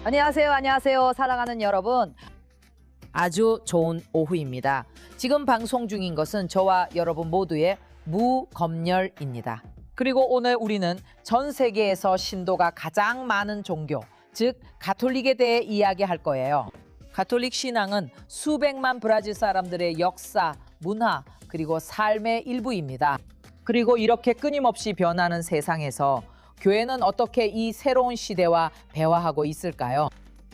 안녕하세요. 안녕하세요. 사랑하는 여러분. 아주 좋은 오후입니다. 지금 방송 중인 것은 저와 여러분 모두의 무검열입니다. 그리고 오늘 우리는 전 세계에서 신도가 가장 많은 종교, 즉 가톨릭에 대해 이야기할 거예요. 가톨릭 신앙은 수백만 브라질 사람들의 역사, 문화, 그리고 삶의 일부입니다. 그리고 이렇게 끊임없이 변하는 세상에서 교회는 어떻게 이 새로운 시대와 배화하고 있을까요?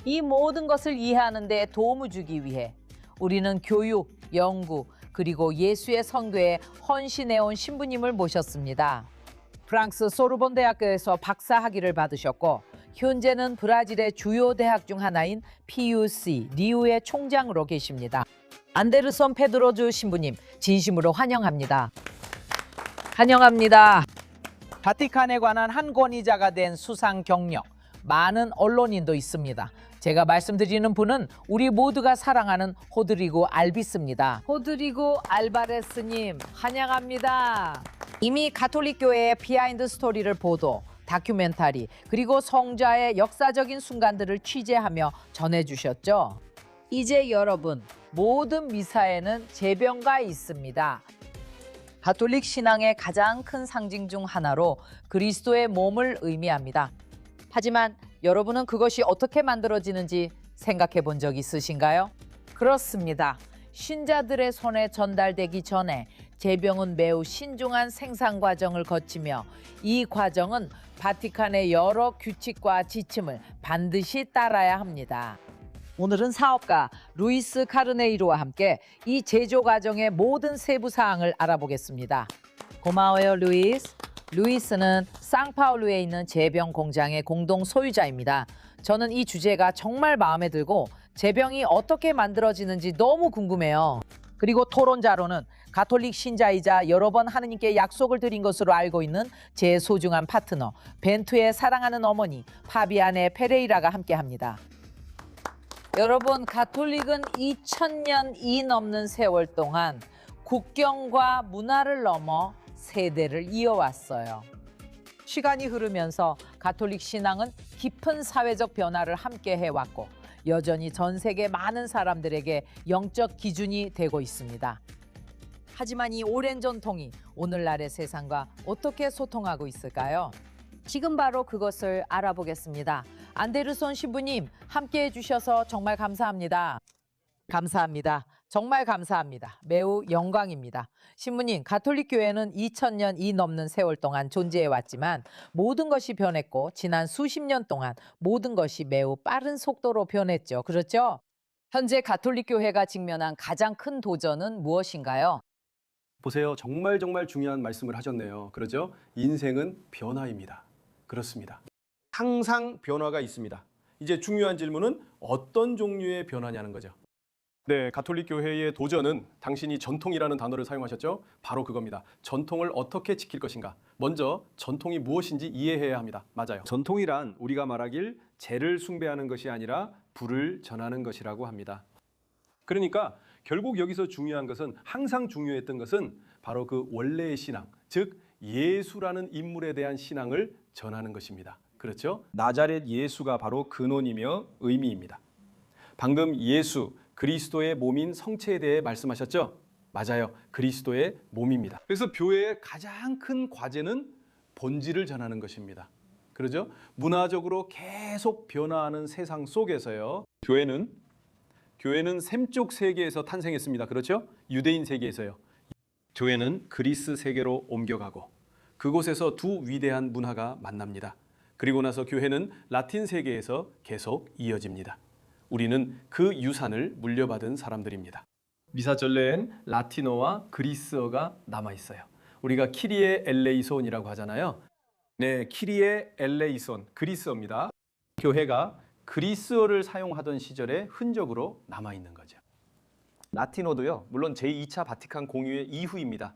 이 모든 것을 이해하는 데 도움을 주기 위해 우리는 교육, 연구, 그리고 예수의 선교에 헌신해온 신부님을 모셨습니다. 프랑스 소르본 대학교에서 박사 학위를 받으셨고 현재는 브라질의 주요 대학 중 하나인 PUC 리우의 총장으로 계십니다. 안데르손 페드로주 신부님 진심으로 환영합니다. 환영합니다. 바티칸에 관한 한 권위자가 된 수상 경력, 많은 언론인도 있습니다. 제가 말씀드리는 분은 우리 모두가 사랑하는 호드리고 알비스입니다. 호드리고 알바레스님 환영합니다. 이미 가톨릭 교회의 비하인드 스토리를 보도, 다큐멘터리, 그리고 성자의 역사적인 순간들을 취재하며 전해주셨죠. 이제 여러분, 모든 미사에는 제병가 있습니다. 가톨릭 신앙의 가장 큰 상징 중 하나로 그리스도의 몸을 의미합니다. 하지만 여러분은 그것이 어떻게 만들어지는지 생각해 본 적 있으신가요? 그렇습니다. 신자들의 손에 전달되기 전에 제병은 매우 신중한 생산 과정을 거치며 이 과정은 바티칸의 여러 규칙과 지침을 반드시 따라야 합니다. 오늘은 사업가 루이스 카르네이로와 함께 이 제조 과정의 모든 세부 사항을 알아보겠습니다. 고마워요, 루이스. 루이스는 상파울루에 있는 제병 공장의 공동 소유자입니다. 저는 이 주제가 정말 마음에 들고 제병이 어떻게 만들어지는지 너무 궁금해요. 그리고 토론자로는 가톨릭 신자이자 여러 번 하느님께 약속을 드린 것으로 알고 있는 제 소중한 파트너 벤투의 사랑하는 어머니 파비아네 페레이라가 함께합니다. 여러분, 가톨릭은 2000년이 넘는 세월 동안 국경과 문화를 넘어 세대를 이어왔어요. 시간이 흐르면서 가톨릭 신앙은 깊은 사회적 변화를 함께 해왔고 여전히 전 세계 많은 사람들에게 영적 기준이 되고 있습니다. 하지만 이 오랜 전통이 오늘날의 세상과 어떻게 소통하고 있을까요? 지금 바로 그것을 알아보겠습니다. 안데르손 신부님 함께해 주셔서 정말 감사합니다. 감사합니다. 정말 감사합니다. 매우 영광입니다. 신부님, 가톨릭 교회는 2000년이 넘는 세월 동안 존재해 왔지만 모든 것이 변했고 지난 수십 년 동안 모든 것이 매우 빠른 속도로 변했죠. 그렇죠? 현재 가톨릭 교회가 직면한 가장 큰 도전은 무엇인가요? 보세요. 정말 중요한 말씀을 하셨네요. 그렇죠? 인생은 변화입니다. 그렇습니다. 항상 변화가 있습니다. 이제 중요한 질문은 어떤 종류의 변화냐는 거죠. 네, 가톨릭 교회의 도전은 당신이 전통이라는 단어를 사용하셨죠? 바로 그겁니다. 전통을 어떻게 지킬 것인가? 먼저 전통이 무엇인지 이해해야 합니다. 맞아요. 전통이란 우리가 말하길 재를 숭배하는 것이 아니라 불을 전하는 것이라고 합니다. 그러니까 결국 여기서 중요한 것은 항상 중요했던 것은 바로 그 원래의 신앙, 즉 예수라는 인물에 대한 신앙을 전하는 것입니다. 그렇죠? 나자렛 예수가 바로 근원이며 의미입니다. 방금 예수, 그리스도의 몸인 성체에 대해 말씀하셨죠? 맞아요. 그리스도의 몸입니다. 그래서 교회의 가장 큰 과제는 본질을 전하는 것입니다. 그러죠? 문화적으로 계속 변화하는 세상 속에서요. 교회는 샘쪽 세계에서 탄생했습니다. 그렇죠? 유대인 세계에서요. 교회는 그리스 세계로 옮겨가고 그곳에서 두 위대한 문화가 만납니다. 그리고 나서 교회는 라틴 세계에서 계속 이어집니다. 우리는 그 유산을 물려받은 사람들입니다. 미사 전례엔 라틴어와 그리스어가 남아 있어요. 우리가 키리에 엘레이손이라고 하잖아요. 네, 키리에 엘레이손, 그리스어입니다. 교회가 그리스어를 사용하던 시절의 흔적으로 남아 있는 거죠. 라틴어도요, 물론 제2차 바티칸 공유의 이후입니다.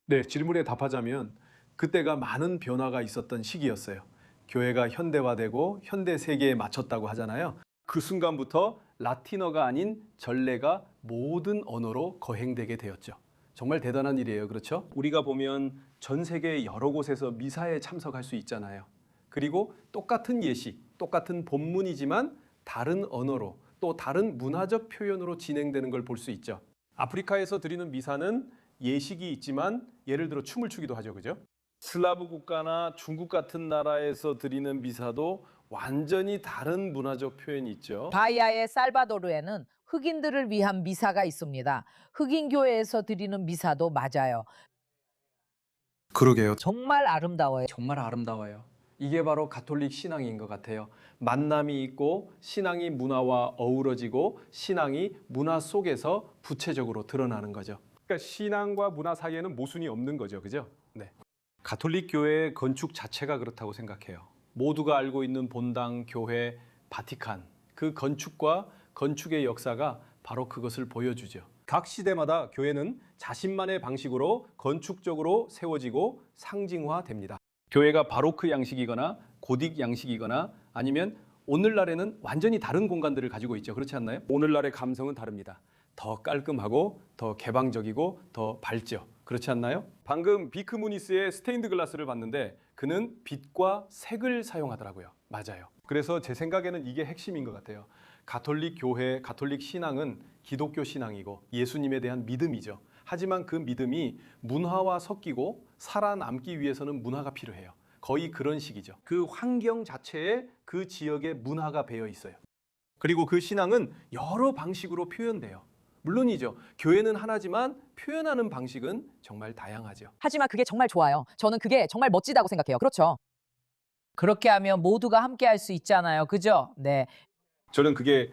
네, 질문에 답하자면 그때가 많은 변화가 있었던 시기였어요. 교회가 현대화되고 현대 세계에 맞췄다고 하잖아요. 그 순간부터 라틴어가 아닌 전례가 모든 언어로 거행되게 되었죠. 정말 대단한 일이에요. 그렇죠? 우리가 보면 전 세계 여러 곳에서 미사에 참석할 수 있잖아요. 그리고 똑같은 예식, 똑같은 본문이지만 다른 언어로 또 다른 문화적 표현으로 진행되는 걸 볼 수 있죠. 아프리카에서 드리는 미사는 예식이 있지만 예를 들어 춤을 추기도 하죠. 그죠? 슬라브 국가나 중국 같은 나라에서 드리는 미사도 완전히 다른 문화적 표현이 있죠. 바이아의 살바도르에는 흑인들을 위한 미사가 있습니다. 흑인 교회에서 드리는 미사도 맞아요. 그러게요. 정말 아름다워요. 정말 아름다워요. 이게 바로 가톨릭 신앙인 것 같아요. 만남이 있고 신앙이 문화와 어우러지고 신앙이 문화 속에서 구체적으로 드러나는 거죠. 그러니까 신앙과 문화 사이에는 모순이 없는 거죠. 그죠? 네. 가톨릭 교회의 건축 자체가 그렇다고 생각해요. 모두가 알고 있는 본당, 교회, 바티칸. 그 건축과 건축의 역사가 바로 그것을 보여주죠. 각 시대마다 교회는 자신만의 방식으로 건축적으로 세워지고 상징화됩니다. 교회가 바로크 양식이거나 고딕 양식이거나 아니면 오늘날에는 완전히 다른 공간들을 가지고 있죠. 그렇지 않나요? 오늘날의 감성은 다릅니다. 더 깔끔하고 더 개방적이고 더 밝죠. 그렇지 않나요? 방금 비크 무니스의 스테인드 글라스를 봤는데 그는 빛과 색을 사용하더라고요. 맞아요. 그래서 제 생각에는 이게 핵심인 것 같아요. 가톨릭 교회, 가톨릭 신앙은 기독교 신앙이고 예수님에 대한 믿음이죠. 하지만 그 믿음이 문화와 섞이고 살아남기 위해서는 문화가 필요해요. 거의 그런 식이죠. 그 환경 자체에 그 지역의 문화가 배어 있어요. 그리고 그 신앙은 여러 방식으로 표현돼요. 물론이죠. 교회는 하나지만 표현하는 방식은 정말 다양하죠. 하지만 그게 정말 좋아요. 저는 그게 정말 멋지다고 생각해요. 그렇죠? 그렇게 하면 모두가 함께 할 수 있잖아요. 그죠? 네. 저는 그게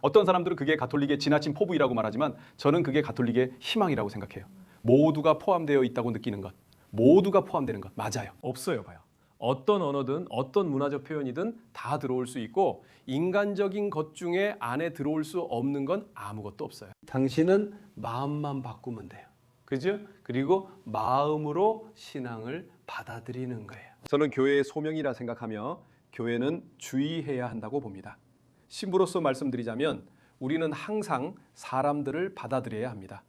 어떤 사람들은 그게 가톨릭의 지나친 포부이라고 말하지만 저는 그게 가톨릭의 희망이라고 생각해요. 모두가 포함되어 있다고 느끼는 것, 모두가 포함되는 것 맞아요. 없어요, 봐요. 어떤 언어든 어떤 문화적 표현이든 다 들어올 수 있고 인간적인 것 중에 안에 들어올 수 없는 건 아무것도 없어요. 당신은 마음만 바꾸면 돼요. 그죠? 그리고 마음으로 신앙을 받아들이는 거예요. 저는 교회의 소명이라 생각하며 교회는 주의해야 한다고 봅니다. 신부로서 말씀드리자면 우리는 항상 사람들을 받아들여야 합니다.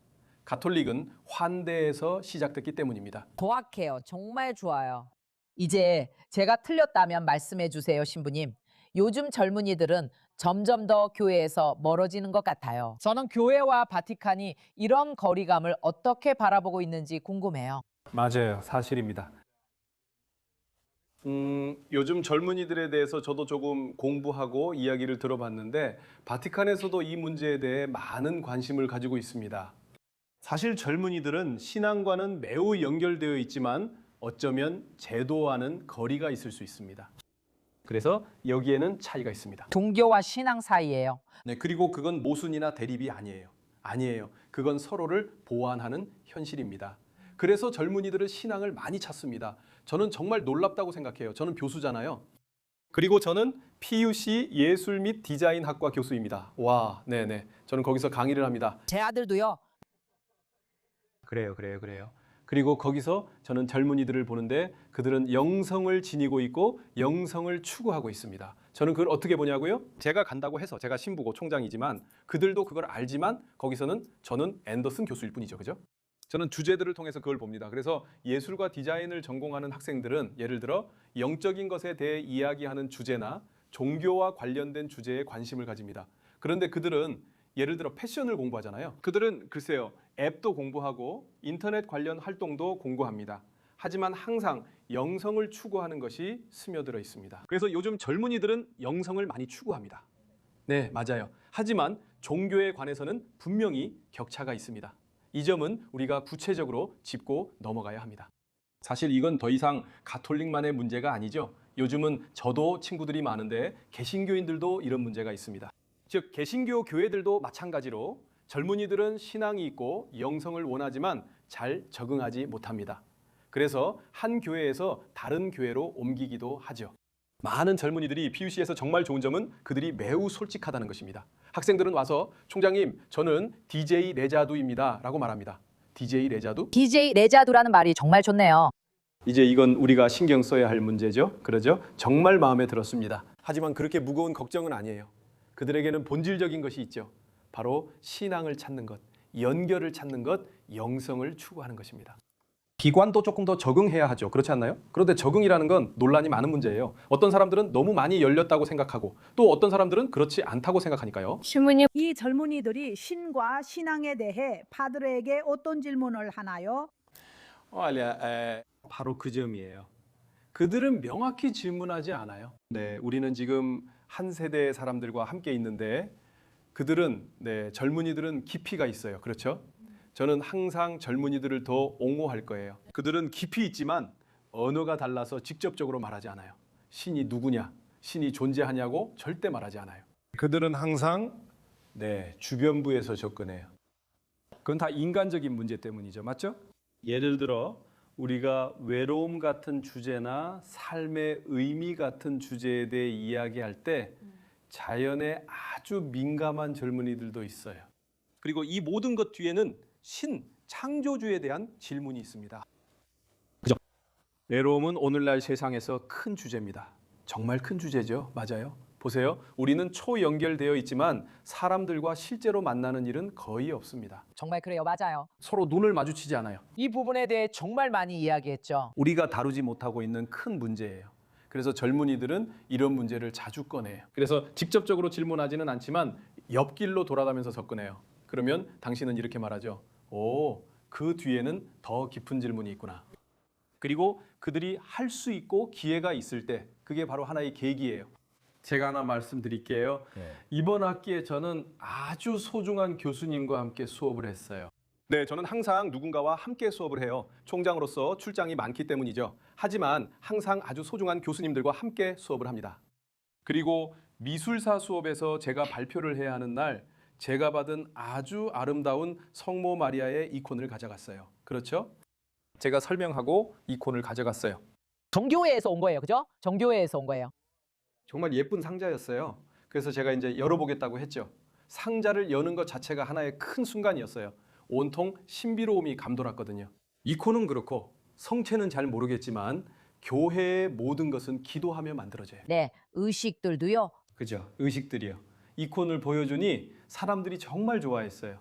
가톨릭은 환대에서 시작됐기 때문입니다. 정확해요. 정말 좋아요. 이제 제가 틀렸다면 말씀해 주세요, 신부님. 요즘 젊은이들은 점점 더 교회에서 멀어지는 것 같아요. 저는 교회와 바티칸이 이런 거리감을 어떻게 바라보고 있는지 궁금해요. 맞아요. 사실입니다. 요즘 젊은이들에 대해서 저도 조금 공부하고 이야기를 들어봤는데 바티칸에서도 이 문제에 대해 많은 관심을 가지고 있습니다. 사실 젊은이들은 신앙과는 매우 연결되어 있지만 어쩌면 제도와는 거리가 있을 수 있습니다. 그래서 여기에는 차이가 있습니다. 종교와 신앙 사이예요. 네, 그리고 그건 모순이나 대립이 아니에요. 아니에요. 그건 서로를 보완하는 현실입니다. 그래서 젊은이들은 신앙을 많이 찾습니다. 저는 정말 놀랍다고 생각해요. 저는 교수잖아요. 그리고 저는 PUC 예술 및 디자인 학과 교수입니다. 와, 네네. 저는 거기서 강의를 합니다. 제 아들도요. 그래요. 그리고 거기서 저는 젊은이들을 보는데 그들은 영성을 지니고 있고 영성을 추구하고 있습니다. 저는 그걸 어떻게 보냐고요? 제가 간다고 해서 제가 신부고 총장이지만 그들도 그걸 알지만 거기서는 저는 앤더슨 교수일 뿐이죠. 그죠? 저는 주제들을 통해서 그걸 봅니다. 그래서 예술과 디자인을 전공하는 학생들은 예를 들어 영적인 것에 대해 이야기하는 주제나 종교와 관련된 주제에 관심을 가집니다. 그런데 그들은 예를 들어 패션을 공부하잖아요. 그들은 글쎄요, 앱도 공부하고 인터넷 관련 활동도 공부합니다. 하지만 항상 영성을 추구하는 것이 스며들어 있습니다. 그래서 요즘 젊은이들은 영성을 많이 추구합니다. 네, 맞아요. 하지만 종교에 관해서는 분명히 격차가 있습니다. 이 점은 우리가 구체적으로 짚고 넘어가야 합니다. 사실 이건 더 이상 가톨릭만의 문제가 아니죠. 요즘은 저도 친구들이 많은데 개신교인들도 이런 문제가 있습니다. 즉 개신교 교회들도 마찬가지로 젊은이들은 신앙이 있고 영성을 원하지만 잘 적응하지 못합니다. 그래서 한 교회에서 다른 교회로 옮기기도 하죠. 많은 젊은이들이 PUC에서 정말 좋은 점은 그들이 매우 솔직하다는 것입니다. 학생들은 와서 총장님, 저는 DJ 레자두입니다 라고 말합니다. DJ 레자두? DJ 레자두라는 말이 정말 좋네요. 이제 이건 우리가 신경 써야 할 문제죠. 그러죠? 정말 마음에 들었습니다. 하지만 그렇게 무거운 걱정은 아니에요. 그들에게는 본질적인 것이 있죠. 바로 신앙을 찾는 것, 연결을 찾는 것, 영성을 추구하는 것입니다. 기관도 조금 더 적응해야 하죠. 그렇지 않나요? 그런데 적응이라는 건 논란이 많은 문제예요. 어떤 사람들은 너무 많이 열렸다고 생각하고 또 어떤 사람들은 그렇지 않다고 생각하니까요. 신부님, 이 젊은이들이 신과 신앙에 대해 파들에게 어떤 질문을 하나요? 바로 그 점이에요. 그들은 명확히 질문하지 않아요. 네, 우리는 지금 한 세대의 사람들과 함께 있는데 그들은 젊은이들은 깊이가 있어요. 그렇죠? 저는 항상 젊은이들을 더 옹호할 거예요. 그들은 깊이 있지만 언어가 달라서 직접적으로 말하지 않아요. 신이 누구냐, 신이 존재하냐고 절대 말하지 않아요. 그들은 항상 주변부에서 접근해요. 그건 다 인간적인 문제 때문이죠. 맞죠? 예를 들어 우리가 외로움 같은 주제나 삶의 의미 같은 주제에 대해 이야기할 때 자연에 아주 민감한 젊은이들도 있어요. 그리고 이 모든 것 뒤에는 창조주에 대한 질문이 있습니다. 그죠? 외로움은 오늘날 세상에서 큰 주제입니다. 정말 큰 주제죠. 맞아요. 보세요. 우리는 초연결되어 있지만 사람들과 실제로 만나는 일은 거의 없습니다. 정말 그래요. 맞아요. 서로 눈을 마주치지 않아요. 이 부분에 대해 정말 많이 이야기했죠. 우리가 다루지 못하고 있는 큰 문제예요. 그래서 젊은이들은 이런 문제를 자주 꺼내요. 그래서 직접적으로 질문하지는 않지만 옆길로 돌아가면서 접근해요. 그러면 당신은 이렇게 말하죠. 그 뒤에는 더 깊은 질문이 있구나. 그리고 그들이 할 수 있고 기회가 있을 때 그게 바로 하나의 계기예요. 제가 하나 말씀드릴게요. 이번 학기에 저는 아주 소중한 교수님과 함께 수업을 했어요. 네, 저는 항상 누군가와 함께 수업을 해요. 총장으로서 출장이 많기 때문이죠. 하지만 항상 아주 소중한 교수님들과 함께 수업을 합니다. 그리고 미술사 수업에서 제가 발표를 해야 하는 날 제가 받은 아주 아름다운 성모 마리아의 이콘을 가져갔어요. 그렇죠? 제가 설명하고 이콘을 가져갔어요. 정교회에서 온 거예요. 그죠? 정교회에서 온 거예요. 정말 예쁜 상자였어요. 그래서 제가 이제 열어보겠다고 했죠. 상자를 여는 것 자체가 하나의 큰 순간이었어요. 온통 신비로움이 감돌았거든요. 이콘은 그렇고 성체는 잘 모르겠지만 교회의 모든 것은 기도하며 만들어져요. 네, 의식들도요. 그죠? 의식들이요. 이콘을 보여주니 사람들이 정말 좋아했어요.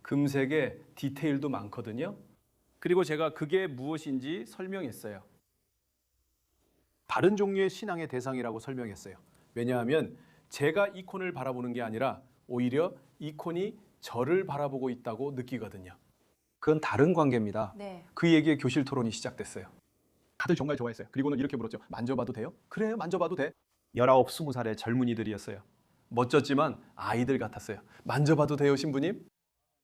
금색에 디테일도 많거든요. 그리고 제가 그게 무엇인지 설명했어요. 다른 종류의 신앙의 대상이라고 설명했어요. 왜냐하면 제가 이콘을 바라보는 게 아니라 오히려 이콘이 저를 바라보고 있다고 느끼거든요. 그건 다른 관계입니다. 네. 그 얘기에 교실 토론이 시작됐어요. 다들 정말 좋아했어요. 그리고는 이렇게 물었죠. 만져봐도 돼요? 그래요, 만져봐도 돼. 19, 20살의 젊은이들이었어요. 멋졌지만 아이들 같았어요. 만져봐도 돼요, 신부님?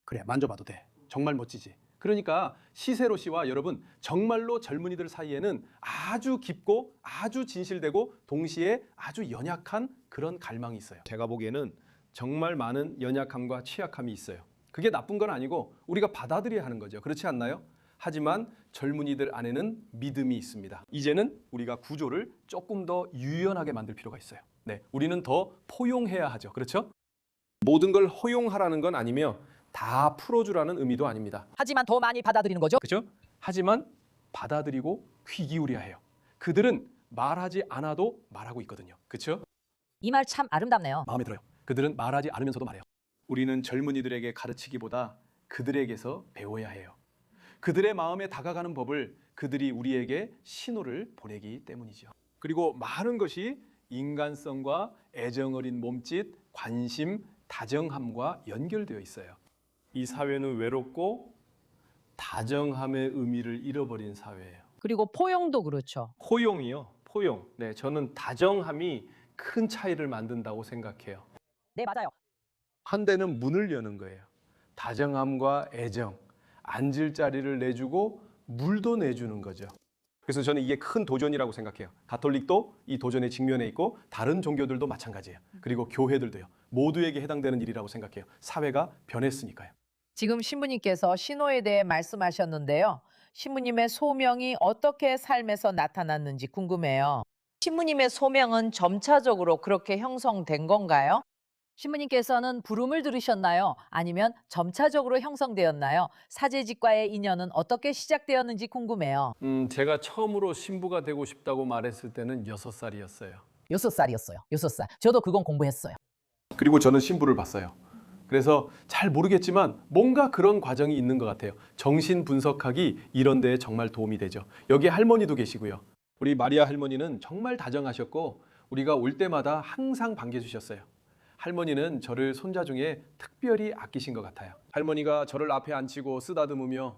그래, 만져봐도 돼. 정말 멋지지. 그러니까 시세로 씨와 여러분, 정말로 젊은이들 사이에는 아주 깊고 아주 진실되고 동시에 아주 연약한 그런 갈망이 있어요. 제가 보기에는 정말 많은 연약함과 취약함이 있어요. 그게 나쁜 건 아니고 우리가 받아들여야 하는 거죠. 그렇지 않나요? 하지만 젊은이들 안에는 믿음이 있습니다. 이제는 우리가 구조를 조금 더 유연하게 만들 필요가 있어요. 네, 우리는 더 포용해야 하죠. 그렇죠? 모든 걸 허용하라는 건 아니며 다 풀어주라는 의미도 아닙니다. 하지만 더 많이 받아들이는 거죠. 그렇죠? 하지만 받아들이고 귀 기울여야 해요. 그들은 말하지 않아도 말하고 있거든요. 그렇죠? 이 말 참 아름답네요. 마음에 들어요. 그들은 말하지 않으면서도 말해요. 우리는 젊은이들에게 가르치기보다 그들에게서 배워야 해요. 그들의 마음에 다가가는 법을 그들이 우리에게 신호를 보내기 때문이죠. 그리고 많은 것이 인간성과 애정 어린 몸짓, 관심, 다정함과 연결되어 있어요. 이 사회는 외롭고 다정함의 의미를 잃어버린 사회예요. 그리고 포용도 그렇죠. 포용이요. 포용. 네, 저는 다정함이 큰 차이를 만든다고 생각해요. 네, 맞아요. 한 대는 문을 여는 거예요. 다정함과 애정, 앉을 자리를 내주고 물도 내주는 거죠. 그래서 저는 이게 큰 도전이라고 생각해요. 가톨릭도 이 도전에 직면해 있고 다른 종교들도 마찬가지예요. 그리고 교회들도요. 모두에게 해당되는 일이라고 생각해요. 사회가 변했으니까요. 지금 신부님께서 신호에 대해 말씀하셨는데요. 신부님의 소명이 어떻게 삶에서 나타났는지 궁금해요. 신부님의 소명은 점차적으로 그렇게 형성된 건가요? 신부님께서는 부름을 들으셨나요? 아니면 점차적으로 형성되었나요? 사제직과의 인연은 어떻게 시작되었는지 궁금해요. 제가 처음으로 신부가 되고 싶다고 말했을 때는 6살이었어요. 6살이었어요. 6살. 저도 그건 공부했어요. 그리고 저는 신부를 봤어요. 그래서 잘 모르겠지만 뭔가 그런 과정이 있는 것 같아요. 정신 분석학이 이런 데에 정말 도움이 되죠. 여기 할머니도 계시고요. 우리 마리아 할머니는 정말 다정하셨고 우리가 올 때마다 항상 반겨주셨어요. 할머니는 저를 손자 중에 특별히 아끼신 것 같아요. 할머니가 저를 앞에 앉히고 쓰다듬으며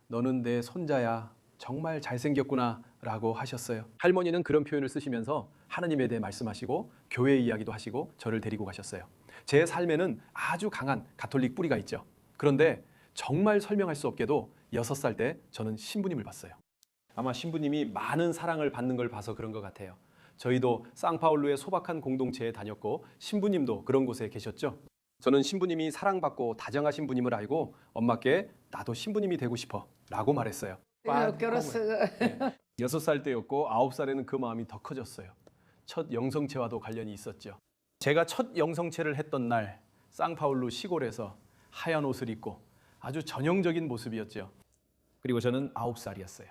너는 내 손자야. 정말 잘생겼구나 라고 하셨어요. 할머니는 그런 표현을 쓰시면서 하나님에 대해 말씀하시고 교회 이야기도 하시고 저를 데리고 가셨어요. 제 삶에는 아주 강한 가톨릭 뿌리가 있죠. 그런데 정말 설명할 수 없게도 6살 때 저는 신부님을 봤어요. 아마 신부님이 많은 사랑을 받는 걸 봐서 그런 것 같아요. 저희도 상파울루의 소박한 공동체에 다녔고 신부님도 그런 곳에 계셨죠. 저는 신부님이 사랑받고 다정하신 분임을 알고 엄마께 나도 신부님이 되고 싶어 라고 말했어요. 6살 때였고 9살에는 그 마음이 더 커졌어요. 첫 영성체와도 관련이 있었죠. 제가 첫 영성체를 했던 날 상파울루 시골에서 하얀 옷을 입고 아주 전형적인 모습이었죠. 그리고 저는 9살이었어요.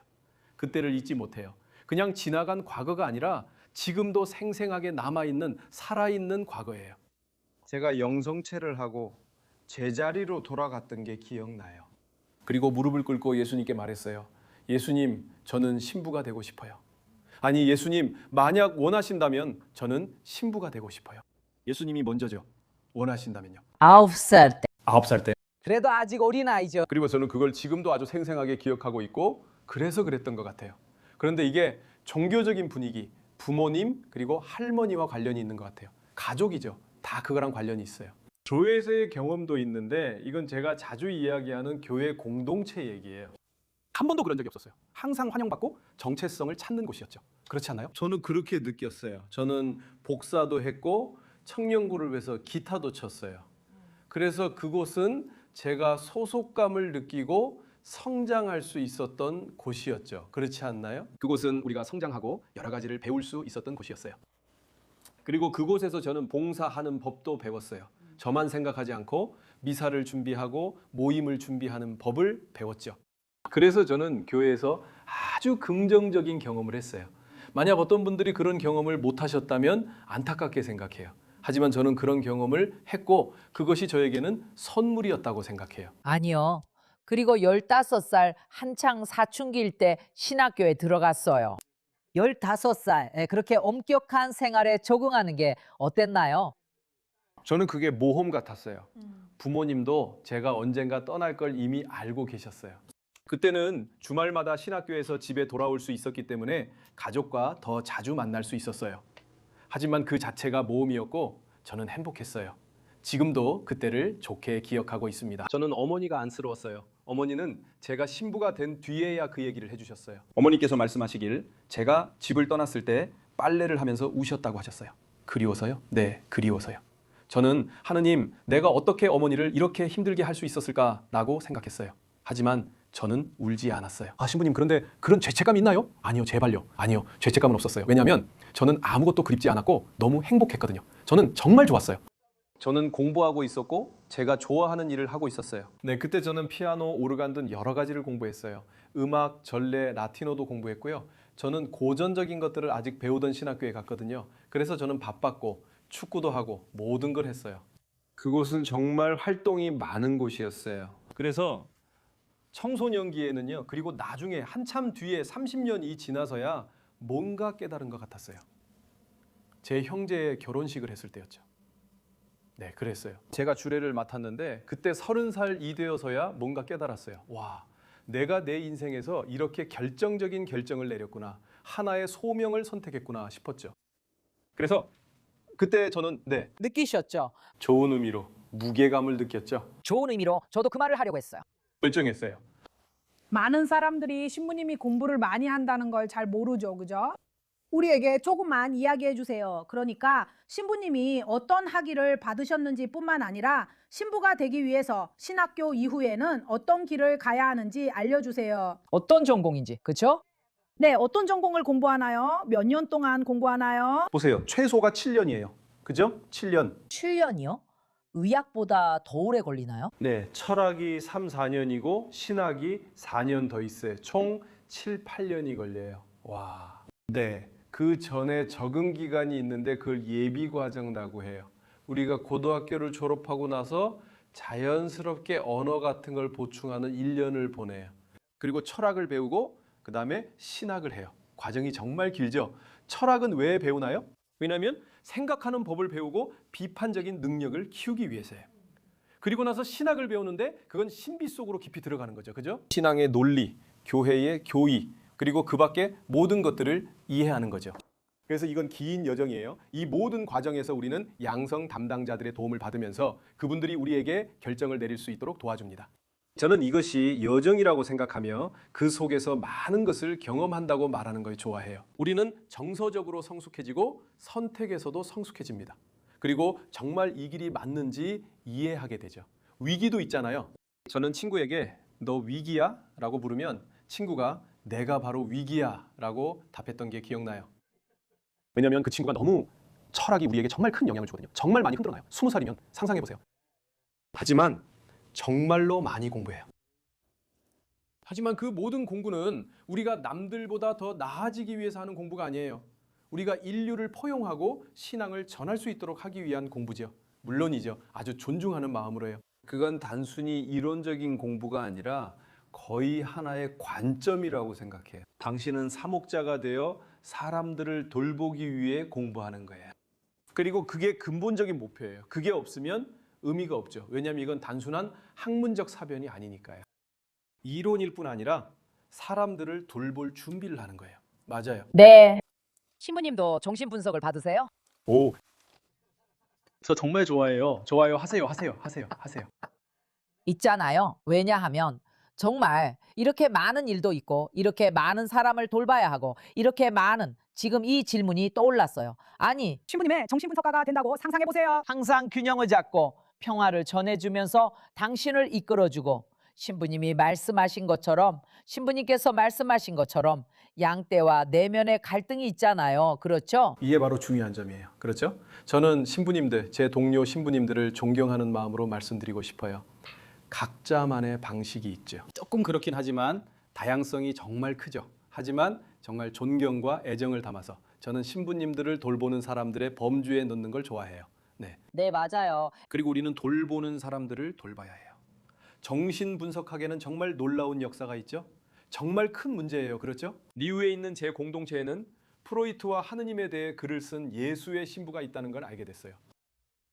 그때를 잊지 못해요. 그냥 지나간 과거가 아니라 지금도 생생하게 남아있는 살아있는 과거예요. 제가 영성체를 하고 제자리로 돌아갔던 게 기억나요. 그리고 무릎을 꿇고 예수님께 말했어요. 예수님, 저는 신부가 되고 싶어요. 아니, 예수님, 만약 원하신다면 저는 신부가 되고 싶어요. 예수님이 먼저죠. 원하신다면요. 9살 때. 9살 때. 그래도 아직 어린아이죠. 그리고 저는 그걸 지금도 아주 생생하게 기억하고 있고 그래서 그랬던 것 같아요. 그런데 이게 종교적인 분위기, 부모님 그리고 할머니와 관련이 있는 것 같아요. 가족이죠. 다 그거랑 관련이 있어요. 교회에서의 경험도 있는데 이건 제가 자주 이야기하는 교회 공동체 얘기예요. 한 번도 그런 적이 없었어요. 항상 환영받고 정체성을 찾는 곳이었죠. 그렇지 않나요? 저는 그렇게 느꼈어요. 저는 복사도 했고 청년부를 위해서 기타도 쳤어요. 그래서 그곳은 제가 소속감을 느끼고 성장할 수 있었던 곳이었죠. 그렇지 않나요? 그곳은 우리가 성장하고 여러 가지를 배울 수 있었던 곳이었어요. 그리고 그곳에서 저는 봉사하는 법도 배웠어요. 저만 생각하지 않고 미사를 준비하고 모임을 준비하는 법을 배웠죠. 그래서 저는 교회에서 아주 긍정적인 경험을 했어요. 만약 어떤 분들이 그런 경험을 못 하셨다면 안타깝게 생각해요. 하지만 저는 그런 경험을 했고 그것이 저에게는 선물이었다고 생각해요. 아니요. 그리고 15살 한창 사춘기일 때 신학교에 들어갔어요. 15살 그렇게 엄격한 생활에 적응하는 게 어땠나요? 저는 그게 모험 같았어요. 부모님도 제가 언젠가 떠날 걸 이미 알고 계셨어요. 그때는 주말마다 신학교에서 집에 돌아올 수 있었기 때문에 가족과 더 자주 만날 수 있었어요. 하지만 그 자체가 모험이었고 저는 행복했어요. 지금도 그때를 좋게 기억하고 있습니다. 저는 어머니가 안쓰러웠어요. 어머니는 제가 신부가 된 뒤에야 그 얘기를 해주셨어요. 어머니께서 말씀하시길 제가 집을 떠났을 때 빨래를 하면서 우셨다고 하셨어요. 그리워서요? 네, 그리워서요. 저는 하느님, 내가 어떻게 어머니를 이렇게 힘들게 할 수 있었을까라고 생각했어요. 하지만 저는 울지 않았어요. 아, 신부님, 그런데 그런 죄책감이 있나요? 아니요, 제발요. 아니요, 죄책감은 없었어요. 왜냐하면 저는 아무것도 그립지 않았고 너무 행복했거든요. 저는 정말 좋았어요. 저는 공부하고 있었고 제가 좋아하는 일을 하고 있었어요. 네, 그때 저는 피아노, 오르간 등 여러 가지를 공부했어요. 음악, 전래, 라틴어도 공부했고요. 저는 고전적인 것들을 아직 배우던 신학교에 갔거든요. 그래서 저는 바빴고 축구도 하고 모든 걸 했어요. 그곳은 정말 활동이 많은 곳이었어요. 그래서 청소년기에는요. 그리고 나중에 한참 뒤에 30년이 지나서야 뭔가 깨달은 것 같았어요. 제 형제의 결혼식을 했을 때였죠. 네, 그랬어요. 제가 주례를 맡았는데 그때 30살 이되어서야 뭔가 깨달았어요. 와, 내가 내 인생에서 이렇게 결정적인 결정을 내렸구나. 하나의 소명을 선택했구나 싶었죠. 그래서 그때 저는 느끼셨죠? 좋은 의미로 무게감을 느꼈죠. 좋은 의미로 저도 그 말을 하려고 했어요. 결정했어요. 많은 사람들이 신부님이 공부를 많이 한다는 걸 잘 모르죠, 그죠? 우리에게 조금만 이야기해 주세요. 그러니까 신부님이 어떤 학위를 받으셨는지 뿐만 아니라 신부가 되기 위해서 신학교 이후에는 어떤 길을 가야 하는지 알려주세요. 어떤 전공인지, 그렇죠? 네, 어떤 전공을 공부하나요? 몇 년 동안 공부하나요? 보세요. 최소가 7년이에요. 그죠? 7년. 7년이요? 의학보다 더 오래 걸리나요? 네, 철학이 3, 4년이고 신학이 4년 더 있어요. 총 7, 8년이 걸려요. 와. 네. 그 전에 적응 기간이 있는데 그걸 예비 과정이라고 해요. 우리가 고등학교를 졸업하고 나서 자연스럽게 언어 같은 걸 보충하는 1년을 보내요. 그리고 철학을 배우고 그 다음에 신학을 해요. 과정이 정말 길죠. 철학은 왜 배우나요? 왜냐하면 생각하는 법을 배우고 비판적인 능력을 키우기 위해서예요. 그리고 나서 신학을 배우는데 그건 신비 속으로 깊이 들어가는 거죠. 그죠? 신앙의 논리, 교회의 교의, 그리고 그 밖에 모든 것들을 이해하는 거죠. 그래서 이건 긴 여정이에요. 이 모든 과정에서 우리는 양성 담당자들의 도움을 받으면서 그분들이 우리에게 결정을 내릴 수 있도록 도와줍니다. 저는 이것이 여정이라고 생각하며 그 속에서 많은 것을 경험한다고 말하는 걸 좋아해요. 우리는 정서적으로 성숙해지고 선택에서도 성숙해집니다. 그리고 정말 이 길이 맞는지 이해하게 되죠. 위기도 있잖아요. 저는 친구에게 너 위기야? 라고 부르면 친구가 내가 바로 위기야 라고 답했던 게 기억나요. 왜냐하면 그 친구가 너무 철학이 우리에게 정말 큰 영향을 주거든요. 정말 많이 흔들어놔요. 20살이면 상상해보세요. 하지만 정말로 많이 공부해요. 하지만 그 모든 공부는 우리가 남들보다 더 나아지기 위해서 하는 공부가 아니에요. 우리가 인류를 포용하고 신앙을 전할 수 있도록 하기 위한 공부죠. 물론이죠. 아주 존중하는 마음으로요. 그건 단순히 이론적인 공부가 아니라 거의 하나의 관점이라고 생각해요. 당신은 사목자가 되어 사람들을 돌보기 위해 공부하는 거예요. 그리고 그게 근본적인 목표예요. 그게 없으면 의미가 없죠. 왜냐하면 이건 단순한 학문적 사변이 아니니까요. 이론일 뿐 아니라 사람들을 돌볼 준비를 하는 거예요. 맞아요. 네. 신부님도 정신 분석을 받으세요? 오, 저 정말 좋아해요. 좋아요. 하세요. 있잖아요. 왜냐하면 정말 이렇게 많은 일도 있고 이렇게 많은 사람을 돌봐야 하고 이렇게 많은 지금 이 질문이 떠올랐어요. 아니, 신부님의 정신분석가가 된다고 상상해보세요. 항상 균형을 잡고 평화를 전해주면서 당신을 이끌어주고 신부님이 말씀하신 것처럼 신부님께서 말씀하신 것처럼 양떼와 내면의 갈등이 있잖아요. 그렇죠? 이게 바로 중요한 점이에요. 그렇죠? 저는 신부님들, 제 동료 신부님들을 존경하는 마음으로 말씀드리고 싶어요. 각자만의 방식이 있죠. 조금 그렇긴 하지만 다양성이 정말 크죠. 하지만 정말 존경과 애정을 담아서 저는 신부님들을 돌보는 사람들의 범주에 넣는 걸 좋아해요. 네. 네, 맞아요. 그리고 우리는 돌보는 사람들을 돌봐야 해요. 정신 분석학에는 정말 놀라운 역사가 있죠. 정말 큰 문제예요. 그렇죠? 리우에 있는 제 공동체에는 프로이트와 하느님에 대해 글을 쓴 예수의 신부가 있다는 걸 알게 됐어요.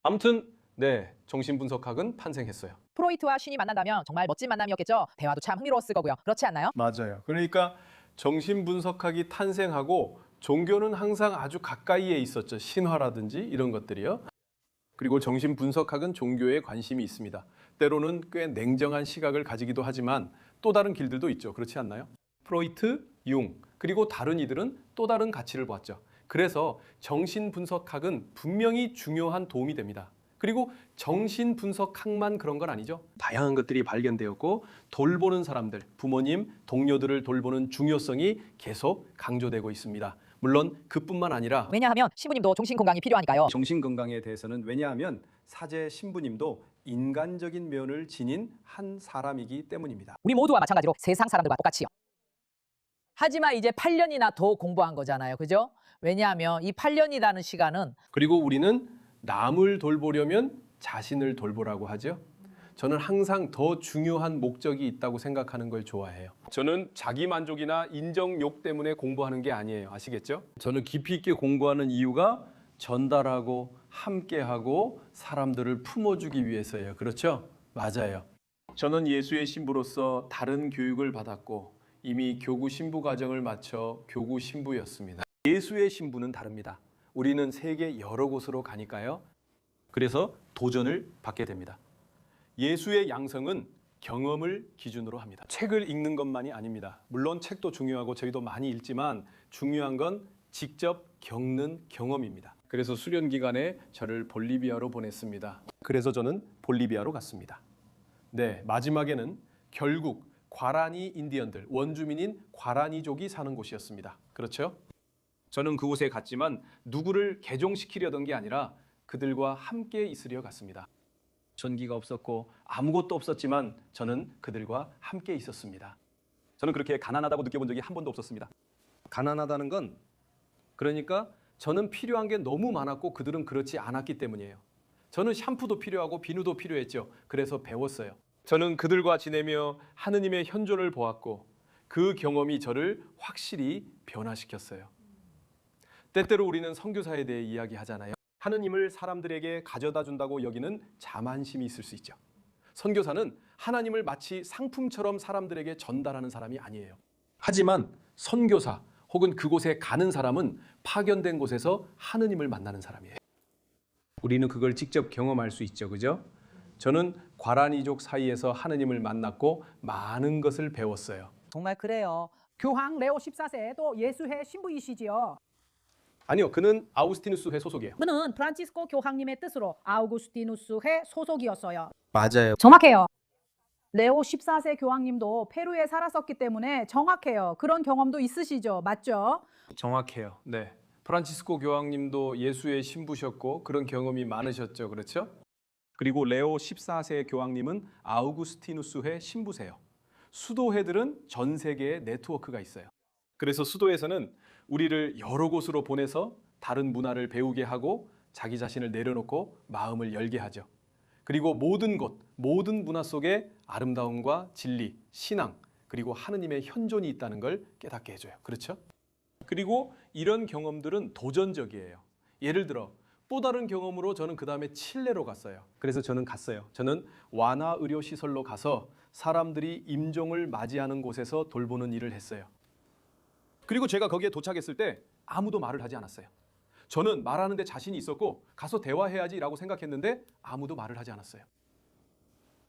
아무튼 네, 정신 분석학은 탄생했어요. 프로이트와 신이 만난다면 정말 멋진 만남이었겠죠. 대화도 참 흥미로웠을 거고요. 그렇지 않나요? 맞아요. 그러니까 정신 분석학이 탄생하고 종교는 항상 아주 가까이에 있었죠. 신화라든지 이런 것들이요. 그리고 정신 분석학은 종교에 관심이 있습니다. 때로는 꽤 냉정한 시각을 가지기도 하지만 또 다른 길들도 있죠. 그렇지 않나요? 프로이트, 융, 그리고 다른 이들은 또 다른 가치를 보았죠. 그래서 정신 분석학은 분명히 중요한 도움이 됩니다. 그리고 정신 분석학만 그런 건 아니죠. 다양한 것들이 발견되었고 돌보는 사람들, 부모님, 동료들을 돌보는 중요성이 계속 강조되고 있습니다. 물론 그뿐만 아니라 왜냐하면 신부님도 정신 건강이 필요하니까요. 정신 건강에 대해서는 왜냐하면 사제 신부님도 인간적인 면을 지닌 한 사람이기 때문입니다. 우리 모두와 마찬가지로 세상 사람들과 똑같이요. 하지만 이제 8년이나 더 공부한 거잖아요. 그죠? 왜냐하면 이 8년이라는 시간은 그리고 우리는 남을 돌보려면 자신을 돌보라고 하죠. 저는 항상 더 중요한 목적이 있다고 생각하는 걸 좋아해요. 저는 자기 만족이나 인정욕 때문에 공부하는 게 아니에요. 아시겠죠? 저는 깊이 있게 공부하는 이유가 전달하고 함께하고 사람들을 품어주기 위해서예요. 그렇죠? 맞아요. 저는 예수의 신부로서 다른 교육을 받았고 이미 교구 신부 과정을 마쳐 교구 신부였습니다. 예수의 신부는 다릅니다. 우리는 세계 여러 곳으로 가니까요. 그래서 도전을 받게 됩니다. 예수의 양성은 경험을 기준으로 합니다. 책을 읽는 것만이 아닙니다. 물론 책도 중요하고 저희도 많이 읽지만 중요한 건 직접 겪는 경험입니다. 그래서 수련 기간에 저를 볼리비아로 보냈습니다. 그래서 저는 볼리비아로 갔습니다. 네, 마지막에는 결국 과라니 인디언들, 원주민인 과라니족이 사는 곳이었습니다. 그렇죠? 저는 그곳에 갔지만 누구를 개종시키려던 게 아니라 그들과 함께 있으려 갔습니다. 전기가 없었고 아무것도 없었지만 저는 그들과 함께 있었습니다. 저는 그렇게 가난하다고 느껴본 적이 한 번도 없었습니다. 가난하다는 건 그러니까 저는 필요한 게 너무 많았고 그들은 그렇지 않았기 때문이에요. 저는 샴푸도 필요하고 비누도 필요했죠. 그래서 배웠어요. 저는 그들과 지내며 하느님의 현존을 보았고 그 경험이 저를 확실히 변화시켰어요. 때때로 우리는 선교사에 대해 이야기하잖아요. 하느님을 사람들에게 가져다 준다고 여기는 자만심이 있을 수 있죠. 선교사는 하나님을 마치 상품처럼 사람들에게 전달하는 사람이 아니에요. 하지만 선교사 혹은 그곳에 가는 사람은 파견된 곳에서 하느님을 만나는 사람이에요. 우리는 그걸 직접 경험할 수 있죠. 그죠? 저는 과란이족 사이에서 하느님을 만났고 많은 것을 배웠어요. 정말 그래요. 교황 레오 14세도 예수회 신부이시지요. 아니요, 그는 아우구스티누스회 소속이에요. 그는 프란치스코 교황님의 뜻으로 아우구스티누스회 소속이었어요. 맞아요. 정확해요. 레오 14세 교황님도 페루에 살았었기 때문에 정확해요. 그런 경험도 있으시죠? 맞죠? 정확해요. 네. 프란치스코 교황님도 예수의 신부셨고 그런 경험이 많으셨죠. 그렇죠? 그리고 레오 14세 교황님은 아우구스티누스회 신부세요. 수도회들은 전 세계에 네트워크가 있어요. 그래서 수도에서는 우리를 여러 곳으로 보내서 다른 문화를 배우게 하고 자기 자신을 내려놓고 마음을 열게 하죠. 그리고 모든 곳, 모든 문화 속에 아름다움과 진리, 신앙, 그리고 하느님의 현존이 있다는 걸 깨닫게 해줘요. 그렇죠? 그리고 이런 경험들은 도전적이에요. 예를 들어 또 다른 경험으로 저는 그 다음에 칠레로 갔어요. 그래서 저는 갔어요. 저는 완화의료시설로 가서 사람들이 임종을 맞이하는 곳에서 돌보는 일을 했어요. 그리고 제가 거기에 도착했을 때 아무도 말을 하지 않았어요. 저는 말하는데 자신이 있었고 가서 대화해야지라고 생각했는데 아무도 말을 하지 않았어요.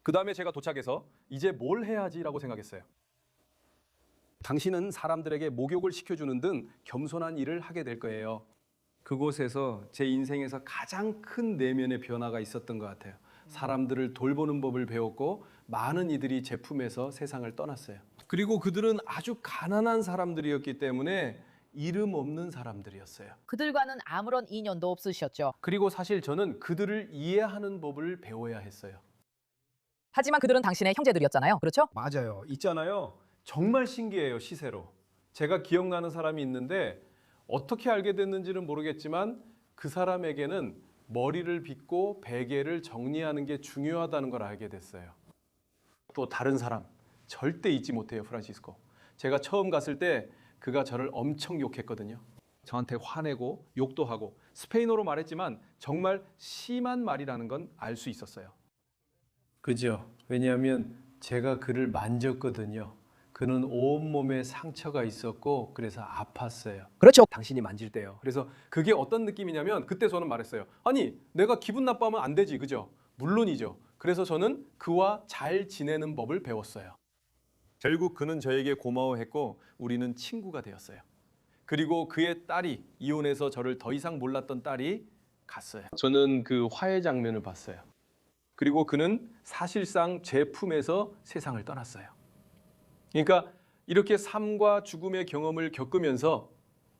그 다음에 제가 도착해서 이제 뭘 해야지라고 생각했어요. 당신은 사람들에게 목욕을 시켜주는 등 겸손한 일을 하게 될 거예요. 그곳에서 제 인생에서 가장 큰 내면의 변화가 있었던 것 같아요. 사람들을 돌보는 법을 배웠고 많은 이들이 제 품에서 세상을 떠났어요. 그리고 그들은 아주 가난한 사람들이었기 때문에 이름 없는 사람들이었어요. 그들과는 아무런 인연도 없으셨죠. 그리고 사실 저는 그들을 이해하는 법을 배워야 했어요. 하지만 그들은 당신의 형제들이었잖아요. 그렇죠? 맞아요. 있잖아요. 정말 신기해요. 시세로. 제가 기억나는 사람이 있는데 어떻게 알게 됐는지는 모르겠지만 그 사람에게는 머리를 빗고 베개를 정리하는 게 중요하다는 걸 알게 됐어요. 또 다른 사람 절대 잊지 못해요. 프란시스코. 제가 처음 갔을 때 그가 저를 엄청 욕했거든요. 저한테 화내고 욕도 하고 스페인어로 말했지만 정말 심한 말이라는 건 알 수 있었어요. 그죠? 왜냐하면 제가 그를 만졌거든요. 그는 온몸에 상처가 있었고 그래서 아팠어요. 그렇죠. 당신이 만질 때요. 그래서 그게 어떤 느낌이냐면 그때 저는 말했어요. 아니 내가 기분 나빠하면 안 되지. 그죠? 물론이죠. 그래서 저는 그와 잘 지내는 법을 배웠어요. 결국 그는 저에게 고마워했고 우리는 친구가 되었어요. 그리고 그의 딸이 이혼해서 저를 더 이상 몰랐던 딸이 갔어요. 저는 그 화해 장면을 봤어요. 그리고 그는 사실상 제 품에서 세상을 떠났어요. 그러니까 이렇게 삶과 죽음의 경험을 겪으면서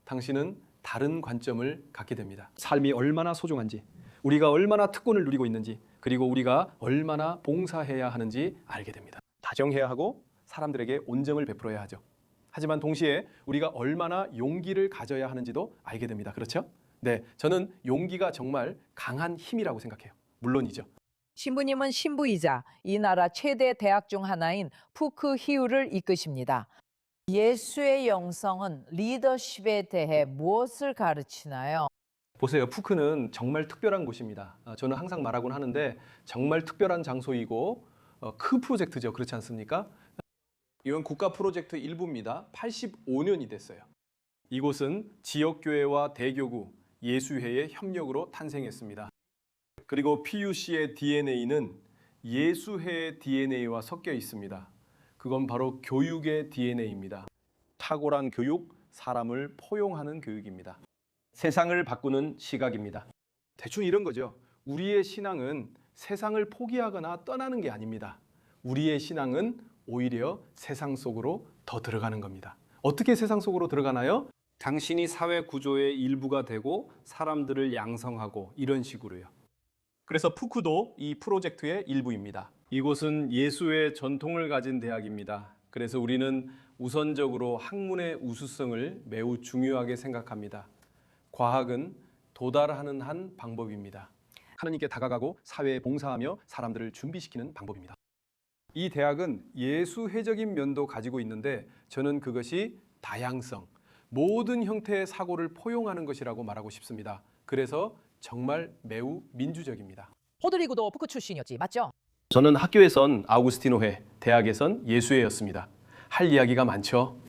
당신은 다른 관점을 갖게 됩니다. 삶이 얼마나 소중한지, 우리가 얼마나 특권을 누리고 있는지, 그리고 우리가 얼마나 봉사해야 하는지 알게 됩니다. 다정해야 하고 사람들에게 온정을 베풀어야 하죠. 하지만 동시에 우리가 얼마나 용기를 가져야 하는지도 알게 됩니다. 그렇죠? 네, 저는 용기가 정말 강한 힘이라고 생각해요. 물론이죠. 신부님은 신부이자 이 나라 최대 대학 중 하나인 푸크히우를 이끄십니다. 예수의 영성은 리더십에 대해 무엇을 가르치나요? 보세요. 푸크는 정말 특별한 곳입니다. 저는 항상 말하곤 하는데 정말 특별한 장소이고 큰 프로젝트죠. 그렇지 않습니까? 이건 국가 프로젝트 일부입니다. 85년이 됐어요. 이곳은 지역교회와 대교구, 예수회의 협력으로 탄생했습니다. 그리고 PUC의 DNA는 예수회의 DNA와 섞여 있습니다. 그건 바로 교육의 DNA입니다. 탁월한 교육, 사람을 포용하는 교육입니다. 세상을 바꾸는 시각입니다. 대충 이런 거죠. 우리의 신앙은 세상을 포기하거나 떠나는 게 아닙니다. 우리의 신앙은 오히려 세상 속으로 더 들어가는 겁니다. 어떻게 세상 속으로 들어가나요? 당신이 사회 구조의 일부가 되고 사람들을 양성하고 이런 식으로요. 그래서 푸크도 이 프로젝트의 일부입니다. 이곳은 예수의 전통을 가진 대학입니다. 그래서 우리는 우선적으로 학문의 우수성을 매우 중요하게 생각합니다. 과학은 도달하는 한 방법입니다. 하나님께 다가가고 사회에 봉사하며 사람들을 준비시키는 방법입니다. 이 대학은 예수회적인 면도 가지고 있는데 저는 그것이 다양성, 모든 형태의 사고를 포용하는 것이라고 말하고 싶습니다. 그래서 정말 매우 민주적입니다. 호드리구도 푸크 출신이었지, 맞죠? 저는 학교에선 아우구스티노회, 대학에선 예수회였습니다. 할 이야기가 많죠.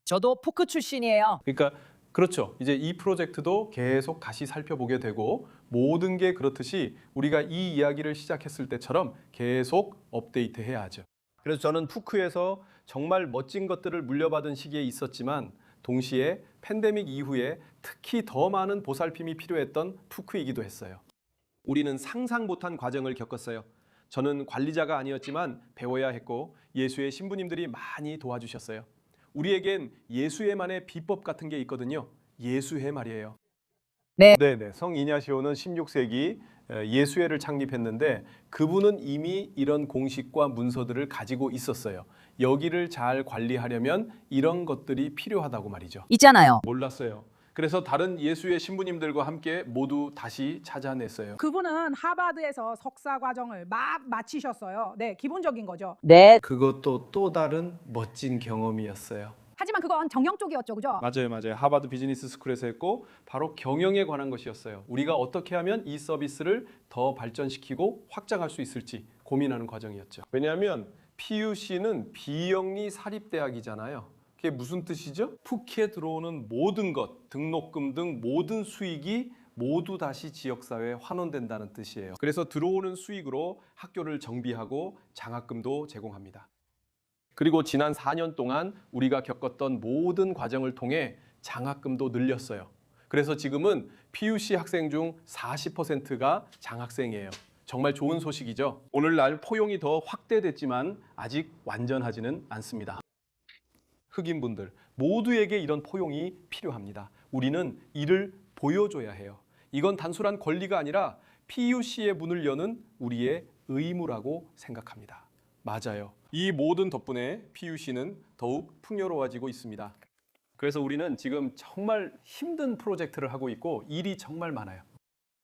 저도 푸크 출신이에요. 그러니까 그렇죠. 이제 이 프로젝트도 계속 다시 살펴보게 되고 모든 게 그렇듯이 우리가 이 이야기를 시작했을 때처럼 계속 업데이트해야 하죠. 그래서 저는 푸크에서 정말 멋진 것들을 물려받은 시기에 있었지만 동시에 팬데믹 이후에 특히 더 많은 보살핌이 필요했던 푸크이기도 했어요. 우리는 상상 못한 과정을 겪었어요. 저는 관리자가 아니었지만 배워야 했고 예수의 신부님들이 많이 도와주셨어요. 우리에겐 예수회만의 비법 같은 게 있거든요. 예수회 말이에요. 네. 네네. 성 이냐시오는 16세기 예수회를 창립했는데 그분은 이미 이런 공식과 문서들을 가지고 있었어요. 여기를 잘 관리하려면 이런 것들이 필요하다고 말이죠. 있잖아요. 몰랐어요. 그래서 다른 예수회 신부님들과 함께 모두 다시 찾아냈어요. 그분은 하버드에서 석사 과정을 막 마치셨어요. 네, 기본적인 거죠. 네. 그것도 또 다른 멋진 경험이었어요. 하지만 그건 경영 쪽이었죠, 그죠? 맞아요. 하버드 비즈니스 스쿨에서 했고 바로 경영에 관한 것이었어요. 우리가 어떻게 하면 이 서비스를 더 발전시키고 확장할 수 있을지 고민하는 과정이었죠. 왜냐하면 PUC는 비영리 사립대학이잖아요. 그게 무슨 뜻이죠? 푸키에 들어오는 모든 것, 등록금 등 모든 수익이 모두 다시 지역사회에 환원된다는 뜻이에요. 그래서 들어오는 수익으로 학교를 정비하고 장학금도 제공합니다. 그리고 지난 4년 동안 우리가 겪었던 모든 과정을 통해 장학금도 늘렸어요. 그래서 지금은 PUC 학생 중 40%가 장학생이에요. 정말 좋은 소식이죠. 오늘날 포용이 더 확대됐지만 아직 완전하지는 않습니다. 흑인분들 모두에게 이런 포용이 필요합니다. 우리는 이를 보여줘야 해요. 이건 단순한 권리가 아니라 PUC의 문을 여는 우리의 의무라고 생각합니다. 맞아요. 이 모든 덕분에 PUC는 더욱 풍요로워지고 있습니다. 그래서 우리는 지금 정말 힘든 프로젝트를 하고 있고 일이 정말 많아요.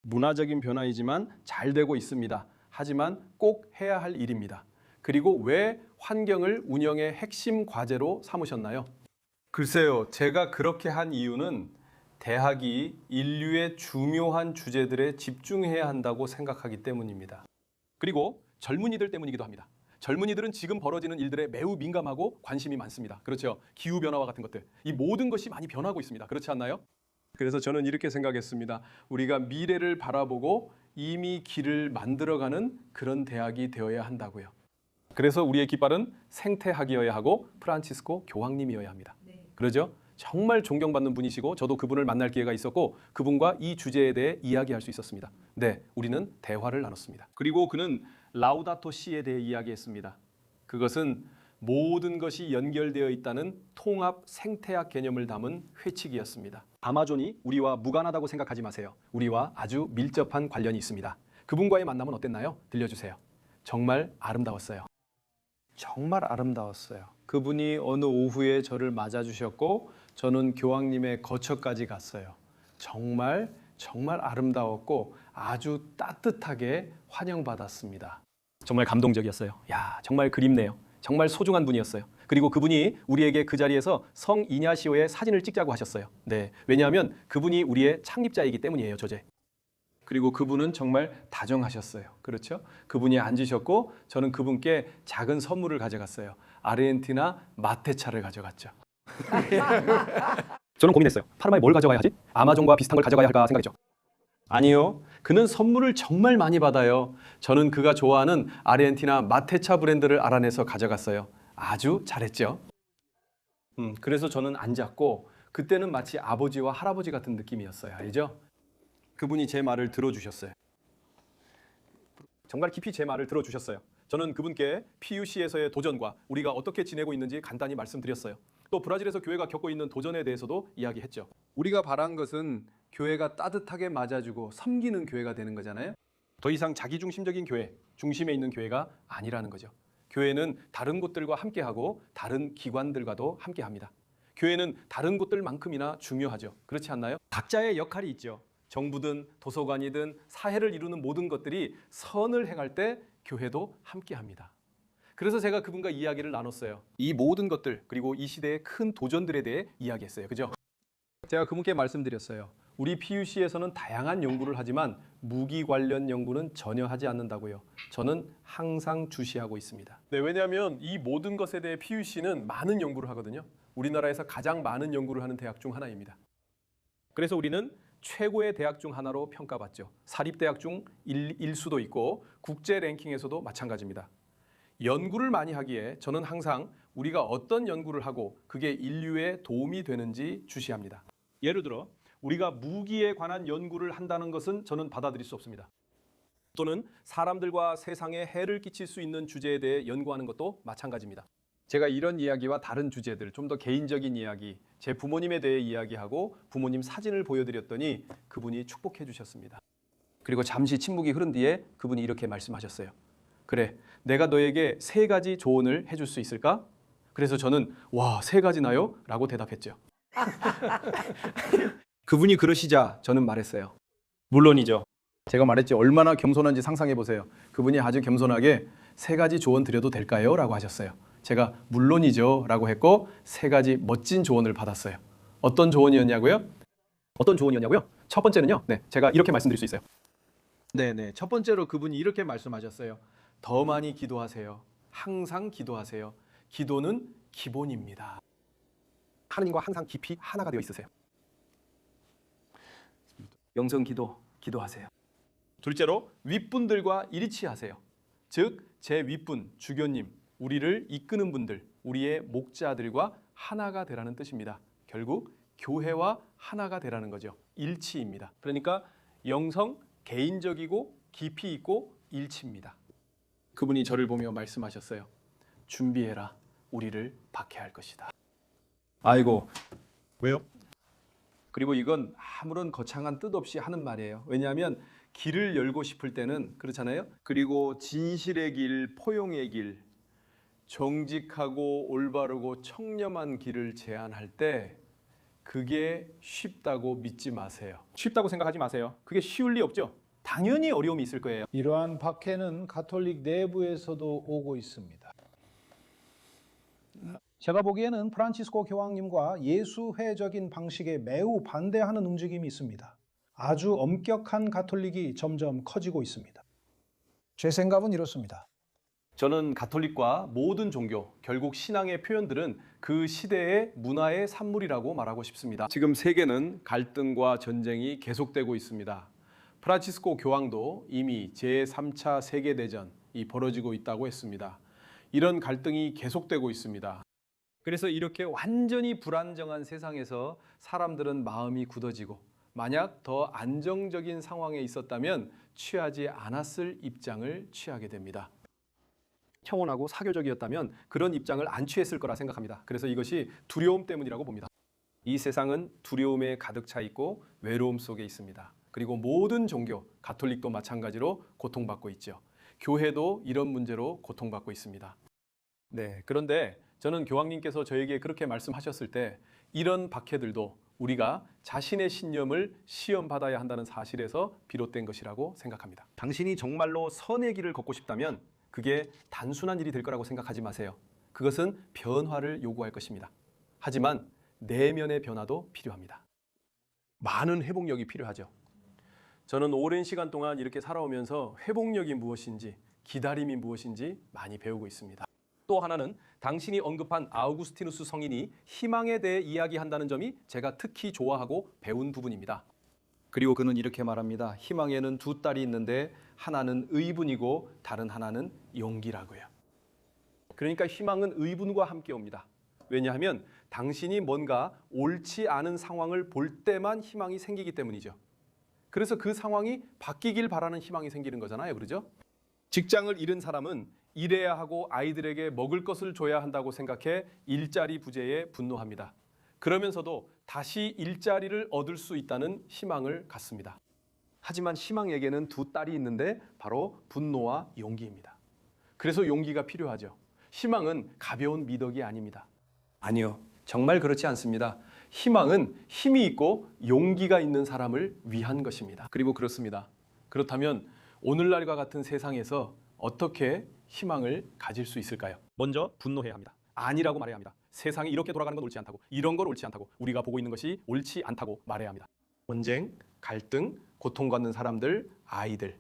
문화적인 변화이지만 잘 되고 있습니다. 하지만 꼭 해야 할 일입니다. 그리고 왜 환경을 운영의 핵심 과제로 삼으셨나요? 글쎄요, 제가 그렇게 한 이유는 대학이 인류의 중요한 주제들에 집중해야 한다고 생각하기 때문입니다. 그리고 젊은이들 때문이기도 합니다. 젊은이들은 지금 벌어지는 일들에 매우 민감하고 관심이 많습니다. 그렇죠? 기후변화와 같은 것들. 이 모든 것이 많이 변하고 있습니다. 그렇지 않나요? 그래서 저는 이렇게 생각했습니다. 우리가 미래를 바라보고 이미 길을 만들어가는 그런 대학이 되어야 한다고요. 그래서 우리의 깃발은 생태학이어야 하고 프란치스코 교황님이어야 합니다. 그러죠? 정말 존경받는 분이시고 저도 그분을 만날 기회가 있었고 그분과 이 주제에 대해 이야기할 수 있었습니다. 네, 우리는 대화를 나눴습니다. 그리고 그는 라우다토 시에 대해 이야기했습니다. 그것은 모든 것이 연결되어 있다는 통합 생태학 개념을 담은 회칙이었습니다. 아마존이 우리와 무관하다고 생각하지 마세요. 우리와 아주 밀접한 관련이 있습니다. 그분과의 만남은 어땠나요? 들려주세요. 정말 아름다웠어요. 정말 아름다웠어요. 그분이 어느 오후에 저를 맞아주셨고 저는 교황님의 거처까지 갔어요. 정말 아름다웠고 아주 따뜻하게 환영받았습니다. 정말 감동적이었어요. 야, 정말 그립네요. 정말 소중한 분이었어요. 그리고 그분이 우리에게 그 자리에서 성 이냐시오의 사진을 찍자고 하셨어요. 네, 왜냐하면 그분이 우리의 창립자이기 때문이에요, 저제. 그리고 그분은 정말 다정하셨어요. 그렇죠? 그분이 앉으셨고 저는 그분께 작은 선물을 가져갔어요. 아르헨티나 마테차를 가져갔죠. 저는 고민했어요. 파르마에 뭘 가져가야 하지? 아마존과 비슷한 걸 가져가야 할까 생각했죠. 아니요. 그는 선물을 정말 많이 받아요. 저는 그가 좋아하는 아르헨티나 마테차 브랜드를 알아내서 가져갔어요. 아주 잘했죠. 그래서 저는 앉았고 그때는 마치 아버지와 할아버지 같은 느낌이었어요. 알죠? 그분이 제 말을 들어주셨어요. 정말 깊이 제 말을 들어주셨어요. 저는 그분께 PUC에서의 도전과 우리가 어떻게 지내고 있는지 간단히 말씀드렸어요. 또 브라질에서 교회가 겪고 있는 도전에 대해서도 이야기했죠. 우리가 바란 것은 교회가 따뜻하게 맞아주고 섬기는 교회가 되는 거잖아요. 더 이상 자기중심적인 교회, 중심에 있는 교회가 아니라는 거죠. 교회는 다른 곳들과 함께하고 다른 기관들과도 함께합니다. 교회는 다른 곳들만큼이나 중요하죠. 그렇지 않나요? 각자의 역할이 있죠. 정부든 도서관이든 사회를 이루는 모든 것들이 선을 행할 때 교회도 함께합니다. 그래서 제가 그분과 이야기를 나눴어요. 이 모든 것들 그리고 이 시대의 큰 도전들에 대해 이야기했어요. 그죠? 제가 그분께 말씀드렸어요. 우리 PUC에서는 다양한 연구를 하지만 무기 관련 연구는 전혀 하지 않는다고요. 저는 항상 주시하고 있습니다. 네, 왜냐하면 이 모든 것에 대해 PUC는 많은 연구를 하거든요. 우리나라에서 가장 많은 연구를 하는 대학 중 하나입니다. 그래서 우리는 최고의 대학 중 하나로 평가받죠. 사립대학 중 1수도 있고 국제 랭킹에서도 마찬가지입니다. 연구를 많이 하기에 저는 항상 우리가 어떤 연구를 하고 그게 인류에 도움이 되는지 주시합니다. 예를 들어 우리가 무기에 관한 연구를 한다는 것은 저는 받아들일 수 없습니다. 또는 사람들과 세상에 해를 끼칠 수 있는 주제에 대해 연구하는 것도 마찬가지입니다. 제가 이런 이야기와 다른 주제들, 좀 더 개인적인 이야기, 제 부모님에 대해 이야기하고 부모님 사진을 보여드렸더니 그분이 축복해 주셨습니다. 그리고 잠시 침묵이 흐른 뒤에 그분이 이렇게 말씀하셨어요. 그래, 내가 너에게 3가지 조언을 해줄 수 있을까? 그래서 저는 와, 3가지나요? 라고 대답했죠. 그분이 그러시자 저는 말했어요. 물론이죠. 제가 말했죠. 얼마나 겸손한지 상상해 보세요. 그분이 아주 겸손하게 3가지 조언 드려도 될까요? 라고 하셨어요. 제가 물론이죠 라고 했고 3가지 멋진 조언을 받았어요. 어떤 조언이었냐고요? 첫 번째는요. 네, 제가 이렇게 말씀드릴 수 있어요. 네네. 첫 번째로 그분이 이렇게 말씀하셨어요. 더 많이 기도하세요. 항상 기도하세요. 기도는 기본입니다. 하느님과 항상 깊이 하나가 되어 있으세요. 영성 기도하세요. 둘째로 윗분들과 일치하세요. 즉 제 윗분, 주교님, 우리를 이끄는 분들, 우리의 목자들과 하나가 되라는 뜻입니다. 결국 교회와 하나가 되라는 거죠. 일치입니다. 그러니까 영성, 개인적이고 깊이 있고 일치입니다. 그분이 저를 보며 말씀하셨어요. 준비해라. 우리를 박해할 것이다. 아이고, 왜요? 그리고 이건 아무런 거창한 뜻 없이 하는 말이에요. 왜냐하면 길을 열고 싶을 때는 그렇잖아요. 그리고 진실의 길, 포용의 길, 정직하고 올바르고 청렴한 길을 제안할 때 그게 쉽다고 믿지 마세요. 쉽다고 생각하지 마세요. 그게 쉬울 리 없죠. 당연히 어려움이 있을 거예요. 이러한 박해는 가톨릭 내부에서도 오고 있습니다. 제가 보기에는 프란치스코 교황님과 예수회적인 방식에 매우 반대하는 움직임이 있습니다. 아주 엄격한 가톨릭이 점점 커지고 있습니다. 제 생각은 이렇습니다. 저는 가톨릭과 모든 종교, 결국 신앙의 표현들은 그 시대의 문화의 산물이라고 말하고 싶습니다. 지금 세계는 갈등과 전쟁이 계속되고 있습니다. 프란치스코 교황도 이미 제3차 세계대전이 벌어지고 있다고 했습니다. 이런 갈등이 계속되고 있습니다. 그래서 이렇게 완전히 불안정한 세상에서 사람들은 마음이 굳어지고 만약 더 안정적인 상황에 있었다면 취하지 않았을 입장을 취하게 됩니다. 평온하고 사교적이었다면 그런 입장을 안 취했을 거라 생각합니다. 그래서 이것이 두려움 때문이라고 봅니다. 이 세상은 두려움에 가득 차 있고 외로움 속에 있습니다. 그리고 모든 종교, 가톨릭도 마찬가지로 고통받고 있죠. 교회도 이런 문제로 고통받고 있습니다. 네, 그런데 저는 교황님께서 저에게 그렇게 말씀하셨을 때 이런 박해들도 우리가 자신의 신념을 시험받아야 한다는 사실에서 비롯된 것이라고 생각합니다. 당신이 정말로 선의 길을 걷고 싶다면 그게 단순한 일이 될 거라고 생각하지 마세요. 그것은 변화를 요구할 것입니다. 하지만 내면의 변화도 필요합니다. 많은 회복력이 필요하죠. 저는 오랜 시간 동안 이렇게 살아오면서 회복력이 무엇인지, 기다림이 무엇인지 많이 배우고 있습니다. 또 하나는 당신이 언급한 아우구스티누스 성인이 희망에 대해 이야기한다는 점이 제가 특히 좋아하고 배운 부분입니다. 그리고 그는 이렇게 말합니다. 희망에는 2딸이 있는데 하나는 의분이고 다른 하나는 용기라고요. 그러니까 희망은 의분과 함께 옵니다. 왜냐하면 당신이 뭔가 옳지 않은 상황을 볼 때만 희망이 생기기 때문이죠. 그래서 그 상황이 바뀌길 바라는 희망이 생기는 거잖아요. 그렇죠? 직장을 잃은 사람은 일해야 하고 아이들에게 먹을 것을 줘야 한다고 생각해 일자리 부재에 분노합니다. 그러면서도 다시 일자리를 얻을 수 있다는 희망을 갖습니다. 하지만 희망에게는 2딸이 있는데 바로 분노와 용기입니다. 그래서 용기가 필요하죠. 희망은 가벼운 미덕이 아닙니다. 아니요, 정말 그렇지 않습니다. 희망은 힘이 있고 용기가 있는 사람을 위한 것입니다. 그리고 그렇습니다. 그렇다면 오늘날과 같은 세상에서 어떻게 희망을 가질 수 있을까요? 먼저 분노해야 합니다. 아니라고 말해야 합니다. 세상이 이렇게 돌아가는 건 옳지 않다고, 이런 건 옳지 않다고, 우리가 보고 있는 것이 옳지 않다고 말해야 합니다. 전쟁, 갈등, 고통받는 사람들, 아이들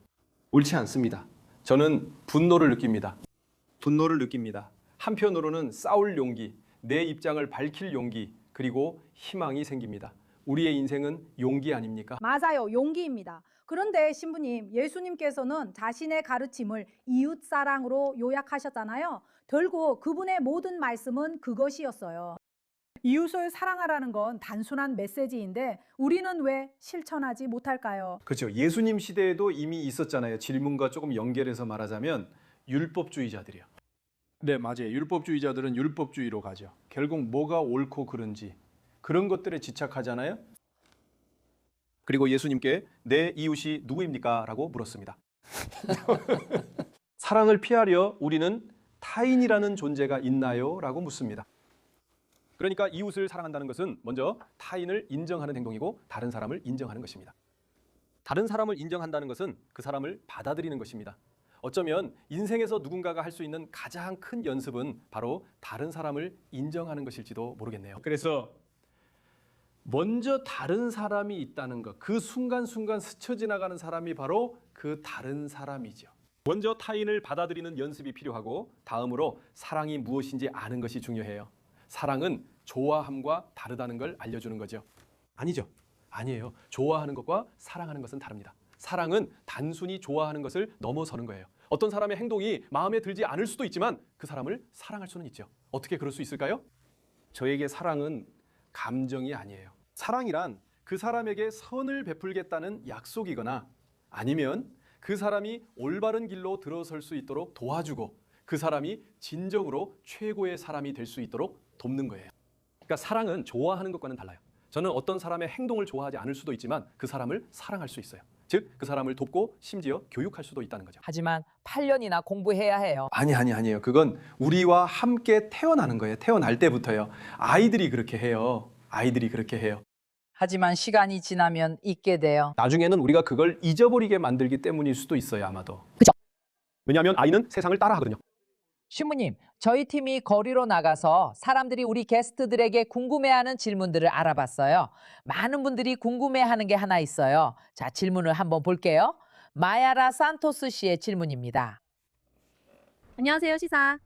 옳지 않습니다. 저는 분노를 느낍니다. 분노를 느낍니다. 한편으로는 싸울 용기, 내 입장을 밝힐 용기, 그리고 희망이 생깁니다. 우리의 인생은 용기 아닙니까? 맞아요. 용기입니다. 그런데 신부님, 예수님께서는 자신의 가르침을 이웃사랑으로 요약하셨잖아요. 결국 그분의 모든 말씀은 그것이었어요. 이웃을 사랑하라는 건 단순한 메시지인데 우리는 왜 실천하지 못할까요? 그렇죠. 예수님 시대에도 이미 있었잖아요. 질문과 조금 연결해서 말하자면 율법주의자들이요. 네, 맞아요. 율법주의자들은 율법주의로 가죠. 결국 뭐가 옳고 그른지 그런 것들에 집착하잖아요. 그리고 예수님께 내 이웃이 누구입니까? 라고 물었습니다. 사랑을 피하려 우리는 타인이라는 존재가 있나요? 라고 묻습니다. 그러니까 이웃을 사랑한다는 것은 먼저 타인을 인정하는 행동이고 다른 사람을 인정하는 것입니다. 다른 사람을 인정한다는 것은 그 사람을 받아들이는 것입니다. 어쩌면 인생에서 누군가가 할 수 있는 가장 큰 연습은 바로 다른 사람을 인정하는 것일지도 모르겠네요. 그래서 먼저 다른 사람이 있다는 것, 그 순간순간 스쳐 지나가는 사람이 바로 그 다른 사람이죠. 먼저 타인을 받아들이는 연습이 필요하고 다음으로 사랑이 무엇인지 아는 것이 중요해요. 사랑은 좋아함과 다르다는 걸 알려주는 거죠. 아니죠. 아니에요. 좋아하는 것과 사랑하는 것은 다릅니다. 사랑은 단순히 좋아하는 것을 넘어서는 거예요. 어떤 사람의 행동이 마음에 들지 않을 수도 있지만 그 사람을 사랑할 수는 있죠. 어떻게 그럴 수 있을까요? 저에게 사랑은 감정이 아니에요. 사랑이란 그 사람에게 선을 베풀겠다는 약속이거나 아니면 그 사람이 올바른 길로 들어설 수 있도록 도와주고 그 사람이 진정으로 최고의 사람이 될 수 있도록 돕는 거예요. 그러니까 사랑은 좋아하는 것과는 달라요. 저는 어떤 사람의 행동을 좋아하지 않을 수도 있지만 그 사람을 사랑할 수 있어요. 즉, 그 사람을 돕고 심지어 교육할 수도 있다는 거죠. 하지만 8년이나 공부해야 해요. 아니에요. 그건 우리와 함께 태어나는 거예요. 태어날 때부터요. 아이들이 그렇게 해요. 아이들이 그렇게 해요. 하지만 시간이 지나면 잊게 돼요. 나중에는 우리가 그걸 잊어버리게 만들기 때문일 수도 있어요, 아마도. 왜냐하면 아이는 세상을 따라하거든요. 신부님, 저희 팀이 거리로 나가서 사람들이 우리 게스트들에게 궁금해하는 질문들을 알아봤어요. 많은 분들이 궁금해하는 게 하나 있어요. 자, 질문을 한번 볼게요. 마야라 산토스 씨의 질문입니다. 안녕하세요, 시사.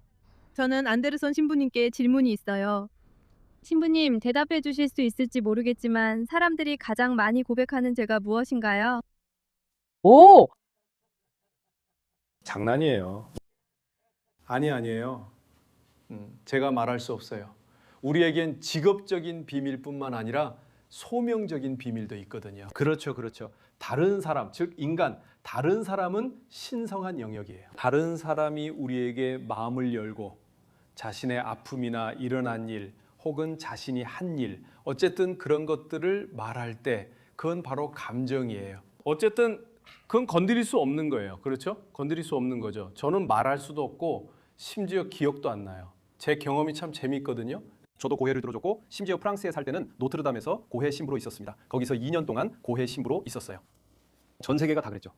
저는 안데르손 신부님께 질문이 있어요. 신부님, 대답해 주실 수 있을지 모르겠지만 사람들이 가장 많이 고백하는 죄가 무엇인가요? 오! 장난이에요. 아니에요. 제가 말할 수 없어요. 우리에겐 직업적인 비밀뿐만 아니라 소명적인 비밀도 있거든요. 그렇죠. 다른 사람, 즉 인간, 다른 사람은 신성한 영역이에요. 다른 사람이 우리에게 마음을 열고 자신의 아픔이나 일어난 일, 혹은 자신이 한 일, 어쨌든 그런 것들을 말할 때 그건 바로 감정이에요. 어쨌든 그건 건드릴 수 없는 거예요. 그렇죠? 건드릴 수 없는 거죠. 저는 말할 수도 없고 심지어 기억도 안 나요. 제 경험이 참 재미있거든요. 저도 고해를 들어줬고 심지어 프랑스에 살 때는 노트르담에서 고해 신부로 있었습니다. 거기서 2년 동안 고해 신부로 있었어요. 전 세계가 다 그랬죠.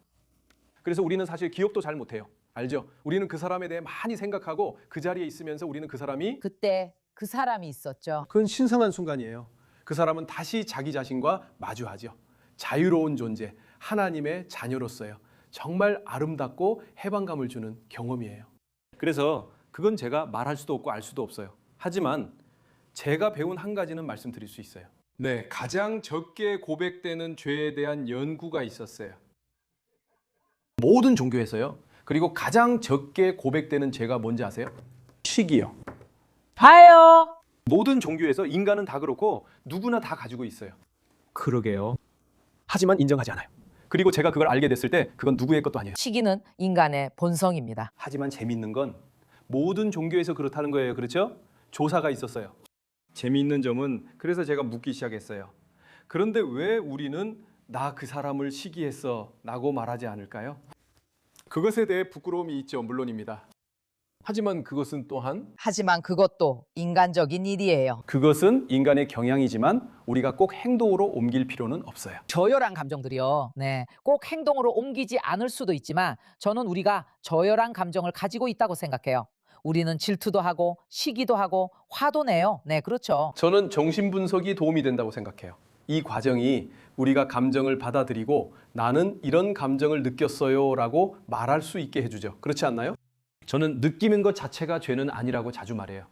그래서 우리는 사실 기억도 잘 못해요. 알죠? 우리는 그 사람에 대해 많이 생각하고 그 자리에 있으면서 우리는 그 사람이 그때 그 사람이 있었죠. 그건 신성한 순간이에요. 그 사람은 다시 자기 자신과 마주하죠. 자유로운 존재, 하나님의 자녀로서요. 정말 아름답고 해방감을 주는 경험이에요. 그래서 그건 제가 말할 수도 없고 알 수도 없어요. 하지만 제가 배운 한 가지는 말씀드릴 수 있어요. 네, 가장 적게 고백되는 죄에 대한 연구가 있었어요. 모든 종교에서요. 그리고 가장 적게 고백되는 죄가 뭔지 아세요? 시기요. 봐요. 모든 종교에서 인간은 다 그렇고 누구나 다 가지고 있어요. 그러게요. 하지만 인정하지 않아요. 그리고 제가 그걸 알게 됐을 때 그건 누구의 것도 아니에요. 시기는 인간의 본성입니다. 하지만 재미있는 건 모든 종교에서 그렇다는 거예요. 그렇죠? 조사가 있었어요. 재미있는 점은 그래서 제가 묻기 시작했어요. 그런데 왜 우리는 나 그 사람을 시기했어 라고 말하지 않을까요? 그것에 대해 부끄러움이 있죠. 물론입니다. 하지만 그것은 또한 하지만 그것도 인간적인 일이에요. 그것은 인간의 경향이지만 우리가 꼭 행동으로 옮길 필요는 없어요. 저열한 감정들이요. 네. 꼭 행동으로 옮기지 않을 수도 있지만 저는 우리가 저열한 감정을 가지고 있다고 생각해요. 우리는 질투도 하고 시기도 하고 화도 내요. 네, 그렇죠. 저는 정신분석이 도움이 된다고 생각해요. 이 과정이 우리가 감정을 받아들이고 나는 이런 감정을 느꼈어요 라고 말할 수 있게 해주죠. 그렇지 않나요? 저는 느끼는 것 자체가 죄는 아니라고 자주 말해요.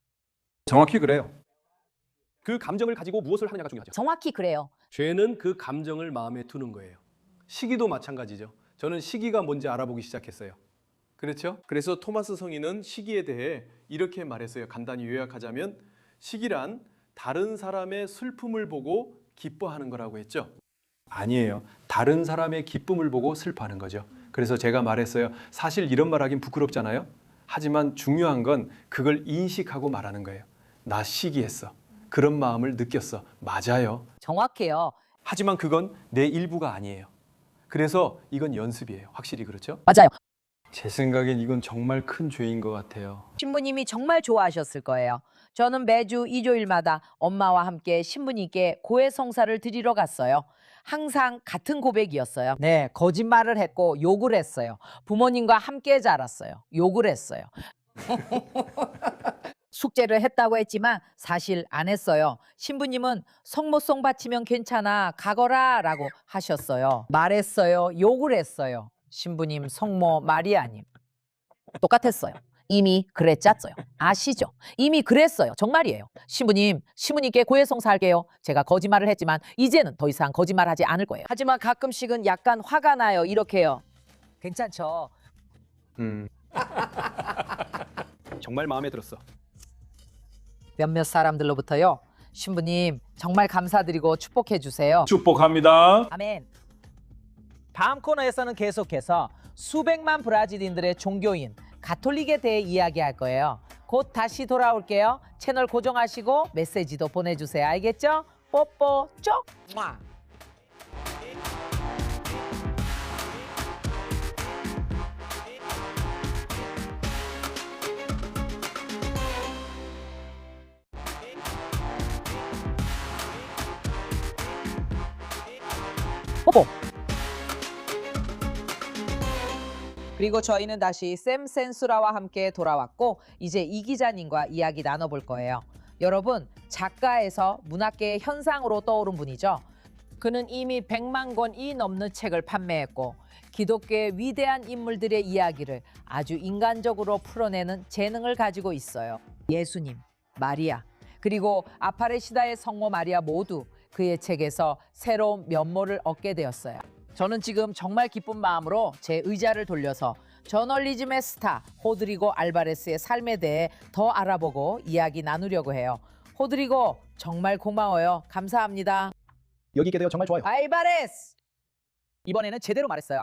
정확히 그래요. 그 감정을 가지고 무엇을 하느냐가 중요하죠. 정확히 그래요. 죄는 그 감정을 마음에 두는 거예요. 시기도 마찬가지죠. 저는 시기가 뭔지 알아보기 시작했어요. 그렇죠? 그래서 토마스 성인은 시기에 대해 이렇게 말했어요. 간단히 요약하자면 시기란 다른 사람의 슬픔을 보고 기뻐하는 거라고 했죠. 아니에요. 다른 사람의 기쁨을 보고 슬퍼하는 거죠. 그래서 제가 말했어요. 사실 이런 말 하긴 부끄럽잖아요. 하지만 중요한 건 그걸 인식하고 말하는 거예요. 나 시기했어. 그런 마음을 느꼈어. 맞아요. 정확해요. 하지만 그건 내 일부가 아니에요. 그래서 이건 연습이에요. 확실히 그렇죠? 맞아요. 제 생각엔 이건 정말 큰 죄인 것 같아요. 신부님이 정말 좋아하셨을 거예요. 저는 매주 일요일마다 엄마와 함께 신부님께 고해성사를 드리러 갔어요. 항상 같은 고백이었어요. 네, 거짓말을 했고 욕을 했어요. 부모님과 함께 자랐어요. 욕을 했어요. 숙제를 했다고 했지만 사실 안 했어요. 신부님은 성모송 바치면 괜찮아 가거라 라고 하셨어요. 말했어요. 욕을 했어요. 신부님 성모 마리아님 똑같았어요. 이미 그랬잖아요. 아시죠? 이미 그랬어요. 정말이에요. 신부님께 고해성사할게요. 제가 거짓말을 했지만 이제는 더 이상 거짓말하지 않을 거예요. 하지만 가끔씩은 약간 화가 나요. 이렇게요. 괜찮죠? 정말 마음에 들었어. 몇몇 사람들로부터요. 신부님 정말 감사드리고 축복해 주세요. 축복합니다. 아멘. 다음 코너에서는 계속해서 수백만 브라질인들의 종교인 가톨릭에 대해 이야기할 거예요. 곧 다시 돌아올게요. 채널 고정하시고 메시지도 보내주세요. 알겠죠? 뽀뽀 쪽. 뽀뽀. 그리고 저희는 다시 샘 센수라와 함께 돌아왔고 이제 이 기자님과 이야기 나눠볼 거예요. 여러분, 작가에서 문학계의 현상으로 떠오른 분이죠. 그는 이미 100만 권이 넘는 책을 판매했고 기독교의 위대한 인물들의 이야기를 아주 인간적으로 풀어내는 재능을 가지고 있어요. 예수님, 마리아, 그리고 아파레시다의 성모 마리아 모두 그의 책에서 새로운 면모를 얻게 되었어요. 저는 지금 정말 기쁜 마음으로 제 의자를 돌려서 저널리즘의 스타 호드리고 알바레스의 삶에 대해 더 알아보고 이야기 나누려고 해요. 호드리고 정말 고마워요. 감사합니다. 여기 있게 되어 정말 좋아요. 알바레스! 이번에는 제대로 말했어요.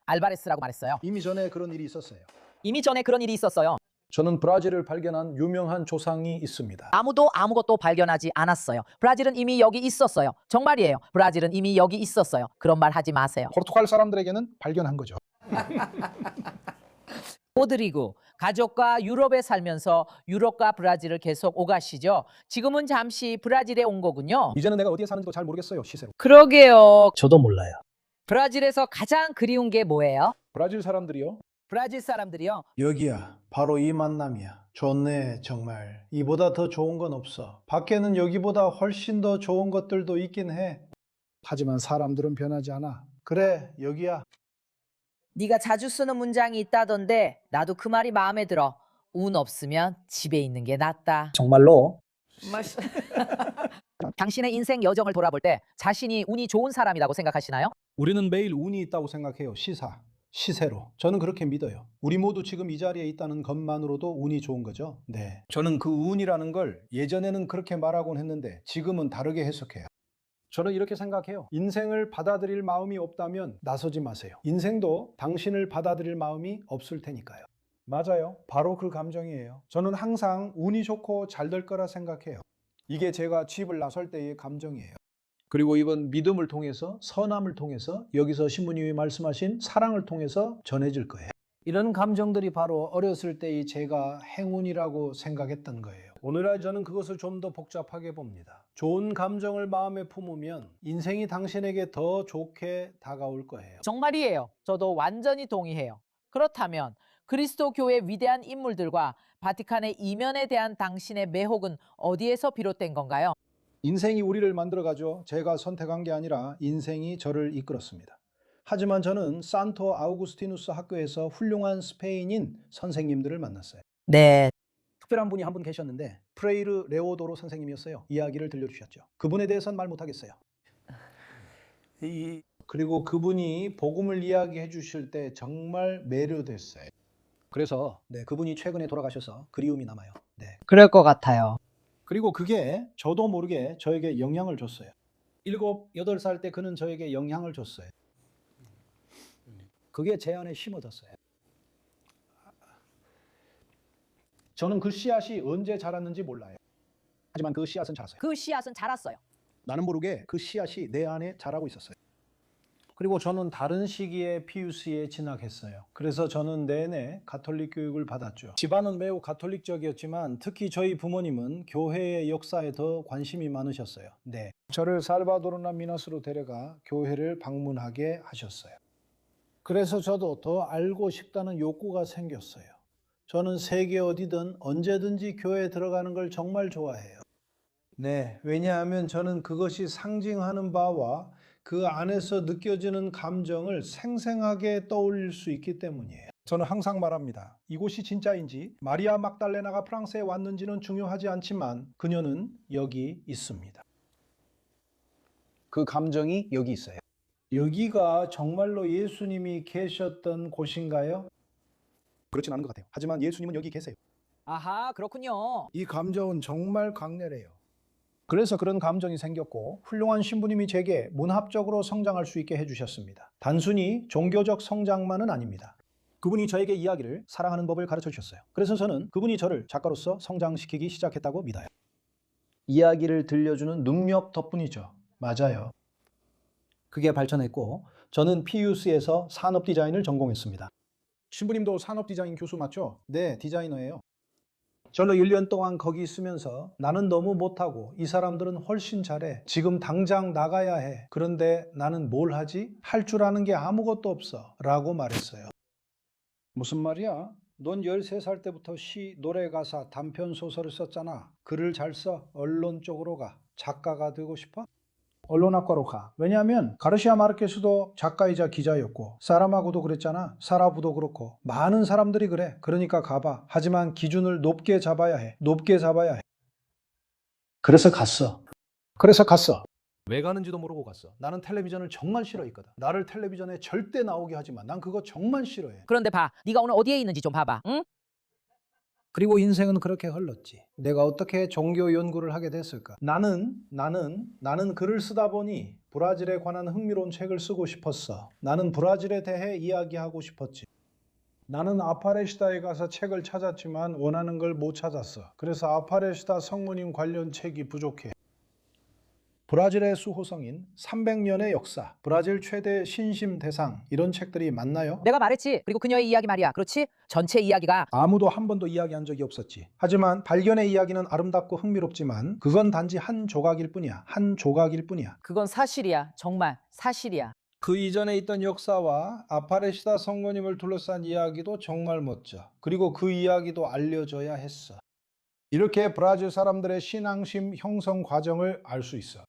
알바레스라고 말했어요. 이미 전에 그런 일이 있었어요. 이미 전에 그런 일이 있었어요. 저는 브라질을 발견한 유명한 조상이 있습니다. 아무도 아무것도 발견하지 않았어요. 브라질은 이미 여기 있었어요. 정말이에요. 브라질은 이미 여기 있었어요. 그런 말 하지 마세요. 포르투갈 사람들에게는 발견한 거죠. 호드리고 가족과 유럽에 살면서 유럽과 브라질을 계속 오가시죠. 지금은 잠시 브라질에 온 거군요. 이제는 내가 어디에 사는지도 잘 모르겠어요. 시세로. 그러게요. 저도 몰라요. 브라질에서 가장 그리운 게 뭐예요? 브라질 사람들이요? 브라질 사람들이요. 여기야. 바로 이 만남이야. 좋네 정말. 이보다 더 좋은 건 없어. 밖에는 여기보다 훨씬 더 좋은 것들도 있긴 해. 하지만 사람들은 변하지 않아. 그래 여기야. 네가 자주 쓰는 문장이 있다던데 나도 그 말이 마음에 들어. 운 없으면 집에 있는 게 낫다. 정말로? 당신의 인생 여정을 돌아볼 때 자신이 운이 좋은 사람이라고 생각하시나요? 우리는 매일 운이 있다고 생각해요. 시세로. 저는 그렇게 믿어요. 우리 모두 지금 이 자리에 있다는 것만으로도 운이 좋은 거죠. 네. 저는 그 운이라는 걸 예전에는 그렇게 말하곤 했는데 지금은 다르게 해석해요. 저는 이렇게 생각해요. 인생을 받아들일 마음이 없다면 나서지 마세요. 인생도 당신을 받아들일 마음이 없을 테니까요. 맞아요. 바로 그 감정이에요. 저는 항상 운이 좋고 잘 될 거라 생각해요. 이게 제가 집을 나설 때의 감정이에요. 그리고 이번 믿음을 통해서 선함을 통해서 여기서 신부님이 말씀하신 사랑을 통해서 전해질 거예요. 이런 감정들이 바로 어렸을 때의 제가 행운이라고 생각했던 거예요. 오늘날 저는 그것을 좀 더 복잡하게 봅니다. 좋은 감정을 마음에 품으면 인생이 당신에게 더 좋게 다가올 거예요. 정말이에요. 저도 완전히 동의해요. 그렇다면 그리스도 교회 위대한 인물들과 바티칸의 이면에 대한 당신의 매혹은 어디에서 비롯된 건가요? 인생이 우리를 만들어가죠. 제가 선택한 게 아니라 인생이 저를 이끌었습니다. 하지만 저는 산토 아우구스티누스 학교에서 훌륭한 스페인인 선생님들을 만났어요. 네. 특별한 분이 한 분 계셨는데 프레이르 레오도로 선생님이었어요. 이야기를 들려주셨죠. 그분에 대해서는 말 못하겠어요. 그리고 그분이 복음을 이야기해 주실 때 정말 매료됐어요. 그래서 그분이 최근에 돌아가셔서 그리움이 남아요. 그럴 것 같아요. 그리고 그게 저도 모르게 저에게 영향을 줬어요. 7, 8살 때 그는 저에게 영향을 줬어요. 그게 제 안에 심어졌어요. 저는 그 씨앗이 언제 자랐는지 몰라요. 하지만 그 씨앗은 자랐어요. 그 씨앗은 자랐어요. 나는 모르게 그 씨앗이 내 안에 자라고 있었어요. 그리고 저는 다른 시기에 피우스에 진학했어요. 그래서 저는 내내 가톨릭 교육을 받았죠. 집안은 매우 가톨릭적이었지만 특히 저희 부모님은 교회의 역사에 더 관심이 많으셨어요. 저를 살바도르나 미나스로 데려가 교회를 방문하게 하셨어요. 그래서 저도 더 알고 싶다는 욕구가 생겼어요. 저는 세계 어디든 언제든지 교회에 들어가는 걸 정말 좋아해요. 왜냐하면 저는 그것이 상징하는 바와 그 안에서 느껴지는 감정을 생생하게 떠올릴 수 있기 때문이에요. 저는 항상 말합니다. 이곳이 진짜인지 마리아 막달레나가 프랑스에 왔는지는 중요하지 않지만 그녀는 여기 있습니다. 그 감정이 여기 있어요. 여기가 정말로 예수님이 계셨던 곳인가요? 그렇진 않은 것 같아요. 하지만 예수님은 여기 계세요. 아하, 그렇군요. 이 감정은 정말 강렬해요. 그래서 그런 감정이 생겼고 훌륭한 신부님이 제게 문합적으로 성장할 수 있게 해주셨습니다. 단순히 종교적 성장만은 아닙니다. 그분이 저에게 이야기를 사랑하는 법을 가르쳐 주셨어요. 그래서 저는 그분이 저를 작가로서 성장시키기 시작했다고 믿어요. 이야기를 들려주는 능력 덕분이죠. 맞아요. 그게 발전했고 저는 PUC에서 산업 디자인을 전공했습니다. 신부님도 산업 디자인 교수 맞죠? 네, 디자이너예요. 저는 1년 동안 거기 있으면서 나는 너무 못하고 이 사람들은 훨씬 잘해. 지금 당장 나가야 해. 그런데 나는 뭘 하지? 할 줄 아는 게 아무것도 없어. 라고 말했어요. 무슨 말이야? 넌 13살 때부터 시, 노래 가사, 단편 소설을 썼잖아. 글을 잘 써. 언론 쪽으로 가. 작가가 되고 싶어? 언론학과로 가. 왜냐하면 가르시아 마르케스도 작가이자 기자였고 사라마고도 그랬잖아. 사라부도 그렇고 많은 사람들이 그래. 그러니까 가봐. 하지만 기준을 높게 잡아야 해. 높게 잡아야 해. 그래서 갔어. 왜 가는지도 모르고 갔어. 나는 텔레비전을 정말 싫어했거든. 나를 텔레비전에 절대 나오게 하지 마. 난 그거 정말 싫어해. 그런데 봐. 네가 오늘 어디에 있는지 좀 봐봐. 응? 그리고 인생은 그렇게 흘렀지. 내가 어떻게 종교 연구를 하게 됐을까? 나는 글을 쓰다 보니 브라질에 관한 흥미로운 책을 쓰고 싶었어. 나는 브라질에 대해 이야기하고 싶었지. 나는 아파레시다에 가서 책을 찾았지만 원하는 걸 못 찾았어. 그래서 아파레시다 성모님 관련 책이 부족해. 브라질의 수호성인 300년의 역사, 브라질 최대 신심 대상 이런 책들이 맞나요? 내가 말했지. 그리고 그녀의 이야기 말이야. 그렇지? 전체 이야기가 아무도 한 번도 이야기한 적이 없었지. 하지만 발견의 이야기는 아름답고 흥미롭지만 그건 단지 한 조각일 뿐이야. 한 조각일 뿐이야. 그건 사실이야. 정말 사실이야. 그 이전에 있던 역사와 아파레시다 성모님을 둘러싼 이야기도 정말 멋져. 그리고 그 이야기도 알려줘야 했어. 이렇게 브라질 사람들의 신앙심 형성 과정을 알 수 있어.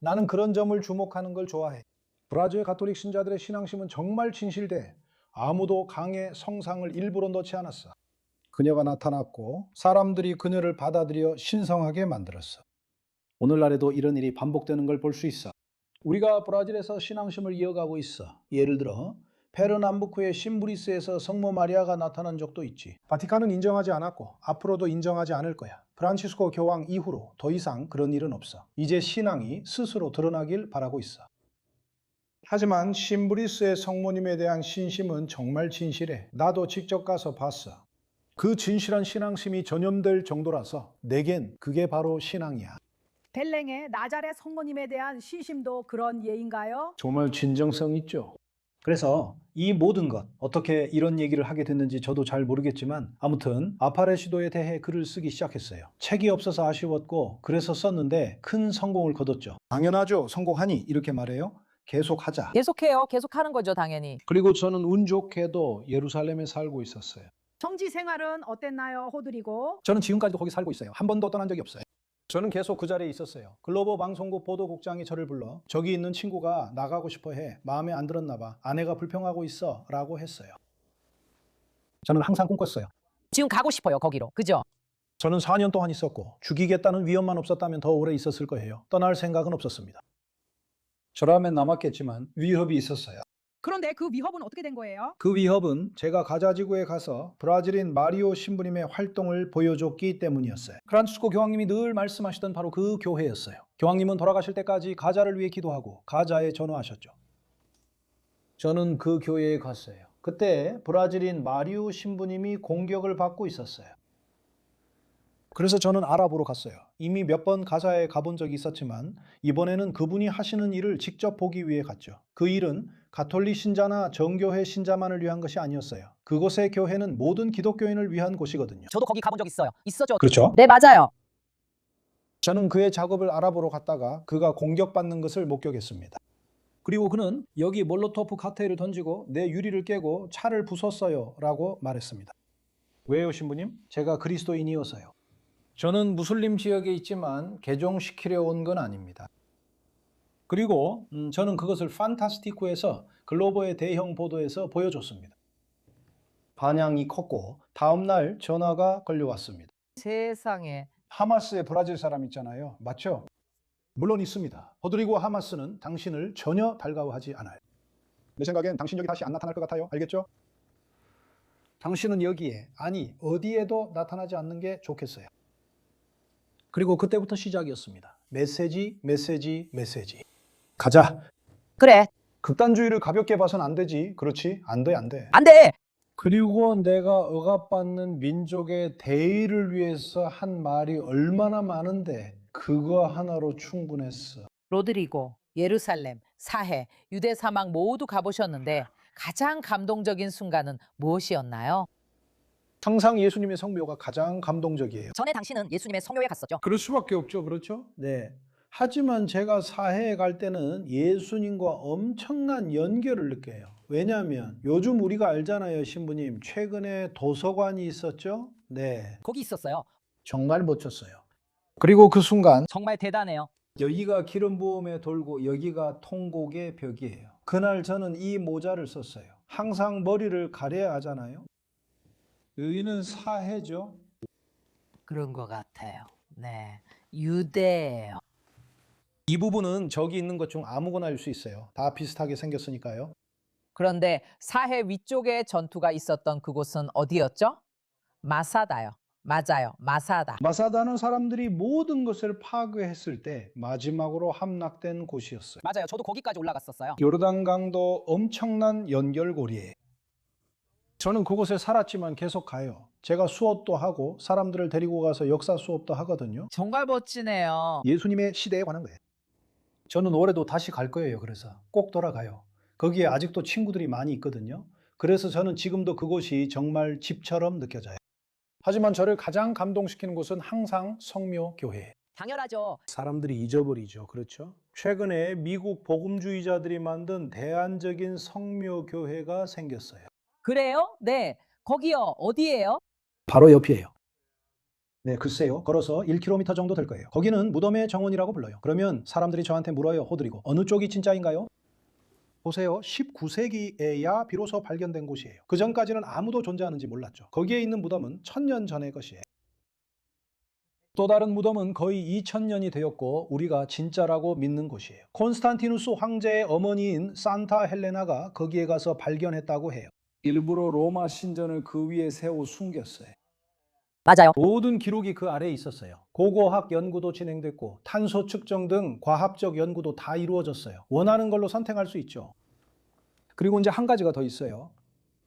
나는 그런 점을 주목하는 걸 좋아해. 브라질 가톨릭 신자들의 신앙심은 정말 진실돼. 아무도 강의 성상을 일부러 넣지 않았어. 그녀가 나타났고 사람들이 그녀를 받아들여 신성하게 만들었어. 오늘날에도 이런 일이 반복되는 걸 볼 수 있어. 우리가 브라질에서 신앙심을 이어가고 있어. 예를 들어 페르남부크의 심브리스에서 성모 마리아가 나타난 적도 있지. 바티칸은 인정하지 않았고 앞으로도 인정하지 않을 거야. 프란치스코 교황 이후로 더 이상 그런 일은 없어. 이제 신앙이 스스로 드러나길 바라고 있어. 하지만 심브리스의 성모님에 대한 신심은 정말 진실해. 나도 직접 가서 봤어. 그 진실한 신앙심이 전염될 정도라서 내겐 그게 바로 신앙이야. 벨랭의 나자렛 성모님에 대한 신심도 그런 예인가요? 정말 진정성 있죠. 그래서 이 모든 것, 어떻게 이런 얘기를 하게 됐는지 저도 잘 모르겠지만 아무튼 아파레 시도에 대해 글을 쓰기 시작했어요. 책이 없어서 아쉬웠고 그래서 썼는데 큰 성공을 거뒀죠. 당연하죠. 성공하니 이렇게 말해요. 계속하자. 계속해요. 계속하는 거죠, 당연히. 그리고 저는 운 좋게도 예루살렘에 살고 있었어요. 성지 생활은 어땠나요, 호드리고? 저는 지금까지도 거기 살고 있어요. 한 번도 떠난 적이 없어요. 저는 계속 그 자리에 있었어요. 글로벌 방송국 보도국장이 저를 불러 저기 있는 친구가 나가고 싶어 해. 마음에 안 들었나 봐. 아내가 불평하고 있어. 라고 했어요. 저는 항상 꿈꿨어요. 지금 가고 싶어요, 거기로. 그죠? 저는 4년 동안 있었고 죽이겠다는 위험만 없었다면 더 오래 있었을 거예요. 떠날 생각은 없었습니다. 저라면 남았겠지만 위협이 있었어요. 그런데 그 위협은 어떻게 된 거예요? 그 위협은 제가 가자지구에 가서 브라질인 마리오 신부님의 활동을 보여줬기 때문이었어요. 프란치스코 교황님이 늘 말씀하시던 바로 그 교회였어요. 교황님은 돌아가실 때까지 가자를 위해 기도하고 가자에 전화하셨죠. 저는 그 교회에 갔어요. 그때 브라질인 마리오 신부님이 공격을 받고 있었어요. 그래서 저는 알아보러 갔어요. 이미 몇 번 가자에 가본 적이 있었지만 이번에는 그분이 하시는 일을 직접 보기 위해 갔죠. 그 일은 가톨릭 신자나 정교회 신자만을 위한 것이 아니었어요. 그곳의 교회는 모든 기독교인을 위한 곳이거든요. 저도 거기 가본 적 있어요. 있었죠? 그렇죠? 네, 맞아요. 저는 그의 작업을 알아보러 갔다가 그가 공격받는 것을 목격했습니다. 그리고 그는 여기 몰로토프 칵테일을 던지고 내 유리를 깨고 차를 부쉈어요 라고 말했습니다. 왜요, 신부님? 제가 그리스도인이어서요. 저는 무슬림 지역에 있지만 개종시키려 온 건 아닙니다. 그리고 저는 그것을 판타스티코에서 글로벌의 대형 보도에서 보여줬습니다. 반향이 컸고 다음 날 전화가 걸려왔습니다. 세상에. 하마스의 브라질 사람 있잖아요. 맞죠? 물론 있습니다. 호드리고 하마스는 당신을 전혀 달가워하지 않아요. 내 생각엔 당신 여기 다시 안 나타날 것 같아요. 알겠죠? 당신은 여기에, 아니 어디에도 나타나지 않는 게 좋겠어요. 그리고 그때부터 시작이었습니다. 메시지, 메시지, 메시지. 가자. 그래. 극단주의를 가볍게 봐선 안 되지. 그렇지? 안 돼, 안 돼. 안 돼. 그리고 내가 억압받는 민족의 대의를 위해서 한 말이 얼마나 많은데 그거 하나로 충분했어. 로드리고, 예루살렘, 사해, 유대 사막 모두 가보셨는데 가장 감동적인 순간은 무엇이었나요? 항상 예수님의 성묘가 가장 감동적이에요. 전에 당신은 예수님의 성묘에 갔었죠? 그럴 수밖에 없죠. 그렇죠? 네. 하지만 제가 사해에 갈 때는 예수님과 엄청난 연결을 느껴요. 왜냐하면 요즘 우리가 알잖아요, 신부님. 최근에 도서관이 있었죠? 네. 거기 있었어요. 정말 멋졌어요. 그리고 그 순간 정말 대단해요. 여기가 기름 부음에 돌고 여기가 통곡의 벽이에요. 그날 저는 이 모자를 썼어요. 항상 머리를 가려야 하잖아요. 여기는 사해죠. 그런 것 같아요. 네, 유대예요. 이 부분은 저기 있는 것 중 아무거나일 수 있어요. 다 비슷하게 생겼으니까요. 그런데 사해 위쪽에 전투가 있었던 그곳은 어디였죠? 마사다요. 맞아요, 마사다. 마사다는 사람들이 모든 것을 파괴했을 때 마지막으로 함락된 곳이었어요. 맞아요, 저도 거기까지 올라갔었어요. 요르단강도 엄청난 연결고리예요. 저는 그곳에 살았지만 계속 가요. 제가 수업도 하고 사람들을 데리고 가서 역사 수업도 하거든요. 정말 멋지네요. 예수님의 시대에 관한 거예요. 저는 올해도 다시 갈 거예요. 그래서 꼭 돌아가요. 거기에 아직도 친구들이 많이 있거든요. 그래서 저는 지금도 그곳이 정말 집처럼 느껴져요. 하지만 저를 가장 감동시키는 곳은 항상 성묘교회예요. 당연하죠. 사람들이 잊어버리죠. 그렇죠? 최근에 미국 복음주의자들이 만든 대안적인 성묘교회가 생겼어요. 그래요? 네, 거기요. 어디예요? 바로 옆이에요. 네, 글쎄요. 걸어서 1km 정도 될 거예요. 거기는 무덤의 정원이라고 불러요. 그러면 사람들이 저한테 물어요. 호드리고. 어느 쪽이 진짜인가요? 보세요. 19세기에야 비로소 발견된 곳이에요. 그 전까지는 아무도 존재하는지 몰랐죠. 거기에 있는 무덤은 1000년 전의 것이에요. 또 다른 무덤은 거의 2000년이 되었고 우리가 진짜라고 믿는 곳이에요. 콘스탄티누스 황제의 어머니인 산타 헬레나가 거기에 가서 발견했다고 해요. 일부러 로마 신전을 그 위에 세워 숨겼어요. 맞아요. 모든 기록이 그 아래에 있었어요. 고고학 연구도 진행됐고 탄소 측정 등 과학적 연구도 다 이루어졌어요. 원하는 걸로 선택할 수 있죠. 그리고 이제 한 가지가 더 있어요.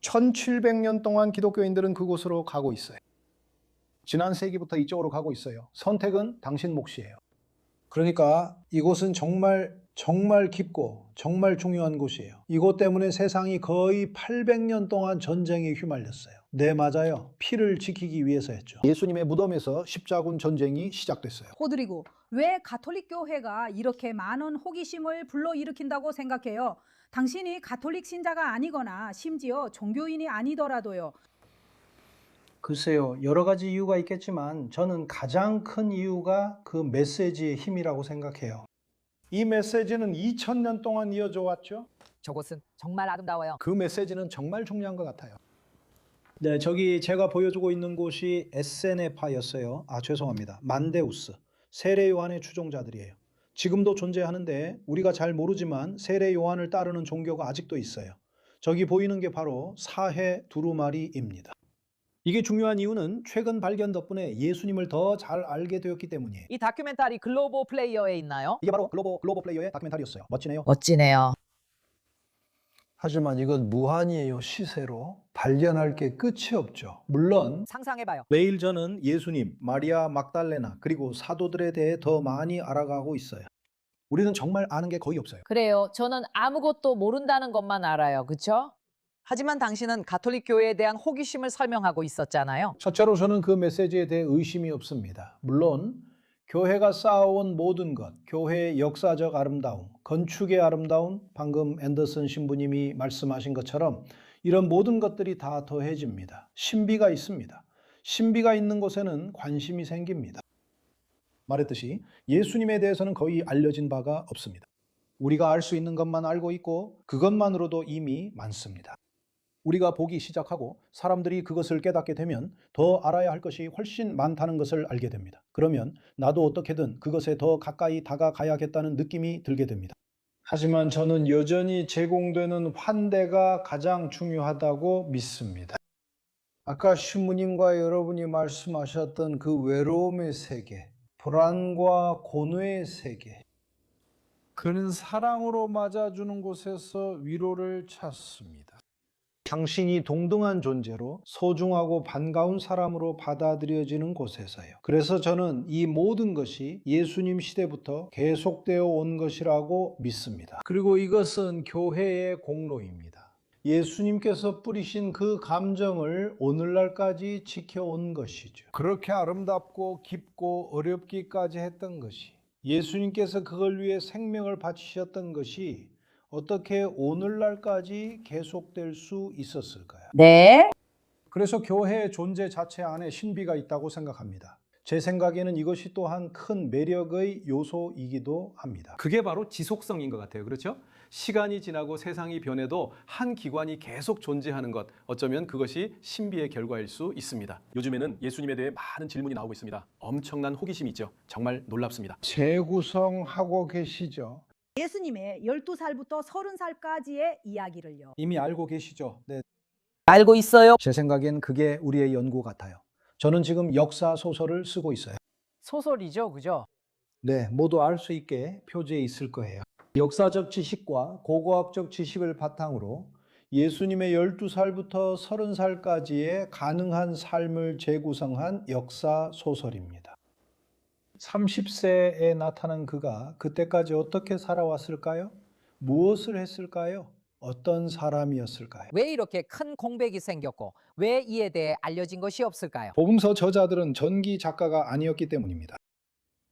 1700년 동안 기독교인들은 그곳으로 가고 있어요. 지난 세기부터 이쪽으로 가고 있어요. 선택은 당신 몫이에요. 그러니까 이곳은 정말 정말 깊고 정말 중요한 곳이에요. 이곳 때문에 세상이 거의 800년 동안 전쟁에 휘말렸어요. 네, 맞아요. 피를 지키기 위해서였죠. 예수님의 무덤에서 십자군 전쟁이 시작됐어요. 호드리고 왜 가톨릭 교회가 이렇게 많은 호기심을 불러일으킨다고 생각해요? 당신이 가톨릭 신자가 아니거나 심지어 종교인이 아니더라도요. 글쎄요, 여러 가지 이유가 있겠지만 저는 가장 큰 이유가 그 메시지의 힘이라고 생각해요. 이 메시지는 2000년 동안 이어져 왔죠. 저곳은 정말 아름다워요. 그 메시지는 정말 중요한 것 같아요. 네, 저기 제가 보여주고 있는 곳이 에세네파였어요. 죄송합니다. 만데우스, 세례 요한의 추종자들이에요. 지금도 존재하는데 우리가 잘 모르지만 세례 요한을 따르는 종교가 아직도 있어요. 저기 보이는 게 바로 사해 두루마리입니다. 이게 중요한 이유는 최근 발견 덕분에 예수님을 더 잘 알게 되었기 때문이에요. 이 다큐멘터리 글로벌 플레이어에 있나요? 이게 바로 글로벌 플레이어의 다큐멘터리였어요. 멋지네요. 멋지네요. 하지만 이건 무한이에요. 시세로 발견할 게 끝이 없죠. 물론 상상해봐요. 매일 저는 예수님, 마리아 막달레나 그리고 사도들에 대해 더 많이 알아가고 있어요. 우리는 정말 아는 게 거의 없어요. 그래요. 저는 아무것도 모른다는 것만 알아요. 그렇죠? 하지만 당신은 가톨릭 교회에 대한 호기심을 설명하고 있었잖아요. 첫째로 저는 그 메시지에 대해 의심이 없습니다. 물론 교회가 쌓아온 모든 것, 교회의 역사적 아름다움, 건축의 아름다움, 방금 앤더슨 신부님이 말씀하신 것처럼 이런 모든 것들이 다 더해집니다. 신비가 있습니다. 신비가 있는 곳에는 관심이 생깁니다. 말했듯이 예수님에 대해서는 거의 알려진 바가 없습니다. 우리가 알 수 있는 것만 알고 있고 그것만으로도 이미 많습니다. 우리가 보기 시작하고 사람들이 그것을 깨닫게 되면 더 알아야 할 것이 훨씬 많다는 것을 알게 됩니다. 그러면 나도 어떻게든 그것에 더 가까이 다가가야겠다는 느낌이 들게 됩니다. 하지만 저는 여전히 제공되는 환대가 가장 중요하다고 믿습니다. 아까 신부님과 여러분이 말씀하셨던 그 외로움의 세계, 불안과 고뇌의 세계, 그는 사랑으로 맞아주는 곳에서 위로를 찾습니다. 당신이 동등한 존재로 소중하고 반가운 사람으로 받아들여지는 곳에서요. 그래서 저는 이 모든 것이 예수님 시대부터 계속되어 온 것이라고 믿습니다. 그리고 이것은 교회의 공로입니다. 예수님께서 뿌리신 그 감정을 오늘날까지 지켜온 것이죠. 그렇게 아름답고 깊고 어렵기까지 했던 것이, 예수님께서 그걸 위해 생명을 바치셨던 것이 어떻게 오늘날까지 계속될 수 있었을까요? 네. 그래서 교회의 존재 자체 안에 신비가 있다고 생각합니다. 제 생각에는 이것이 또한 큰 매력의 요소이기도 합니다. 그게 바로 지속성인 것 같아요. 그렇죠? 시간이 지나고 세상이 변해도 한 기관이 계속 존재하는 것, 어쩌면 그것이 신비의 결과일 수 있습니다. 요즘에는 예수님에 대해 많은 질문이 나오고 있습니다. 엄청난 호기심이 있죠. 정말 놀랍습니다. 재구성하고 계시죠? 예수님의 12살부터 30살까지의 이야기를요. 이미 알고 계시죠? 네. 알고 있어요. 제 생각엔 그게 우리의 연구 같아요. 저는 지금 역사 소설을 쓰고 있어요. 소설이죠. 그죠? 네, 모두 알 수 있게 표지에 있을 거예요. 역사적 지식과 고고학적 지식을 바탕으로 예수님의 12살부터 30살까지의 가능한 삶을 재구성한 역사 소설입니다. 30세에 나타난 그가 그때까지 어떻게 살아왔을까요? 무엇을 했을까요? 어떤 사람이었을까요? 왜 이렇게 큰 공백이 생겼고 왜 이에 대해 알려진 것이 없을까요? 복음서 저자들은 전기 작가가 아니었기 때문입니다.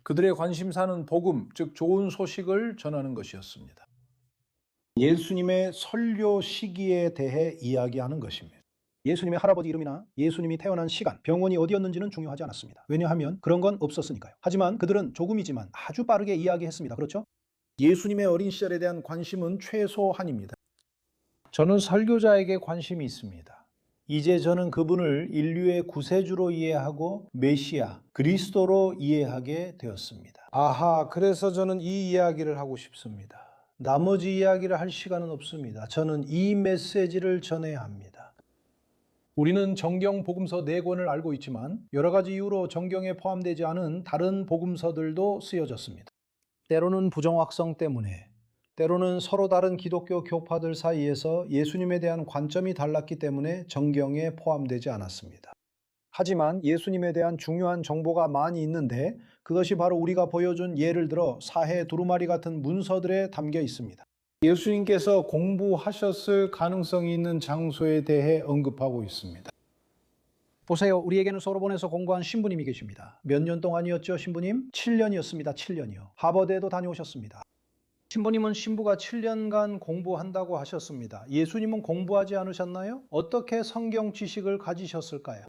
그들의 관심사는 복음, 즉 좋은 소식을 전하는 것이었습니다. 예수님의 설교 시기에 대해 이야기하는 것입니다. 예수님의 할아버지 이름이나 예수님이 태어난 시간, 병원이 어디였는지는 중요하지 않았습니다. 왜냐하면 그런 건 없었으니까요. 하지만 그들은 조금이지만 아주 빠르게 이야기했습니다. 그렇죠? 예수님의 어린 시절에 대한 관심은 최소한입니다. 저는 설교자에게 관심이 있습니다. 이제 저는 그분을 인류의 구세주로 이해하고 메시아, 그리스도로 이해하게 되었습니다. 아하, 그래서 저는 이 이야기를 하고 싶습니다. 나머지 이야기를 할 시간은 없습니다. 저는 이 메시지를 전해야 합니다. 우리는 정경 복음서 4권을 알고 있지만 여러 가지 이유로 정경에 포함되지 않은 다른 복음서들도 쓰여졌습니다. 때로는 부정확성 때문에, 때로는 서로 다른 기독교 교파들 사이에서 예수님에 대한 관점이 달랐기 때문에 정경에 포함되지 않았습니다. 하지만 예수님에 대한 중요한 정보가 많이 있는데 그것이 바로 우리가 보여준 예를 들어 사해 두루마리 같은 문서들에 담겨 있습니다. 예수님께서 공부하셨을 가능성이 있는 장소에 대해 언급하고 있습니다. 보세요. 우리에게는 소로본에서 공부한 신부님이 계십니다. 몇 년 동안이었죠, 신부님? 7년이었습니다. 7년이요. 하버드에도 다녀오셨습니다. 신부님은 신부가 7년간 공부한다고 하셨습니다. 예수님은 공부하지 않으셨나요? 어떻게 성경 지식을 가지셨을까요?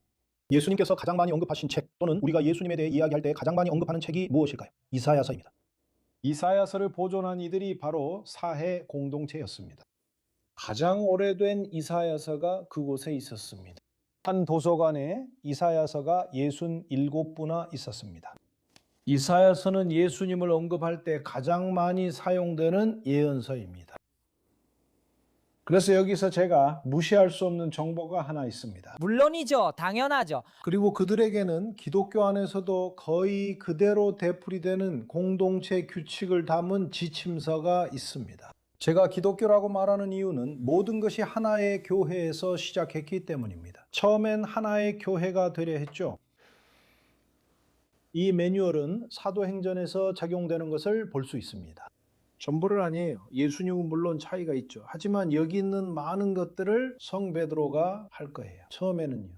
예수님께서 가장 많이 언급하신 책 또는 우리가 예수님에 대해 이야기할 때 가장 많이 언급하는 책이 무엇일까요? 이사야서입니다. 이사야서를 보존한 이들이 바로 사해 공동체였습니다. 가장 오래된 이사야서가 그곳에 있었습니다. 한 도서관에 이사야서가 67부나 있었습니다. 이사야서는 예수님을 언급할 때 가장 많이 사용되는 예언서입니다. 그래서 여기서 제가 무시할 수 없는 정보가 하나 있습니다. 물론이죠. 당연하죠. 그리고 그들에게는 기독교 안에서도 거의 그대로 되풀이되는 공동체 규칙을 담은 지침서가 있습니다. 제가 기독교라고 말하는 이유는 모든 것이 하나의 교회에서 시작했기 때문입니다. 처음엔 하나의 교회가 되려 했죠. 이 매뉴얼은 사도행전에서 적용되는 것을 볼 수 있습니다. 전부를 아니에요. 예수님은 물론 차이가 있죠. 하지만 여기 있는 많은 것들을 성 베드로가 할 거예요. 처음에는요.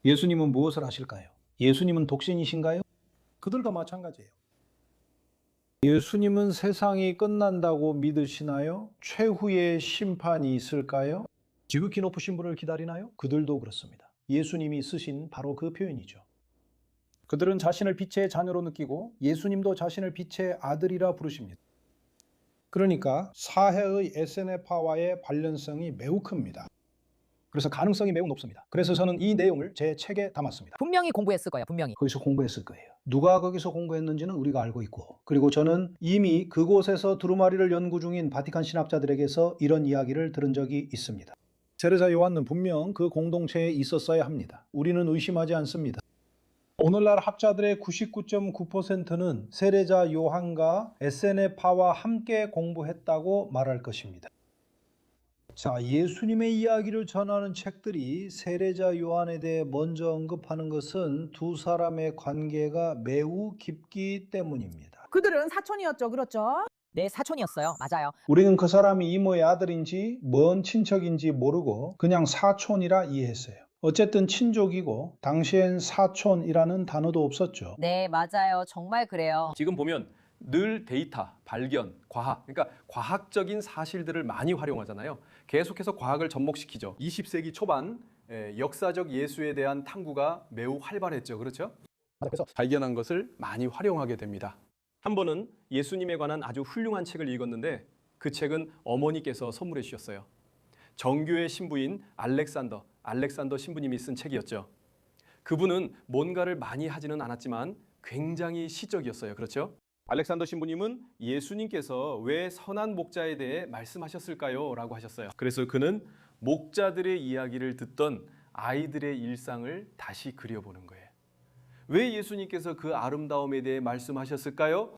예수님은 무엇을 하실까요? 예수님은 독신이신가요? 그들과 마찬가지예요. 예수님은 세상이 끝난다고 믿으시나요? 최후의 심판이 있을까요? 지극히 높으신 분을 기다리나요? 그들도 그렇습니다. 예수님이 쓰신 바로 그 표현이죠. 그들은 자신을 빛의 자녀로 느끼고 예수님도 자신을 빛의 아들이라 부르십니다. 그러니까 사해의 에세네파와의 관련성이 매우 큽니다. 그래서 가능성이 매우 높습니다. 그래서 저는 이 내용을 제 책에 담았습니다. 분명히 공부했을 거예요. 분명히. 거기서 공부했을 거예요. 누가 거기서 공부했는지는 우리가 알고 있고, 그리고 저는 이미 그곳에서 두루마리를 연구 중인 바티칸 신학자들에게서 이런 이야기를 들은 적이 있습니다. 세레자 요한은 분명 그 공동체에 있었어야 합니다. 우리는 의심하지 않습니다. 오늘날 학자들의 99.9%는 세레자 요한과 에세네파와 함께 공부했다고 말할 것입니다. 자, 예수님의 이야기를 전하는 책들이 세레자 요한에 대해 먼저 언급하는 것은 두 사람의 관계가 매우 깊기 때문입니다. 그들은 사촌이었죠. 그렇죠? 네, 사촌이었어요. 맞아요. 우리는 그 사람이 이모의 아들인지 먼 친척인지 모르고 그냥 사촌이라 이해했어요. 어쨌든 친족이고 당시엔 사촌이라는 단어도 없었죠. 네, 맞아요. 정말 그래요. 지금 보면 늘 데이터, 발견, 과학, 그러니까 과학적인 사실들을 많이 활용하잖아요. 계속해서 과학을 접목시키죠. 20세기 초반 역사적 예수에 대한 탐구가 매우 활발했죠. 그렇죠? 그래서 발견한 것을 많이 활용하게 됩니다. 한 번은 예수님에 관한 아주 훌륭한 책을 읽었는데 그 책은 어머니께서 선물해 주셨어요. 정교의 신부인 알렉산더 신부님이 쓴 책이었죠. 그분은 뭔가를 많이 하지는 않았지만 굉장히 시적이었어요. 그렇죠? 알렉산더 신부님은 예수님께서 왜 선한 목자에 대해 말씀하셨을까요? 라고 하셨어요. 그래서 그는 목자들의 이야기를 듣던 아이들의 일상을 다시 그려보는 거예요. 왜 예수님께서 그 아름다움에 대해 말씀하셨을까요?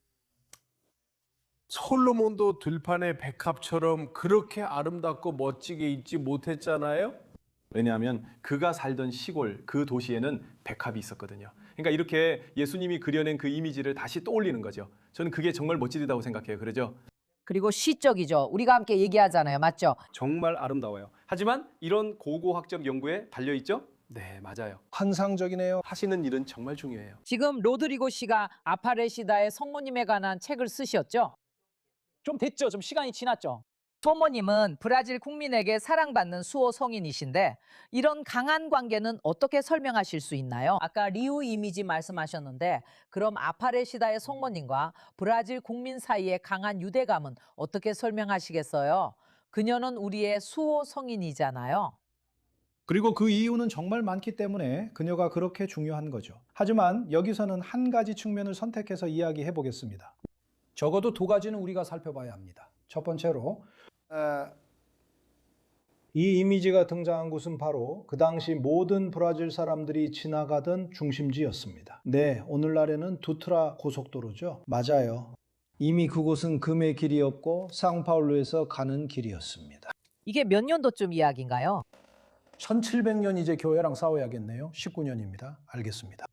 솔로몬도 들판의 백합처럼 그렇게 아름답고 멋지게 있지 못했잖아요. 왜냐하면 그가 살던 시골, 그 도시에는 백합이 있었거든요. 그러니까 이렇게 예수님이 그려낸 그 이미지를 다시 떠올리는 거죠. 저는 그게 정말 멋지다고 생각해요. 그러죠? 그리고 시적이죠. 우리가 함께 얘기하잖아요. 맞죠? 정말 아름다워요. 하지만 이런 고고학적 연구에 달려있죠? 네, 맞아요. 환상적이네요. 하시는 일은 정말 중요해요. 지금 로드리고 씨가 아파레시다의 성모님에 관한 책을 쓰셨죠? 좀 됐죠? 좀 시간이 지났죠? 성모님은 브라질 국민에게 사랑받는 수호 성인이신데 이런 강한 관계는 어떻게 설명하실 수 있나요? 아까 리우 이미지 말씀하셨는데 그럼 아파레시다의 성모님과 브라질 국민 사이의 강한 유대감은 어떻게 설명하시겠어요? 그녀는 우리의 수호 성인이잖아요. 그리고 그 이유는 정말 많기 때문에 그녀가 그렇게 중요한 거죠. 하지만 여기서는 한 가지 측면을 선택해서 이야기해 보겠습니다. 적어도 두 가지는 우리가 살펴봐야 합니다. 첫 번째로 이 이미지가 등장한 곳은 바로 그 당시 모든 브라질 사람들이 지나가던 중심지였습니다. 네, 오늘날에는 두트라 고속도로죠. 맞아요. 이미 그곳은 금의 길이었고 상파울루에서 가는 길이었습니다. 이게 몇 년도쯤 이야기인가요? 1700년 이제 교회랑 싸워야겠네요. 19년입니다. 알겠습니다.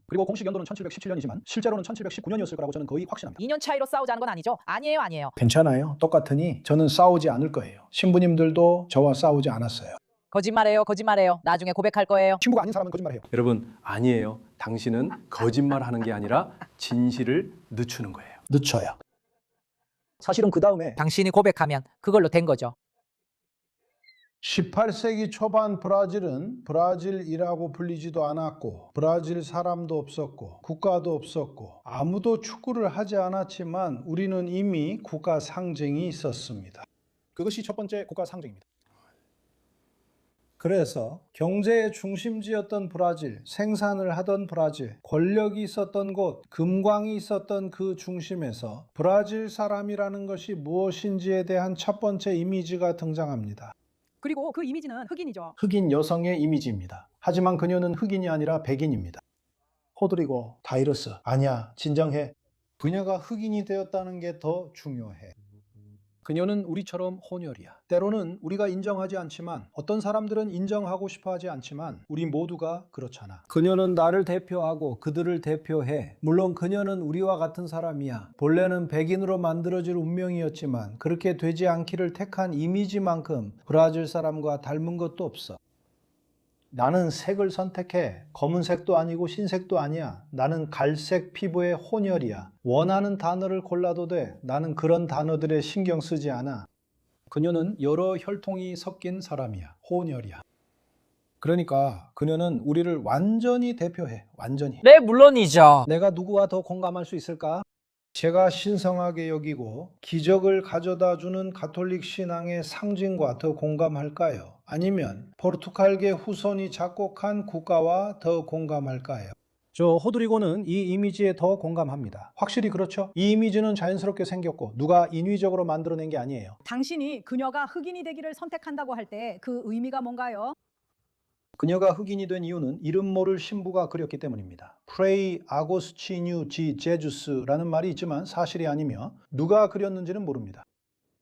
그리고 공식 연도는 1717년이지만 실제로는 1719년이었을 거라고 저는 거의 확신합니다. 2년 차이로 싸우자는 건 아니죠? 아니에요, 아니에요. 괜찮아요. 똑같으니 저는 싸우지 않을 거예요. 신부님들도 저와 싸우지 않았어요. 거짓말해요, 거짓말해요. 나중에 고백할 거예요. 신부가 아닌 사람은 거짓말해요. 여러분 아니에요. 당신은 거짓말하는 게 아니라 진실을 늦추는 거예요. 늦춰요. 사실은 그 다음에 당신이 고백하면 그걸로 된 거죠. 18세기 초반 브라질은 브라질이라고 불리지도 않았고 브라질 사람도 없었고 국가도 없었고 아무도 축구를 하지 않았지만 우리는 이미 국가 상징이 있었습니다. 그것이 첫 번째 국가 상징입니다. 그래서 경제의 중심지였던 브라질, 생산을 하던 브라질, 권력이 있었던 곳, 금광이 있었던 그 중심에서 브라질 사람이라는 것이 무엇인지에 대한 첫 번째 이미지가 등장합니다. 그리고 그 이미지는 흑인이죠. 흑인 여성의 이미지입니다. 하지만 그녀는 흑인이 아니라 백인입니다. 호드리고 다이러스, 아니야, 진정해. 그녀가 흑인이 되었다는 게 더 중요해. 그녀는 우리처럼 혼혈이야. 때로는 우리가 인정하지 않지만 어떤 사람들은 인정하고 싶어 하지 않지만 우리 모두가 그렇잖아. 그녀는 나를 대표하고 그들을 대표해. 물론 그녀는 우리와 같은 사람이야. 본래는 백인으로 만들어질 운명이었지만 그렇게 되지 않기를 택한 이미지만큼 브라질 사람과 닮은 것도 없어. 나는 색을 선택해. 검은색도 아니고 흰색도 아니야. 나는 갈색 피부의 혼혈이야. 원하는 단어를 골라도 돼. 나는 그런 단어들에 신경 쓰지 않아. 그녀는 여러 혈통이 섞인 사람이야. 혼혈이야. 그러니까 그녀는 우리를 완전히 대표해. 완전히. 네, 물론이죠. 내가 누구와 더 공감할 수 있을까? 제가 신성하게 여기고 기적을 가져다주는 가톨릭 신앙의 상징과 더 공감할까요? 아니면 포르투갈계 후손이 작곡한 국가와 더 공감할까요? 저 호드리고는 이 이미지에 더 공감합니다. 확실히 그렇죠? 이 이미지는 자연스럽게 생겼고 누가 인위적으로 만들어낸 게 아니에요. 당신이 그녀가 흑인이 되기를 선택한다고 할 때 그 의미가 뭔가요? 그녀가 흑인이 된 이유는 이름 모를 신부가 그렸기 때문입니다. 프레이 아고스티뉴 지 제주스라는 말이 있지만 사실이 아니며 누가 그렸는지는 모릅니다.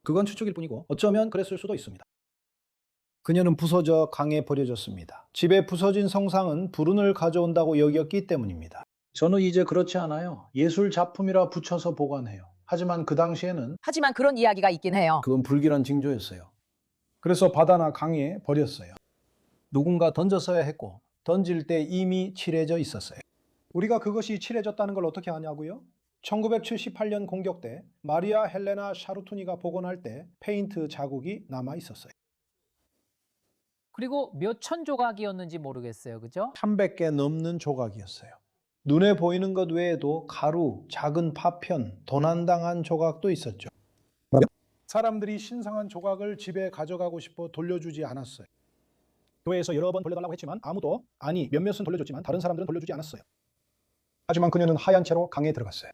그건 추측일 뿐이고 어쩌면 그랬을 수도 있습니다. 그녀는 부서져 강에 버려졌습니다. 집에 부서진 성상은 불운을 가져온다고 여겼기 때문입니다. 저는 이제 그렇지 않아요. 예술 작품이라 붙여서 보관해요. 하지만 그 당시에는 하지만 그런 이야기가 있긴 해요. 그건 불길한 징조였어요. 그래서 바다나 강에 버렸어요. 누군가 던졌어야 했고 던질 때 이미 칠해져 있었어요. 우리가 그것이 칠해졌다는 걸 어떻게 아냐고요? 1978년 공격 때 마리아 헬레나 샤루투니가 복원할 때 페인트 자국이 남아 있었어요. 그리고 몇 천 조각이었는지 모르겠어요. 그죠? 300개 넘는 조각이었어요. 눈에 보이는 것 외에도 가루, 작은 파편, 도난당한 조각도 있었죠. 사람들이 신성한 조각을 집에 가져가고 싶어 돌려주지 않았어요. 교회에서 여러 번 돌려달라고 했지만 아무도, 아니 몇몇은 돌려줬지만 다른 사람들은 돌려주지 않았어요. 하지만 그녀는 하얀 채로 강에 들어갔어요.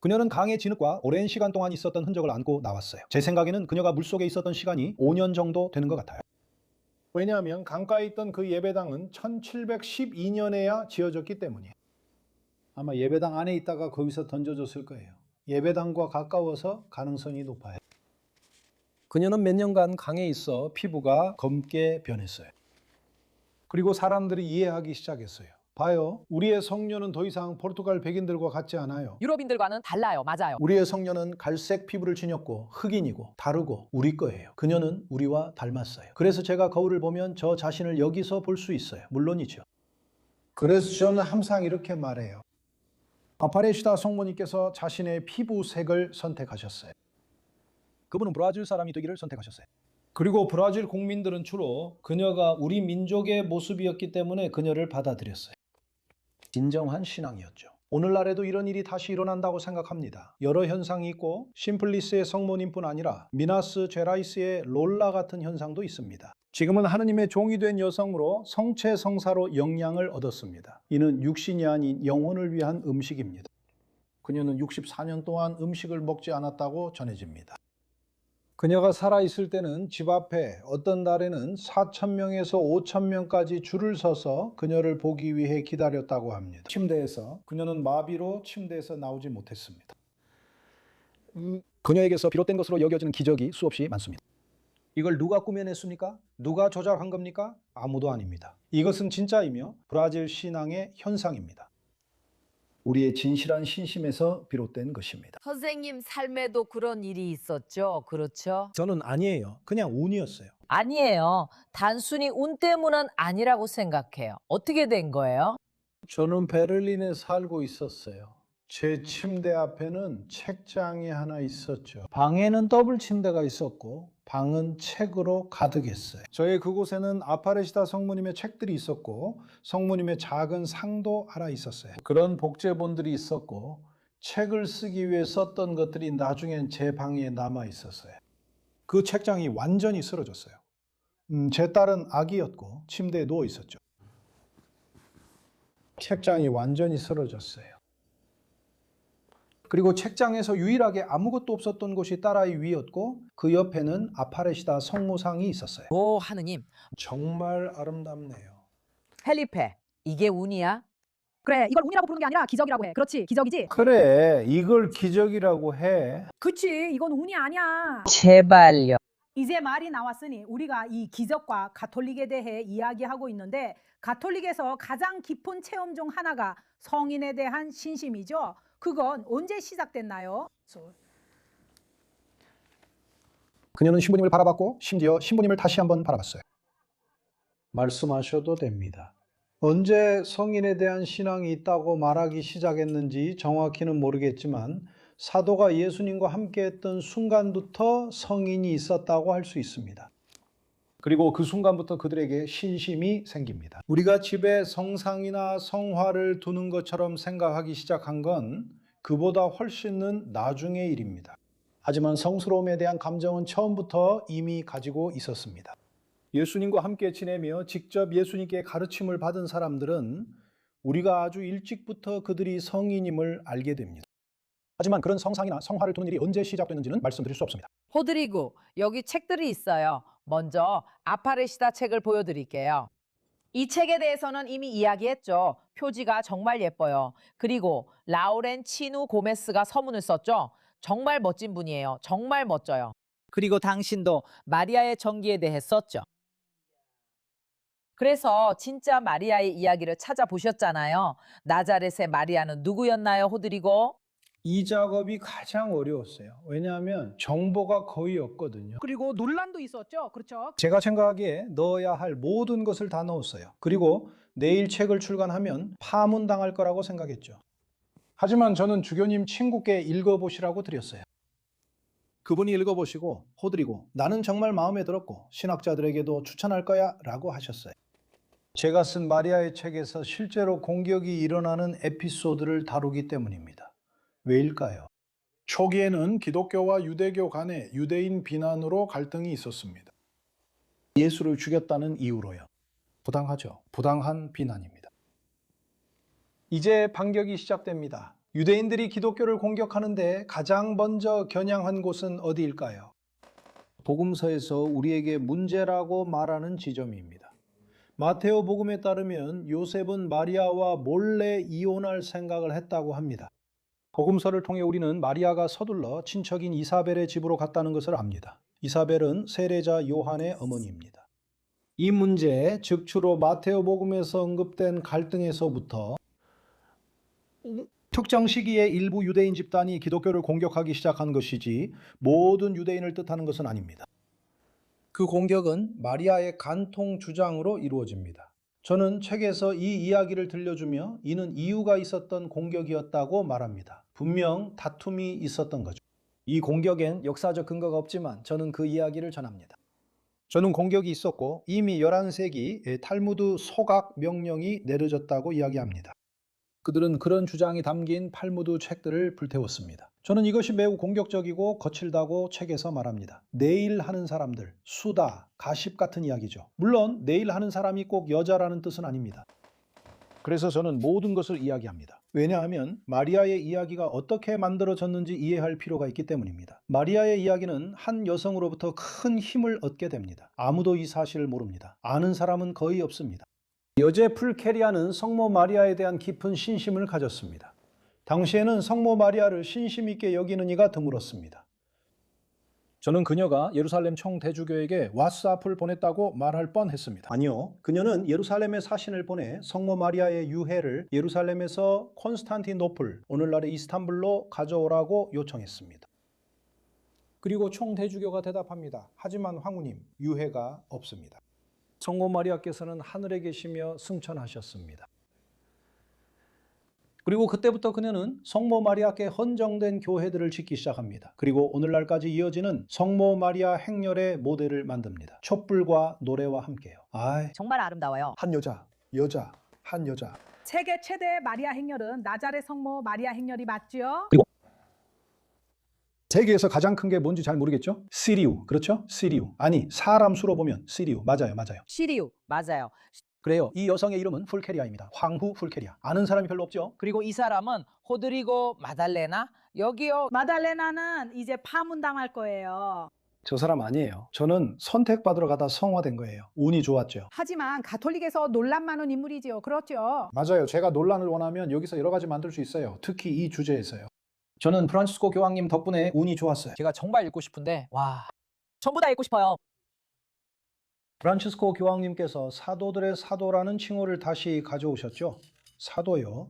그녀는 강의 진흙과 오랜 시간 동안 있었던 흔적을 안고 나왔어요. 제 생각에는 그녀가 물속에 있었던 시간이 5년 정도 되는 것 같아요. 왜냐하면 강가에 있던 그 예배당은 1712년에야 지어졌기 때문이에요. 아마 예배당 안에 있다가 거기서 던져졌을 거예요. 예배당과 가까워서 가능성이 높아요. 그녀는 몇 년간 강에 있어 피부가 검게 변했어요. 그리고 사람들이 이해하기 시작했어요. 봐요. 우리의 성녀는 더 이상 포르투갈 백인들과 같지 않아요. 유럽인들과는 달라요. 맞아요. 우리의 성녀는 갈색 피부를 지녔고 흑인이고 다르고 우리 거예요. 그녀는 우리와 닮았어요. 그래서 제가 거울을 보면 저 자신을 여기서 볼 수 있어요. 물론이죠. 그래서 저는 항상 이렇게 말해요. 아파레시다 성모님께서 자신의 피부색을 선택하셨어요. 그분은 브라질 사람이 되기를 선택하셨어요. 그리고 브라질 국민들은 주로 그녀가 우리 민족의 모습이었기 때문에 그녀를 받아들였어요. 진정한 신앙이었죠. 오늘날에도 이런 일이 다시 일어난다고 생각합니다. 여러 현상이 있고 심플리스의 성모님뿐 아니라 미나스 제라이스의 롤라 같은 현상도 있습니다. 지금은 하느님의 종이 된 여성으로 성체 성사로 영향을 얻었습니다. 이는 육신이 아닌 영혼을 위한 음식입니다. 그녀는 64년 동안 음식을 먹지 않았다고 전해집니다. 그녀가 살아있을 때는 집 앞에 어떤 날에는 4,000명에서 5,000명까지 줄을 서서 그녀를 보기 위해 기다렸다고 합니다. 침대에서 그녀는 마비로 침대에서 나오지 못했습니다. 그녀에게서 비롯된 것으로 여겨지는 기적이 수없이 많습니다. 이걸 누가 꾸며냈습니까? 누가 조작한 겁니까? 아무도 아닙니다. 이것은 진짜이며 브라질 신앙의 현상입니다. 우리의 진실한 신심에서 비롯된 것입니다. 선생님 삶에도 그런 일이 있었죠. 그렇죠? 저는 아니에요. 그냥 운이었어요. 아니에요. 단순히 운 때문은 아니라고 생각해요. 어떻게 된 거예요? 저는 베를린에 살고 있었어요. 제 침대 앞에는 책장이 하나 있었죠. 방에는 더블 침대가 있었고 방은 책으로 가득했어요. 저의 그곳에는 아파레시다 성모님의 책들이 있었고 성모님의 작은 상도 하나 있었어요. 그런 복제본들이 있었고 책을 쓰기 위해 썼던 것들이 나중엔 제 방에 남아 있었어요. 그 책장이 완전히 쓰러졌어요. 제 딸은 아기였고 침대에 누워 있었죠. 책장이 완전히 쓰러졌어요. 그리고 책장에서 유일하게 아무것도 없었던 곳이 딸아이 위였고 그 옆에는 아파레시다 성모상이 있었어요. 오, 하느님. 정말 아름답네요. 펠리페, 이게 운이야? 그래, 이걸 운이라고 부르는 게 아니라 기적이라고 해. 그렇지, 기적이지? 그래, 이걸 기적이라고 해. 그치, 이건 운이 아니야. 제발요. 이제 말이 나왔으니 우리가 이 기적과 가톨릭에 대해 이야기하고 있는데 가톨릭에서 가장 깊은 체험 중 하나가 성인에 대한 신심이죠. 그건 언제 시작됐나요? 그녀는 신부님을 바라봤고 심지어 신부님을 다시 한번 바라봤어요. 말씀하셔도 됩니다. 언제 성인에 대한 신앙이 있다고 말하기 시작했는지 정확히는 모르겠지만 사도가 예수님과 함께했던 순간부터 성인이 있었다고 할 수 있습니다. 그리고 그 순간부터 그들에게 신심이 생깁니다. 우리가 집에 성상이나 성화를 두는 것처럼 생각하기 시작한 건 그보다 훨씬은 나중의 일입니다. 하지만 성스러움에 대한 감정은 처음부터 이미 가지고 있었습니다. 예수님과 함께 지내며 직접 예수님께 가르침을 받은 사람들은 우리가 아주 일찍부터 그들이 성인임을 알게 됩니다. 하지만 그런 성상이나 성화를 두는 일이 언제 시작됐는지는 말씀드릴 수 없습니다. 호드리고, 여기 책들이 있어요. 먼저 아파레시다 책을 보여드릴게요. 이 책에 대해서는 이미 이야기했죠. 표지가 정말 예뻐요. 그리고 라우렌 치누 고메스가 서문을 썼죠. 정말 멋진 분이에요. 정말 멋져요. 그리고 당신도 마리아의 전기에 대해 썼죠. 그래서 진짜 마리아의 이야기를 찾아보셨잖아요. 나자렛의 마리아는 누구였나요, 호드리고? 이 작업이 가장 어려웠어요. 왜냐하면 정보가 거의 없거든요. 그리고 논란도 있었죠. 그렇죠? 제가 생각하기에 넣어야 할 모든 것을 다 넣었어요. 그리고 내일 책을 출간하면 파문당할 거라고 생각했죠. 하지만 저는 주교님 친구께 읽어보시라고 드렸어요. 그분이 읽어보시고 호드리고 나는 정말 마음에 들었고 신학자들에게도 추천할 거야 라고 하셨어요. 제가 쓴 마리아의 책에서 실제로 공격이 일어나는 에피소드를 다루기 때문입니다. 왜일까요? 초기에는 기독교와 유대교 간에 유대인 비난으로 갈등이 있었습니다. 예수를 죽였다는 이유로요. 부당하죠. 부당한 비난입니다. 이제 반격이 시작됩니다. 유대인들이 기독교를 공격하는데 가장 먼저 겨냥한 곳은 어디일까요? 복음서에서 우리에게 문제라고 말하는 지점입니다. 마테오 복음에 따르면 요셉은 마리아와 몰래 이혼할 생각을 했다고 합니다. 복음서를 통해 우리는 마리아가 서둘러 친척인 이사벨의 집으로 갔다는 것을 압니다. 이사벨은 세례자 요한의 어머니입니다. 이 문제, 즉 주로 마테오 복음에서 언급된 갈등에서부터 특정 시기에 일부 유대인 집단이 기독교를 공격하기 시작한 것이지 모든 유대인을 뜻하는 것은 아닙니다. 그 공격은 마리아의 간통 주장으로 이루어집니다. 저는 책에서 이 이야기를 들려주며 이는 이유가 있었던 공격이었다고 말합니다. 분명 다툼이 있었던 거죠. 이 공격엔 역사적 근거가 없지만 저는 그 이야기를 전합니다. 저는 공격이 있었고 이미 11세기 탈무드 소각 명령이 내려졌다고 이야기합니다. 그들은 그런 주장이 담긴 탈무드 책들을 불태웠습니다. 저는 이것이 매우 공격적이고 거칠다고 책에서 말합니다. 내일 하는 사람들, 수다, 가십 같은 이야기죠. 물론 내일 하는 사람이 꼭 여자라는 뜻은 아닙니다. 그래서 저는 모든 것을 이야기합니다. 왜냐하면 마리아의 이야기가 어떻게 만들어졌는지 이해할 필요가 있기 때문입니다. 마리아의 이야기는 한 여성으로부터 큰 힘을 얻게 됩니다. 아무도 이 사실을 모릅니다. 아는 사람은 거의 없습니다. 여제 풀케리아는 성모 마리아에 대한 깊은 신심을 가졌습니다. 당시에는 성모 마리아를 신심 있게 여기는 이가 드물었습니다. 저는 그녀가 예루살렘 총대주교에게 왓츠ap을 보냈다고 말할 뻔했습니다. 아니요. 그녀는 예루살렘에 사신을 보내 성모 마리아의 유해를 예루살렘에서 콘스탄티노플, 오늘날의 이스탄불로 가져오라고 요청했습니다. 그리고 총대주교가 대답합니다. 하지만 황후님, 유해가 없습니다. 성모 마리아께서는 하늘에 계시며 승천하셨습니다. 그리고 그때부터 그녀는 성모 마리아께 헌정된 교회들을 짓기 시작합니다. 그리고 오늘날까지 이어지는 성모 마리아 행렬의 모델을 만듭니다. 촛불과 노래와 함께요. 정말 아름다워요. 한 여자, 한 여자. 세계 최대 마리아 행렬은 나자렛 성모 마리아 행렬이 맞죠? 세계에서 가장 큰 게 뭔지 잘 모르겠죠? 시리우, 그렇죠? 시리우. 아니, 사람 수로 보면 시리우. 맞아요. 시리우, 맞아요. 그래요. 이 여성의 이름은 풀케리아입니다. 황후 풀케리아. 아는 사람이 별로 없죠? 그리고 이 사람은 호드리고 마달레나, 여기요. 마달레나는 이제 파문당할 거예요. 저 사람 아니에요. 저는 선택받으러 가다 성화된 거예요. 운이 좋았죠. 하지만 가톨릭에서 논란 많은 인물이지요. 그렇죠? 맞아요. 제가 논란을 원하면 여기서 여러 가지 만들 수 있어요. 특히 이 주제에서요. 저는 프란치스코 교황님 덕분에 운이 좋았어요. 제가 정말 읽고 싶은데 와, 전부 다 읽고 싶어요. 프란치스코 교황님께서 사도들의 사도라는 칭호를 다시 가져오셨죠. 사도요.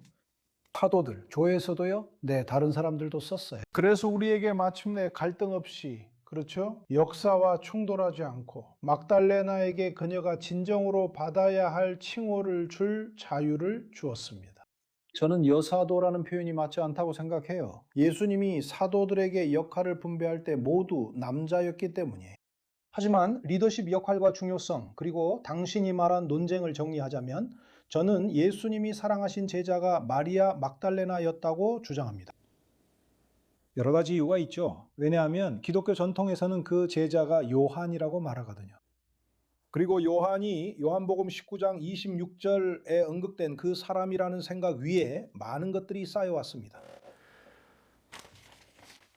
사도들, 교회에서도요. 네, 다른 사람들도 썼어요. 그래서 우리에게 마침내 갈등 없이, 그렇죠? 역사와 충돌하지 않고 막달레나에게 그녀가 진정으로 받아야 할 칭호를 줄 자유를 주었습니다. 저는 여사도라는 표현이 맞지 않다고 생각해요. 예수님이 사도들에게 역할을 분배할 때 모두 남자였기 때문이에요. 하지만 리더십 역할과 중요성, 그리고 당신이 말한 논쟁을 정리하자면 저는 예수님이 사랑하신 제자가 마리아 막달레나였다고 주장합니다. 여러 가지 이유가 있죠. 왜냐하면 기독교 전통에서는 그 제자가 요한이라고 말하거든요. 그리고 요한이 요한복음 19장 26절에 언급된 그 사람이라는 생각 위에 많은 것들이 쌓여왔습니다.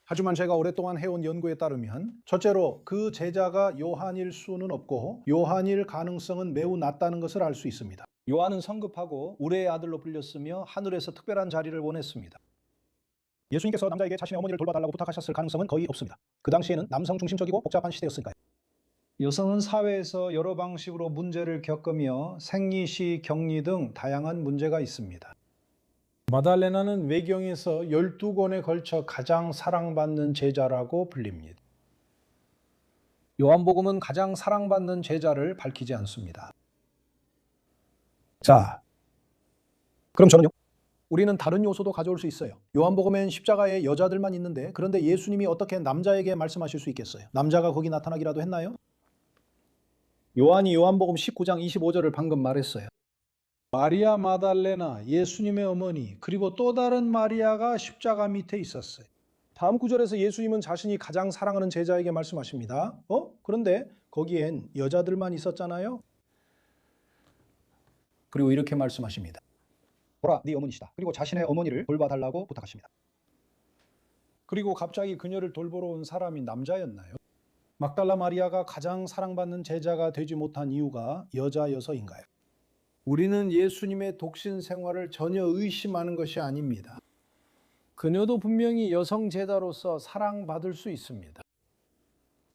하지만 제가 오랫동안 해온 연구에 따르면 첫째로 그 제자가 요한일 수는 없고 요한일 가능성은 매우 낮다는 것을 알 수 있습니다. 요한은 성급하고 우레의 아들로 불렸으며 하늘에서 특별한 자리를 원했습니다. 예수님께서 남자에게 자신의 어머니를 돌봐달라고 부탁하셨을 가능성은 거의 없습니다. 그 당시에는 남성 중심적이고 복잡한 시대였으니까요. 여성은 사회에서 여러 방식으로 문제를 겪으며 생리시, 격리 등 다양한 문제가 있습니다. 마달레나는 외경에서 12권에 걸쳐 가장 사랑받는 제자라고 불립니다. 요한복음은 가장 사랑받는 제자를 밝히지 않습니다. 자, 그럼 저는요? 우리는 다른 요소도 가져올 수 있어요. 요한복음엔 십자가에 여자들만 있는데 그런데 예수님이 어떻게 남자에게 말씀하실 수 있겠어요? 남자가 거기 나타나기라도 했나요? 요한이 요한복음 19장 25절을 방금 말했어요. 마리아 마달레나, 예수님의 어머니, 그리고 또 다른 마리아가 십자가 밑에 있었어요. 다음 구절에서 예수님은 자신이 가장 사랑하는 제자에게 말씀하십니다. 그런데 거기엔 여자들만 있었잖아요. 그리고 이렇게 말씀하십니다. 보라, 네 어머니시다. 그리고 자신의 어머니를 돌봐달라고 부탁하십니다. 그리고 갑자기 그녀를 돌보러 온 사람이 남자였나요? 막달라 마리아가 가장 사랑받는 제자가 되지 못한 이유가 여자여서인가요? 우리는 예수님의 독신 생활을 전혀 의심하는 것이 아닙니다. 그녀도 분명히 여성 제자로서 사랑받을 수 있습니다.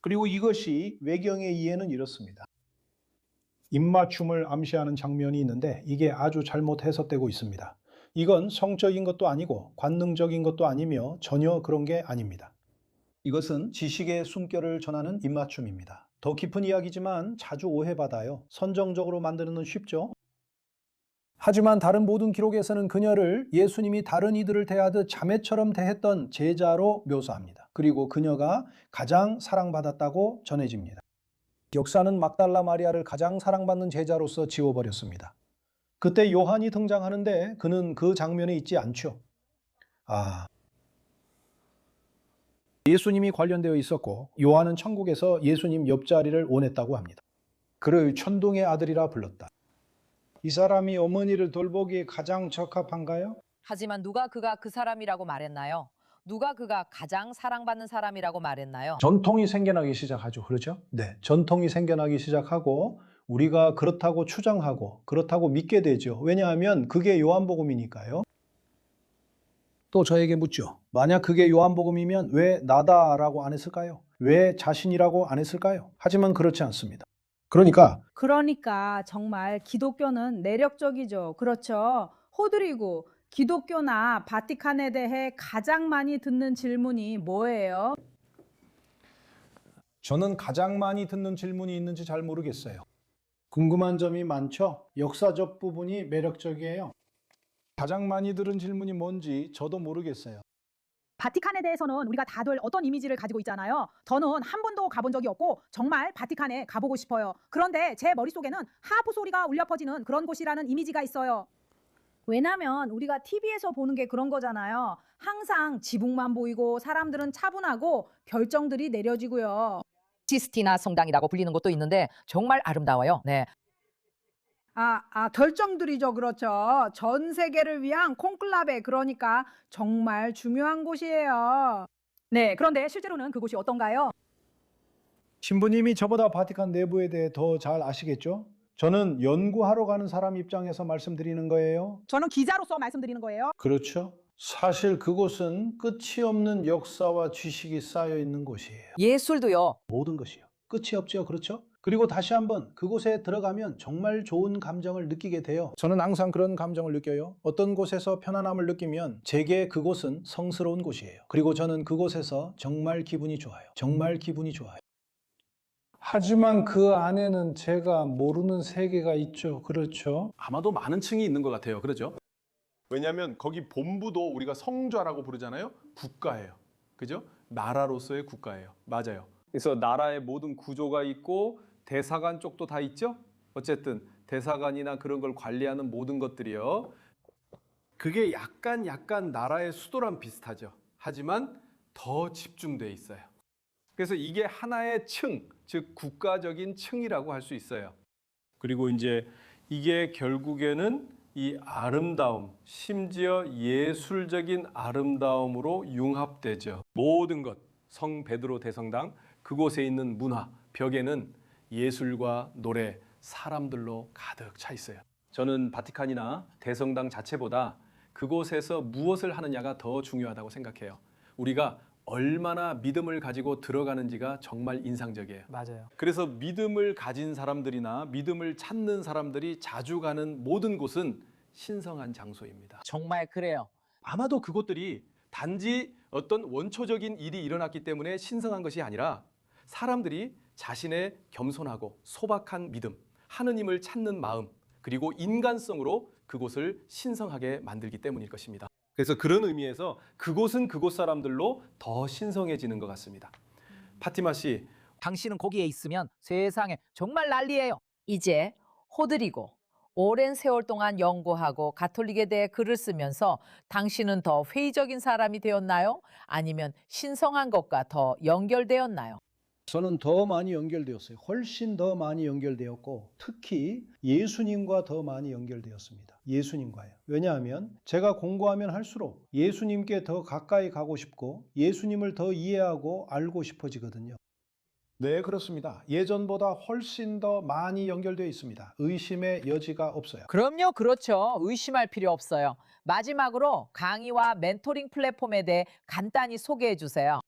그리고 이것이 외경의 이해는 이렇습니다. 입맞춤을 암시하는 장면이 있는데 이게 아주 잘못 해석되고 있습니다. 이건 성적인 것도 아니고 관능적인 것도 아니며 전혀 그런 게 아닙니다. 이것은 지식의 숨결을 전하는 입맞춤입니다. 더 깊은 이야기지만 자주 오해받아요. 선정적으로 만드는 건 쉽죠? 하지만 다른 모든 기록에서는 그녀를 예수님이 다른 이들을 대하듯 자매처럼 대했던 제자로 묘사합니다. 그리고 그녀가 가장 사랑받았다고 전해집니다. 역사는 막달라 마리아를 가장 사랑받는 제자로서 지워버렸습니다. 그때 요한이 등장하는데 그는 그 장면에 있지 않죠. 예수님이 관련되어 있었고 요한은 천국에서 예수님 옆자리를 원했다고 합니다. 그를 천둥의 아들이라 불렀다. 이 사람이 어머니를 돌보기에 가장 적합한가요? 하지만 누가 그가 그 사람이라고 말했나요? 누가 그가 가장 사랑받는 사람이라고 말했나요? 전통이 생겨나기 시작하죠. 그렇죠? 네, 전통이 생겨나기 시작하고 우리가 그렇다고 추정하고 그렇다고 믿게 되죠. 왜냐하면 그게 요한복음이니까요. 또 저에게 묻죠. 만약 그게 요한복음이면 왜 나다라고 안 했을까요? 왜 자신이라고 안 했을까요? 하지만 그렇지 않습니다. 그러니까 정말 기독교는 내력적이죠. 그렇죠. 호드리고 기독교나 바티칸에 대해 가장 많이 듣는 질문이 뭐예요? 저는 가장 많이 듣는 질문이 있는지 잘 모르겠어요. 궁금한 점이 많죠? 역사적 부분이 매력적이에요. 가장 많이 들은 질문이 뭔지 저도 모르겠어요. 바티칸에 대해서는 우리가 다들 어떤 이미지를 가지고 있잖아요. 저는 한 번도 가본 적이 없고 정말 바티칸에 가보고 싶어요. 그런데 제 머릿속에는 하프 소리가 울려 퍼지는 그런 곳이라는 이미지가 있어요. 왜냐면 우리가 TV에서 보는 게 그런 거잖아요. 항상 지붕만 보이고 사람들은 차분하고 결정들이 내려지고요. 시스티나 성당이라고 불리는 곳도 있는데 정말 아름다워요. 네. 결정들이죠. 그렇죠. 전 세계를 위한 콘클라베, 그러니까 정말 중요한 곳이에요. 네, 그런데 실제로는 그곳이 어떤가요? 신부님이 저보다 바티칸 내부에 대해 더 잘 아시겠죠? 저는 연구하러 가는 사람 입장에서 말씀드리는 거예요. 저는 기자로서 말씀드리는 거예요. 그렇죠. 사실 그곳은 끝이 없는 역사와 지식이 쌓여 있는 곳이에요. 예술도요. 모든 것이요. 끝이 없죠. 그렇죠? 그리고 다시 한번 그곳에 들어가면 정말 좋은 감정을 느끼게 돼요. 저는 항상 그런 감정을 느껴요. 어떤 곳에서 편안함을 느끼면 제게 그곳은 성스러운 곳이에요. 그리고 저는 그곳에서 정말 기분이 좋아요. 정말 기분이 좋아요. 하지만 그 안에는 제가 모르는 세계가 있죠. 그렇죠? 아마도 많은 층이 있는 것 같아요. 그렇죠? 왜냐하면 거기 본부도 우리가 성좌라고 부르잖아요. 국가예요. 그죠? 나라로서의 국가예요. 맞아요. 그래서 나라의 모든 구조가 있고 대사관 쪽도 다 있죠? 어쨌든 대사관이나 그런 걸 관리하는 모든 것들이요. 그게 약간 나라의 수도랑 비슷하죠. 하지만 더 집중돼 있어요. 그래서 이게 하나의 층, 즉 국가적인 층이라고 할 수 있어요. 그리고 이제 이게 결국에는 이 아름다움, 심지어 예술적인 아름다움으로 융합되죠. 모든 것, 성 베드로 대성당, 그곳에 있는 문화, 벽에는 예술과 노래, 사람들로 가득 차 있어요. 저는 바티칸이나 대성당 자체보다 그곳에서 무엇을 하느냐가 더 중요하다고 생각해요. 우리가 얼마나 믿음을 가지고 들어가는지가 정말 인상적이에요. 맞아요. 그래서 믿음을 가진 사람들이나 믿음을 찾는 사람들이 자주 가는 모든 곳은 신성한 장소입니다. 정말 그래요. 아마도 그곳들이 단지 어떤 원초적인 일이 일어났기 때문에 신성한 것이 아니라 사람들이 자신의 겸손하고 소박한 믿음, 하느님을 찾는 마음, 그리고 인간성으로 그곳을 신성하게 만들기 때문일 것입니다. 그래서 그런 의미에서 그곳은 그곳 사람들로 더 신성해지는 것 같습니다. 파티마 씨, 당신은 거기에 있으면 세상에 정말 난리예요. 이제 호드리고 오랜 세월 동안 연구하고 가톨릭에 대해 글을 쓰면서 당신은 더 회의적인 사람이 되었나요? 아니면 신성한 것과 더 연결되었나요? 저는 더 많이 연결되었어요. 훨씬 더 많이 연결되었고 특히 예수님과 더 많이 연결되었습니다. 예수님과요. 왜냐하면 제가 공부하면 할수록 예수님께 더 가까이 가고 싶고 예수님을 더 이해하고 알고 싶어지거든요. 네, 그렇습니다. 예전보다 훨씬 더 많이 연결되어 있습니다. 의심의 여지가 없어요. 그럼요, 그렇죠. 의심할 필요 없어요. 마지막으로 강의와 멘토링 플랫폼에 대해 간단히 소개해 주세요.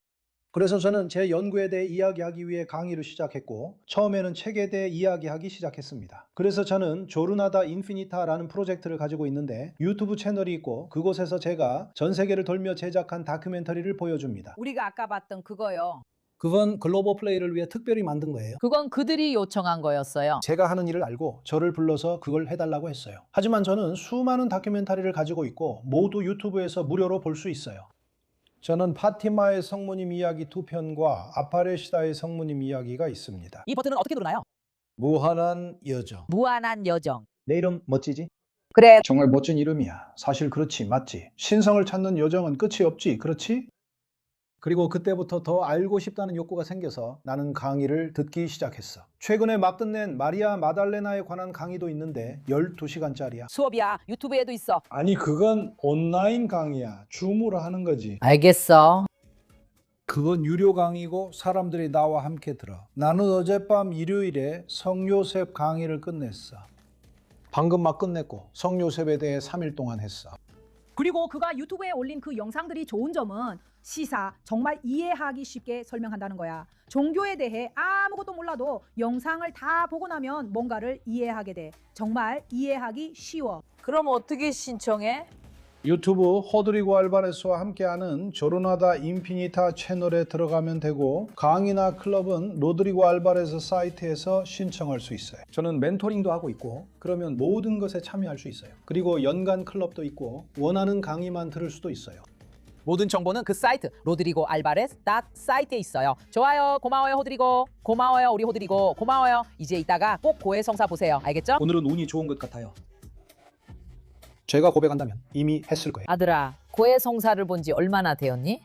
그래서 저는 제 연구에 대해 이야기하기 위해 강의를 시작했고 처음에는 책에 대해 이야기하기 시작했습니다. 그래서 저는 조르나다 인피니타라는 프로젝트를 가지고 있는데 유튜브 채널이 있고 그곳에서 제가 전 세계를 돌며 제작한 다큐멘터리를 보여줍니다. 우리가 아까 봤던 그거요. 그건 글로벌 플레이를 위해 특별히 만든 거예요. 그건 그들이 요청한 거였어요. 제가 하는 일을 알고 저를 불러서 그걸 해달라고 했어요. 하지만 저는 수많은 다큐멘터리를 가지고 있고 모두 유튜브에서 무료로 볼 수 있어요. 저는 파티마의 성모님 이야기 2편과 아파레시다의 성모님 이야기가 있습니다. 이 버튼은 어떻게 누르나요? 무한한 여정. 무한한 여정. 내 이름 멋지지? 그래. 정말 멋진 이름이야. 사실 그렇지, 맞지? 신성을 찾는 여정은 끝이 없지, 그렇지? 그리고 그때부터 더 알고 싶다는 욕구가 생겨서 나는 강의를 듣기 시작했어. 최근에 막 끝낸 마리아 마달레나에 관한 강의도 있는데 12시간짜리야. 수업이야. 유튜브에도 있어. 아니 그건 온라인 강의야. 줌으로 하는 거지. 알겠어. 그건 유료 강의고 사람들이 나와 함께 들어. 나는 어젯밤 일요일에 성요셉 강의를 끝냈어. 방금 막 끝냈고 성요셉에 대해 3일 동안 했어. 그리고 그가 유튜브에 올린 그 영상들이 좋은 점은 시사, 정말 이해하기 쉽게 설명한다는 거야. 종교에 대해 아무것도 몰라도 영상을 다 보고 나면 뭔가를 이해하게 돼. 정말 이해하기 쉬워. 그럼 어떻게 신청해? 유튜브 호드리고 알바레스와 함께하는 조르나다 인피니타 채널에 들어가면 되고 강의나 클럽은 로드리고 알바레스 사이트에서 신청할 수 있어요. 저는 멘토링도 하고 있고 그러면 모든 것에 참여할 수 있어요. 그리고 연간 클럽도 있고 원하는 강의만 들을 수도 있어요. 모든 정보는 그 사이트 로드리고 알바레스 사이트에 있어요. 좋아요. 고마워요 호드리고. 고마워요 우리 호드리고. 고마워요. 이제 이따가 꼭 고해성사 보세요. 알겠죠? 오늘은 운이 좋은 것 같아요. 제가 고백한다면 이미 했을 거예요. 아들아, 고해성사를 본 지 얼마나 되었니?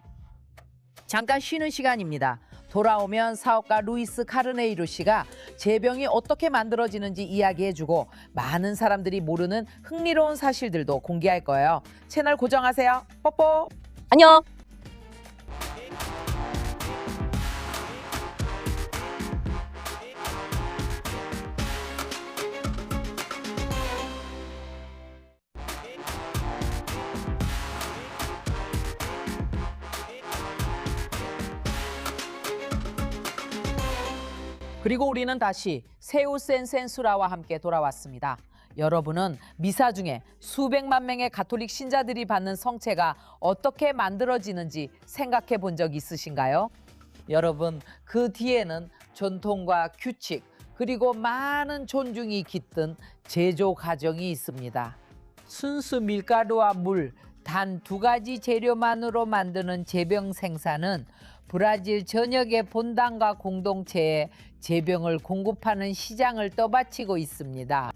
잠깐 쉬는 시간입니다. 돌아오면 사업가 루이스 카르네이루 씨가 제병이 어떻게 만들어지는지 이야기해주고 많은 사람들이 모르는 흥미로운 사실들도 공개할 거예요. 채널 고정하세요. 뽀뽀. 안녕. 그리고 우리는 다시 세우센센수라와 함께 돌아왔습니다. 여러분은 미사 중에 수백만 명의 가톨릭 신자들이 받는 성체가 어떻게 만들어지는지 생각해 본 적 있으신가요? 여러분, 그 뒤에는 전통과 규칙 그리고 많은 존중이 깃든 제조 과정이 있습니다. 순수 밀가루와 물, 단 2가지 재료만으로 만드는 제병 생산은 브라질 전역의 본당과 공동체에 제병을 공급하는 시장을 떠받치고 있습니다.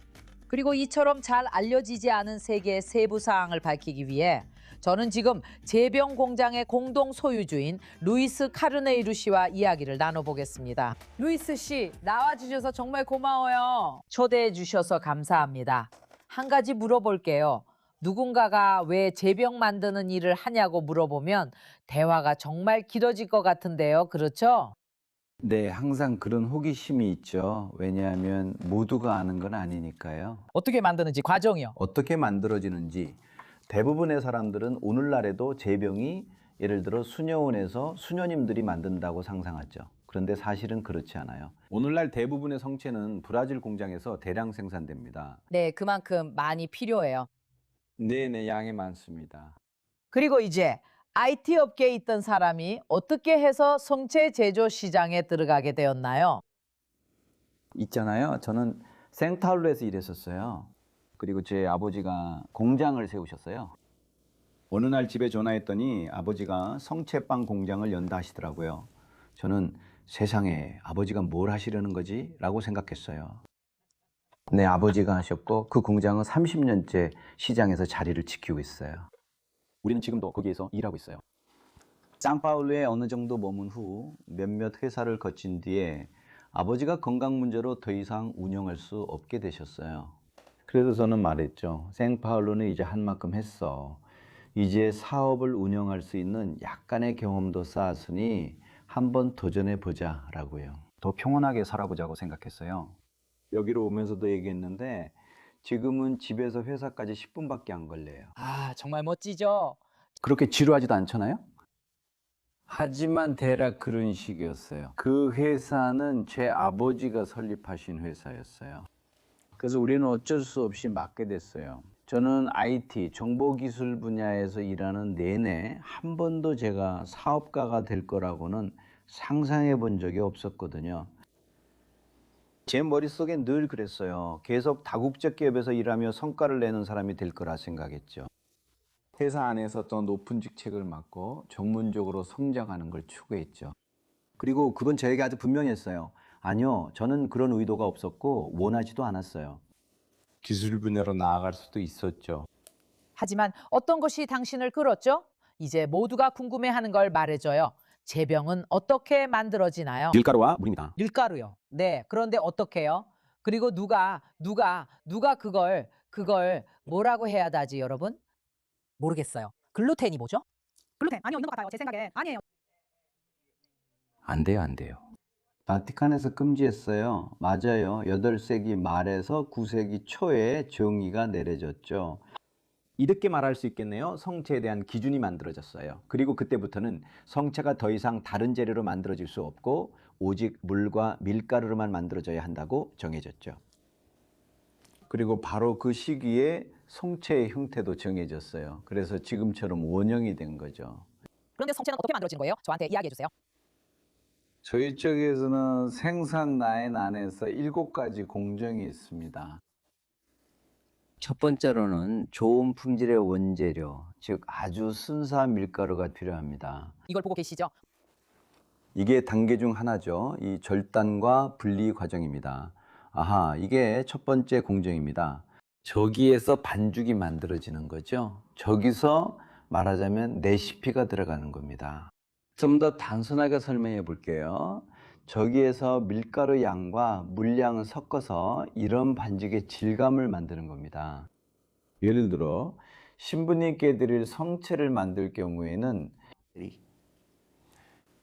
그리고 이처럼 잘 알려지지 않은 세계의 세부 사항을 밝히기 위해 저는 지금 제병 공장의 공동 소유주인 루이스 카르네이루 씨와 이야기를 나눠보겠습니다. 루이스 씨, 나와주셔서 정말 고마워요. 초대해 주셔서 감사합니다. 한 가지 물어볼게요. 누군가가 왜 제병 만드는 일을 하냐고 물어보면 대화가 정말 길어질 것 같은데요. 그렇죠? 네, 항상 그런 호기심이 있죠. 왜냐하면 모두가 아는 건 아니니까요. 어떻게 만드는지 과정이요. 어떻게 만들어지는지 대부분의 사람들은 오늘날에도 제병이 예를 들어 수녀원에서 수녀님들이 만든다고 상상하죠. 그런데 사실은 그렇지 않아요. 오늘날 대부분의 성체는 브라질 공장에서 대량 생산됩니다. 네, 그만큼 많이 필요해요. 네, 양이 많습니다. 그리고 이제 IT 업계에 있던 사람이 어떻게 해서 성체 제조 시장에 들어가게 되었나요? 있잖아요. 저는 생파울루에서 일했었어요. 그리고 제 아버지가 공장을 세우셨어요. 어느 날 집에 전화했더니 아버지가 성체빵 공장을 연다 하시더라고요. 저는 세상에 아버지가 뭘 하시려는 거지? 라고 생각했어요. 네, 아버지가 하셨고 그 공장은 30년째 시장에서 자리를 지키고 있어요. 우리는 지금도 거기에서 일하고 있어요. 상파울루에 어느 정도 머문 후 몇몇 회사를 거친 뒤에 아버지가 건강 문제로 더 이상 운영할 수 없게 되셨어요. 그래서 저는 말했죠. 생파울루는 이제 한 만큼 했어. 이제 사업을 운영할 수 있는 약간의 경험도 쌓았으니 한번 도전해 보자 라고요. 더 평온하게 살아보자고 생각했어요. 여기로 오면서도 얘기했는데 지금은 집에서 회사까지 10분밖에 안 걸려요. 아, 정말 멋지죠? 그렇게 지루하지도 않잖아요? 하지만 대략 그런 식이었어요. 그 회사는 제 아버지가 설립하신 회사였어요. 그래서 우리는 어쩔 수 없이 맡게 됐어요. 저는 IT, 정보기술 분야에서 일하는 내내 한 번도 제가 사업가가 될 거라고는 상상해 본 적이 없었거든요. 제 머릿속엔 늘 그랬어요. 계속 다국적 기업에서 일하며 성과를 내는 사람이 될 거라 생각했죠. 회사 안에서 더 높은 직책을 맡고 전문적으로 성장하는 걸 추구했죠. 그리고 그건 저에게 아주 분명했어요. 아니요, 저는 그런 의도가 없었고 원하지도 않았어요. 기술 분야로 나아갈 수도 있었죠. 하지만 어떤 것이 당신을 끌었죠? 이제 모두가 궁금해하는 걸 말해줘요. 제병은 어떻게 만들어지나요? 밀가루와 물입니다. 밀가루요. 네, 그런데 어떻게요? 그리고 누가 그걸 뭐라고 해야 하지, 여러분? 모르겠어요. 글루텐이 뭐죠? 글루텐 아니요, 있는 것 같아요. 제 생각엔 아니에요. 안 돼요. 바티칸에서 금지했어요. 맞아요. 8세기 말에서 9세기 초에 정의가 내려졌죠. 이렇게 말할 수 있겠네요. 성체에 대한 기준이 만들어졌어요. 그리고 그때부터는 성체가 더 이상 다른 재료로 만들어질 수 없고 오직 물과 밀가루로만 만들어져야 한다고 정해졌죠. 그리고 바로 그 시기에 성체의 형태도 정해졌어요. 그래서 지금처럼 원형이 된 거죠. 그런데 성체는 어떻게 만들어진 거예요? 저한테 이야기해 주세요. 저희 쪽에서는 생산 라인 안에서 7가지 공정이 있습니다. 첫 번째로는 좋은 품질의 원재료, 즉 아주 순수한 밀가루가 필요합니다. 이걸 보고 계시죠? 이게 단계 중 하나죠. 이 절단과 분리 과정입니다. 아하, 이게 첫 번째 공정입니다. 저기에서 반죽이 만들어지는 거죠. 저기서 말하자면 레시피가 들어가는 겁니다. 좀 더 단순하게 설명해 볼게요. 저기에서 밀가루 양과 물량을 섞어서 이런 반죽의 질감을 만드는 겁니다. 예를 들어 신부님께 드릴 성체를 만들 경우에는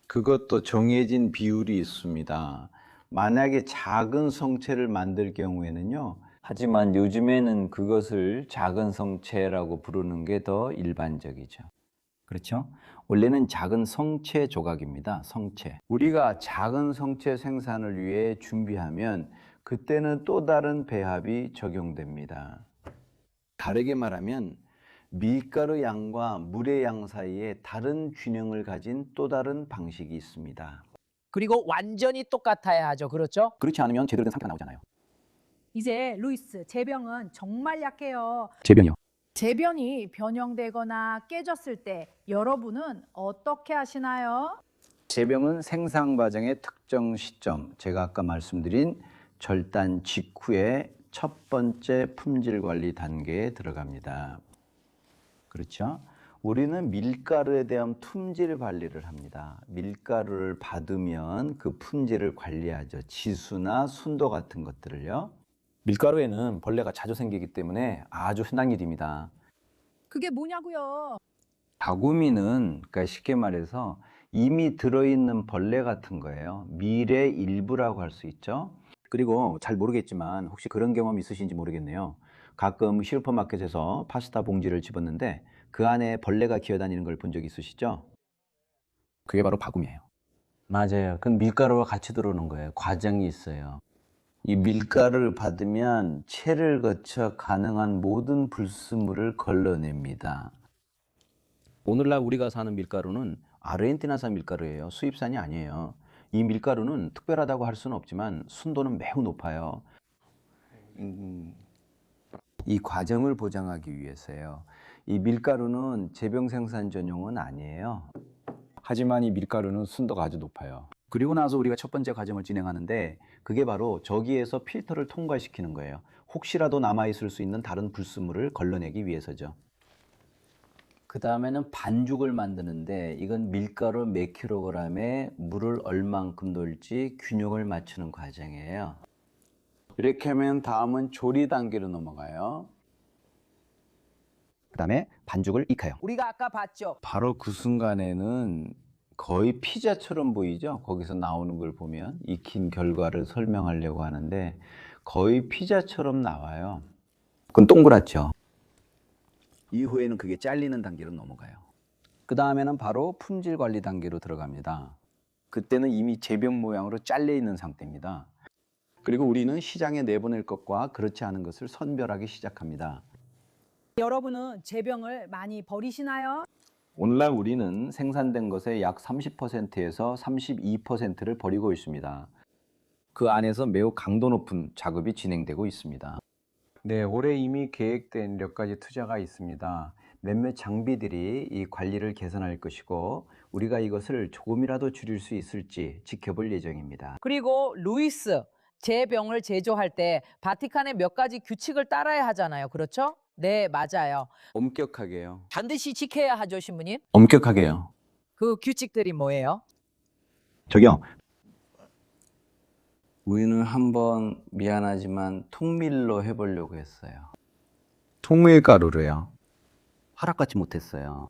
그것도 정해진 비율이 있습니다. 만약에 작은 성체를 만들 경우에는요. 하지만 요즘에는 그것을 작은 성체라고 부르는 게 더 일반적이죠. 그렇죠? 원래는 작은 성체 조각입니다. 성체. 우리가 작은 성체 생산을 위해 준비하면 그때는 또 다른 배합이 적용됩니다. 다르게 말하면 밀가루 양과 물의 양 사이에 다른 균형을 가진 또 다른 방식이 있습니다. 그리고 완전히 똑같아야 하죠. 그렇죠? 그렇지 않으면 제대로 된 상태가 나오잖아요. 이제 루이스, 제병은 정말 약해요. 제병이요. 제변이 변형되거나 깨졌을 때 여러분은 어떻게 하시나요? 제병은 생산 과정의 특정 시점, 제가 아까 말씀드린 절단 직후에 첫 번째 품질 관리 단계에 들어갑니다. 그렇죠? 우리는 밀가루에 대한 품질 관리를 합니다. 밀가루를 받으면 그 품질을 관리하죠. 지수나 순도 같은 것들을요. 밀가루에는 벌레가 자주 생기기 때문에 아주 흔한 일입니다. 그게 뭐냐고요? 다구미는 그러니까 쉽게 말해서 이미 들어있는 벌레 같은 거예요. 밀의 일부라고 할 수 있죠. 그리고 잘 모르겠지만 혹시 그런 경험 있으신지 모르겠네요. 가끔 슈퍼마켓에서 파스타 봉지를 집었는데 그 안에 벌레가 기어다니는 걸 본 적 있으시죠? 그게 바로 바구미예요. 맞아요. 그건 밀가루와 같이 들어오는 거예요. 과정이 있어요. 이 밀가루를 받으면 체를 거쳐 가능한 모든 불순물을 걸러냅니다. 오늘날 우리가 사는 밀가루는 아르헨티나산 밀가루예요. 수입산이 아니에요. 이 밀가루는 특별하다고 할 수는 없지만 순도는 매우 높아요. 이 과정을 보장하기 위해서요. 이 밀가루는 제병 생산 전용은 아니에요. 하지만 이 밀가루는 순도가 아주 높아요. 그리고 나서 우리가 첫 번째 과정을 진행하는데 그게 바로 저기에서 필터를 통과시키는 거예요. 혹시라도 남아있을 수 있는 다른 불순물을 걸러내기 위해서죠. 그 다음에는 반죽을 만드는데 이건 밀가루 몇 킬로그램에 물을 얼만큼 넣을지 균형을 맞추는 과정이에요. 이렇게 하면 다음은 조리 단계로 넘어가요. 그 다음에 반죽을 익혀요. 우리가 아까 봤죠. 바로 그 순간에는 거의 피자처럼 보이죠? 거기서 나오는 걸 보면 익힌 결과를 설명하려고 하는데 거의 피자처럼 나와요. 그건 동그랗죠? 이후에는 그게 잘리는 단계로 넘어가요. 그 다음에는 바로 품질 관리 단계로 들어갑니다. 그때는 이미 제병 모양으로 잘려 있는 상태입니다. 그리고 우리는 시장에 내보낼 것과 그렇지 않은 것을 선별하기 시작합니다. 여러분은 제병을 많이 버리시나요? 오늘날 우리는 생산된 것의 약 30%에서 32%를 버리고 있습니다. 그 안에서 매우 강도 높은 작업이 진행되고 있습니다. 네, 올해 이미 계획된 몇 가지 투자가 있습니다. 몇몇 장비들이 이 관리를 개선할 것이고 우리가 이것을 조금이라도 줄일 수 있을지 지켜볼 예정입니다. 그리고 루이스, 제병을 제조할 때 바티칸의 몇 가지 규칙을 따라야 하잖아요. 그렇죠? 네, 맞아요. 엄격하게요. 반드시 지켜야 하죠, 신부님. 엄격하게요. 그 규칙들이 뭐예요? 저기요. 우리는 한번 미안하지만 통밀로 해보려고 했어요. 통밀가루로요. 허락받지 못했어요.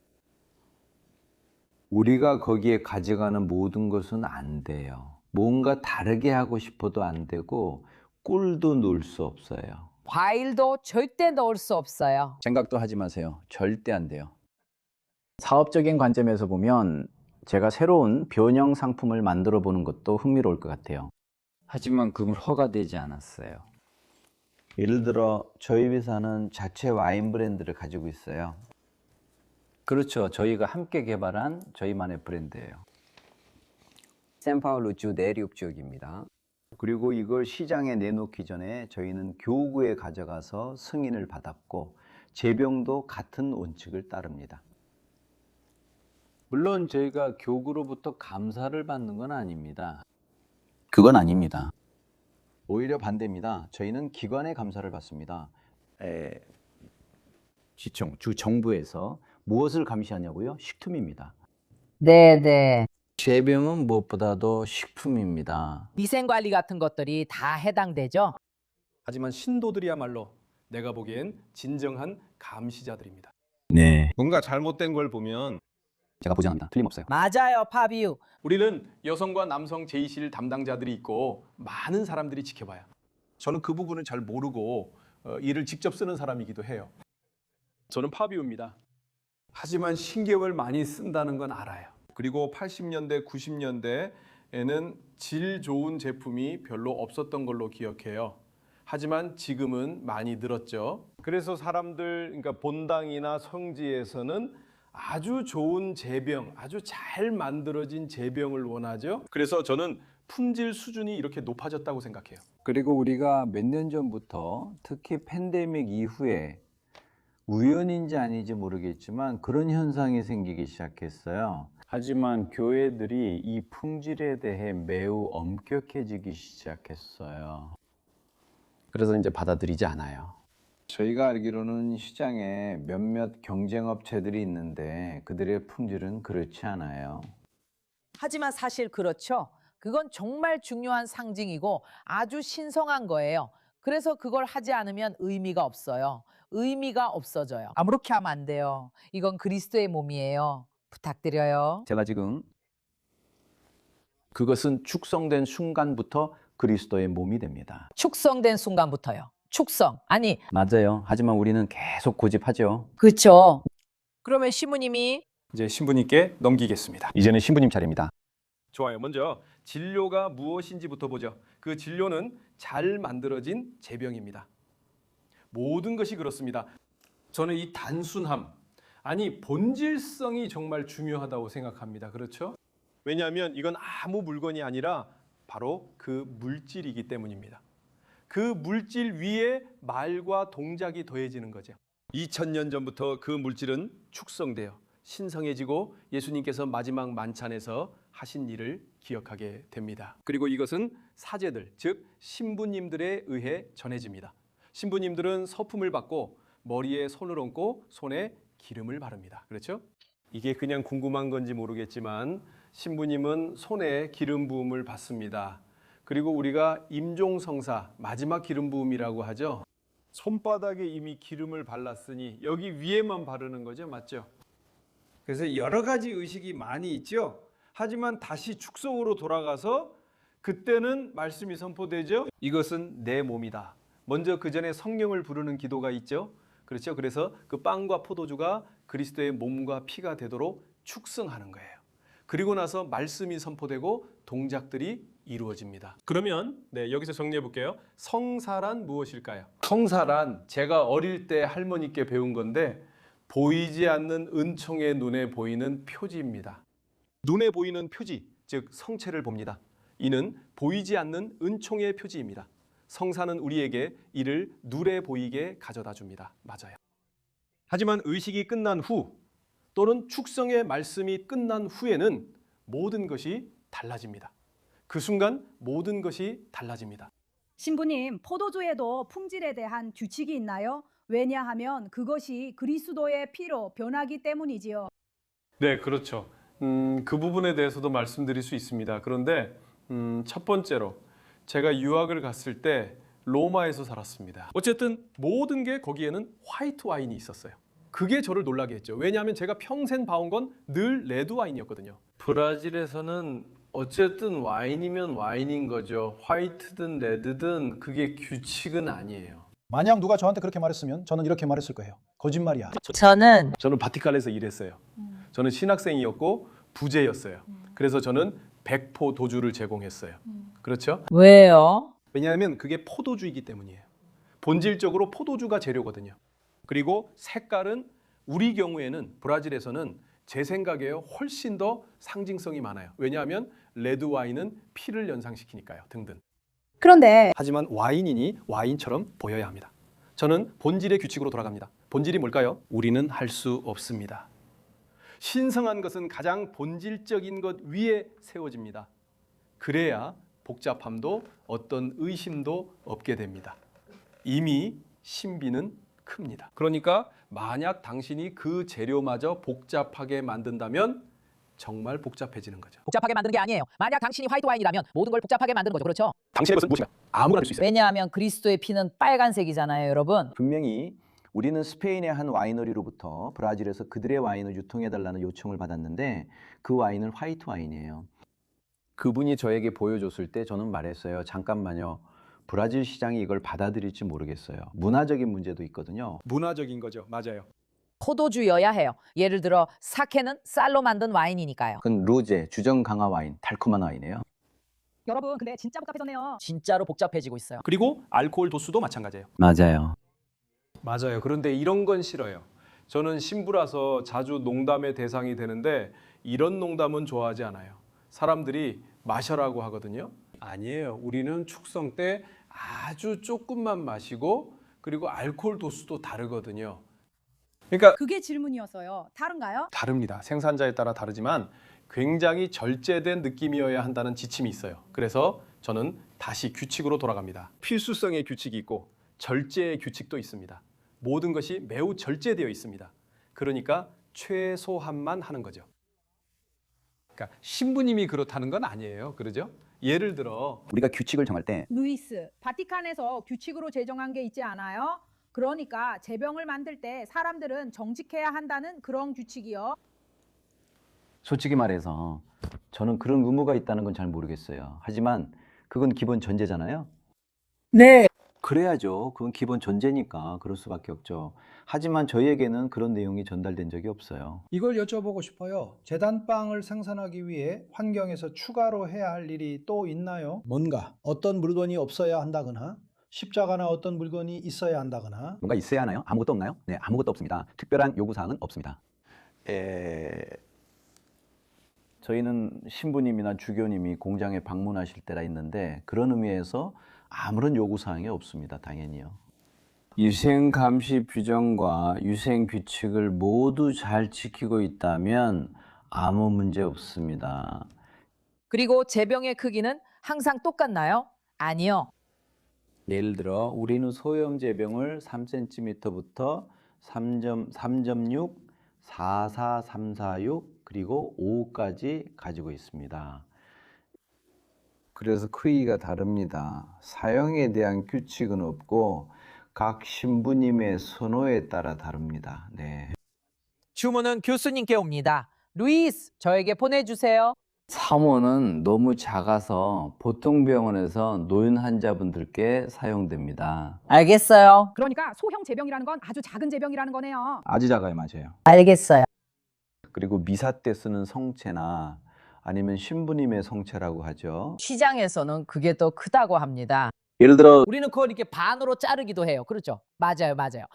우리가 거기에 가져가는 모든 것은 안 돼요. 뭔가 다르게 하고 싶어도 안 되고 꿀도 놓을 수 없어요. 과일도 절대 넣을 수 없어요. 생각도 하지 마세요. 절대 안 돼요. 사업적인 관점에서 보면 제가 새로운 변형 상품을 만들어 보는 것도 흥미로울 것 같아요. 하지만 그건 허가되지 않았어요. 예를 들어 저희 회사는 자체 와인 브랜드를 가지고 있어요. 그렇죠. 저희가 함께 개발한 저희만의 브랜드예요. 샌파울루 주 내륙 지역입니다. 그리고 이걸 시장에 내놓기 전에 저희는 교구에 가져가서 승인을 받았고 재병도 같은 원칙을 따릅니다. 물론 저희가 교구로부터 감사를 받는 건 아닙니다. 그건 아닙니다. 오히려 반대입니다. 저희는 기관의 감사를 받습니다. 지청, 주 정부에서 무엇을 감시하냐고요? 식품입니다. 네네. 재병은 무엇보다도 식품입니다. 위생관리 같은 것들이 다 해당되죠. 하지만 신도들이야말로 내가 보기엔 진정한 감시자들입니다. 네. 뭔가 잘못된 걸 보면 제가 보장합니다. 틀림없어요. 맞아요, 파비우. 우리는 여성과 남성 제이실 담당자들이 있고 많은 사람들이 지켜봐요. 저는 그 부분은 잘 모르고 이를 직접 쓰는 사람이기도 해요. 저는 파비우입니다. 하지만 신경을 많이 쓴다는 건 알아요. 그리고 80년대, 90년대에는 질 좋은 제품이 별로 없었던 걸로 기억해요. 하지만 지금은 많이 늘었죠. 그래서 사람들, 그러니까 본당이나 성지에서는 아주 좋은 제병, 아주 잘 만들어진 제병을 원하죠. 그래서 저는 품질 수준이 이렇게 높아졌다고 생각해요. 그리고 우리가 몇 년 전부터 특히 팬데믹 이후에 우연인지 아닌지 모르겠지만 그런 현상이 생기기 시작했어요. 하지만 교회들이 이 품질에 대해 매우 엄격해지기 시작했어요. 그래서 이제 받아들이지 않아요. 저희가 알기로는 시장에 몇몇 경쟁업체들이 있는데 그들의 품질은 그렇지 않아요. 하지만 사실 그렇죠. 그건 정말 중요한 상징이고 아주 신성한 거예요. 그래서 그걸 하지 않으면 의미가 없어요. 의미가 없어져요. 아무렇게 하면 안 돼요. 이건 그리스도의 몸이에요. 부탁드려요. 제가 지금 그것은 축성된 순간부터 그리스도의 몸이 됩니다. 축성된 순간부터요. 축성. 아니, 맞아요. 하지만 우리는 계속 고집하죠. 그렇죠. 그러면 시무님이 이제 신부님께 넘기겠습니다. 이제는 신부님 차례입니다. 좋아요. 먼저 진료가 무엇인지부터 보죠. 그 진료는 잘 만들어진 제병입니다. 모든 것이 그렇습니다. 저는 이 단순함, 아니 본질성이 정말 중요하다고 생각합니다. 그렇죠? 왜냐하면 이건 아무 물건이 아니라 바로 그 물질이기 때문입니다. 그 물질 위에 말과 동작이 더해지는 거죠. 2000년 전부터 그 물질은 축성되어 신성해지고 예수님께서 마지막 만찬에서 하신 일을 기억하게 됩니다. 그리고 이것은 사제들, 즉 신부님들에 의해 전해집니다. 신부님들은 서품을 받고 머리에 손을 얹고 손에 기름을 바릅니다. 그렇죠? 이게 그냥 궁금한 건지 모르겠지만 신부님은 손에 기름 부음을 받습니다. 그리고 우리가 임종성사, 마지막 기름 부음이라고 하죠. 손바닥에 이미 기름을 발랐으니 여기 위에만 바르는 거죠. 맞죠? 그래서 여러 가지 의식이 많이 있죠. 하지만 다시 축성으로 돌아가서 그때는 말씀이 선포되죠. 이것은 내 몸이다. 먼저 그 전에 성령을 부르는 기도가 있죠. 그렇죠. 그래서 그 빵과 포도주가 그리스도의 몸과 피가 되도록 축성하는 거예요. 그리고 나서 말씀이 선포되고 동작들이 이루어집니다. 그러면 여기서 정리해 볼게요. 성사란 무엇일까요? 성사란 제가 어릴 때 할머니께 배운 건데 보이지 않는 은총의 눈에 보이는 표지입니다. 눈에 보이는 표지, 즉 성체를 봅니다. 이는 보이지 않는 은총의 표지입니다. 성사는 우리에게 이를 눈에 보이게 가져다 줍니다. 맞아요. 하지만 의식이 끝난 후 또는 축성의 말씀이 끝난 후에는 모든 것이 달라집니다. 그 순간 모든 것이 달라집니다. 신부님, 포도주에도 품질에 대한 규칙이 있나요? 왜냐하면 그것이 그리스도의 피로 변하기 때문이지요. 네, 그렇죠. 그 부분에 대해서도 말씀드릴 수 있습니다. 그런데 첫 번째로 제가 유학을 갔을 때 로마에서 살았습니다. 어쨌든 모든 게 거기에는 화이트 와인이 있었어요. 그게 저를 놀라게 했죠. 왜냐하면 제가 평생 봐온 건 늘 레드 와인이었거든요. 브라질에서는 어쨌든 와인이면 와인인 거죠. 화이트든 레드든 그게 규칙은 아니에요. 만약 누가 저한테 그렇게 말했으면 저는 이렇게 말했을 거예요. 거짓말이야. 저는 바티칸에서 일했어요. 저는 신학생이었고 부재였어요. 그래서 저는 백포 도주를 제공했어요. 그렇죠? 왜요? 왜냐하면 그게 포도주이기 때문이에요. 본질적으로 포도주가 재료거든요. 그리고 색깔은 우리 경우에는 브라질에서는 제 생각에요 훨씬 더 상징성이 많아요. 왜냐하면 레드 와인은 피를 연상시키니까요. 등등. 그런데 하지만 와인이니 와인처럼 보여야 합니다. 저는 본질의 규칙으로 돌아갑니다. 본질이 뭘까요? 우리는 할 수 없습니다. 신성한 것은 가장 본질적인 것 위에 세워집니다. 그래야 복잡함도 어떤 의심도 없게 됩니다. 이미 신비는 큽니다. 그러니까 만약 당신이 그 재료마저 복잡하게 만든다면 정말 복잡해지는 거죠. 복잡하게 만드는 게 아니에요. 만약 당신이 화이트 와인이라면 모든 걸 복잡하게 만드는 거죠. 그렇죠? 당신의 것은 무엇인가? 아무거나 할 수 있어요. 왜냐하면 그리스도의 피는 빨간색이잖아요, 여러분. 분명히 우리는 스페인의 한 와이너리로부터 브라질에서 그들의 와인을 유통해달라는 요청을 받았는데 그 와인은 화이트 와인이에요. 그분이 저에게 보여줬을 때 저는 말했어요. 잠깐만요. 브라질 시장이 이걸 받아들일지 모르겠어요. 문화적인 문제도 있거든요. 문화적인 거죠. 맞아요. 포도주여야 해요. 예를 들어 사케는 쌀로 만든 와인이니까요. 그건 루제, 주정 강화 와인, 달콤한 와인이에요. 여러분 근데 진짜 복잡해졌네요. 진짜로 복잡해지고 있어요. 그리고 알코올 도수도 마찬가지예요. 맞아요. 맞아요. 그런데 이런 건 싫어요. 저는 신부라서 자주 농담의 대상이 되는데 이런 농담은 좋아하지 않아요. 사람들이 마셔라고 하거든요. 아니에요. 우리는 축성 때 아주 조금만 마시고 그리고 알코올 도수도 다르거든요. 그러니까 그게 질문이었어요. 다른가요? 다릅니다. 생산자에 따라 다르지만 굉장히 절제된 느낌이어야 한다는 지침이 있어요. 그래서 저는 다시 규칙으로 돌아갑니다. 필수성의 규칙이 있고 절제의 규칙도 있습니다. 모든 것이 매우 절제되어 있습니다. 그러니까 최소한만 하는 거죠. 그러니까 신부님이 그렇다는 건 아니에요. 그러죠? 예를 들어 우리가 규칙을 정할 때 루이스, 바티칸에서 규칙으로 제정한 게 있지 않아요? 그러니까 제병을 만들 때 사람들은 정직해야 한다는 그런 규칙이요. 솔직히 말해서 저는 그런 의무가 있다는 건 잘 모르겠어요. 하지만 그건 기본 전제잖아요. 네. 그래야죠. 그건 기본 전제니까 그럴 수밖에 없죠. 하지만 저희에게는 그런 내용이 전달된 적이 없어요. 이걸 여쭤보고 싶어요. 제단빵을 생산하기 위해 환경에서 추가로 해야 할 일이 또 있나요? 뭔가 어떤 물건이 없어야 한다거나 십자가나 어떤 물건이 있어야 한다거나. 뭔가 있어야 하나요? 아무것도 없나요? 네, 아무것도 없습니다. 특별한 요구사항은 없습니다. 저희는 신부님이나 주교님이 공장에 방문하실 때가 있는데 그런 의미에서 아무런 요구사항이 없습니다. 당연히요. 위생감시 규정과 위생규칙을 모두 잘 지키고 있다면 아무 문제 없습니다. 그리고 제병의 크기는 항상 똑같나요? 아니요. 예를 들어 우리는 소형 제병을 3cm부터 3.6, 44346 그리고 5까지 가지고 있습니다. 그래서 크기가 다릅니다. 사용에 대한 규칙은 없고 각 신부님의 선호에 따라 다릅니다. 네. 주문은 교수님께 옵니다. 루이스, 저에게 보내주세요. 3호는 너무 작아서 보통 병원에서 노인 환자분들께 사용됩니다. 알겠어요. 그러니까 소형 제병이라는 건 아주 작은 제병이라는 거네요. 아주 작아요, 맞아요. 알겠어요. 그리고 미사 때 쓰는 성체나 아니면 신부님의 성체라고 하죠. 시장에서는 그게 더 크다고 합니다. 예를 들어 우리는 그걸 이렇게 반으로 자르기도 해요. 그렇죠? 맞아요, 맞아요.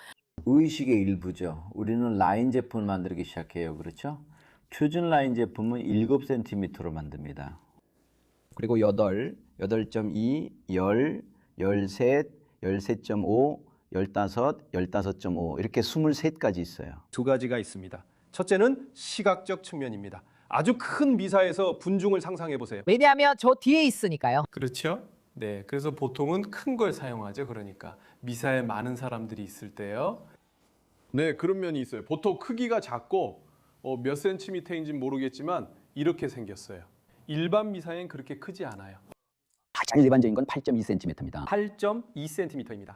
의식의 일부죠. 우리는 라인 제품을 만들기 시작해요. 그렇죠? 표준 라인 제품은 7cm로 만듭니다. 그리고 8, 8.2, 10, 13, 13.5, 15, 15.5 이렇게 23가지 있어요. 두 가지가 있습니다. 첫째는 시각적 측면입니다. 아주 큰 미사에서 분중을 상상해 보세요. 왜냐하면 저 뒤에 있으니까요. 그렇죠? 네, 그래서 보통은 큰 걸 사용하죠. 그러니까 미사에 많은 사람들이 있을 때요. 네, 그런 면이 있어요. 보통 크기가 작고 몇 센티미터인지는 모르겠지만 이렇게 생겼어요. 일반 미사엔 그렇게 크지 않아요. 가장 일반적인 건 8.2cm입니다. 8.2cm입니다.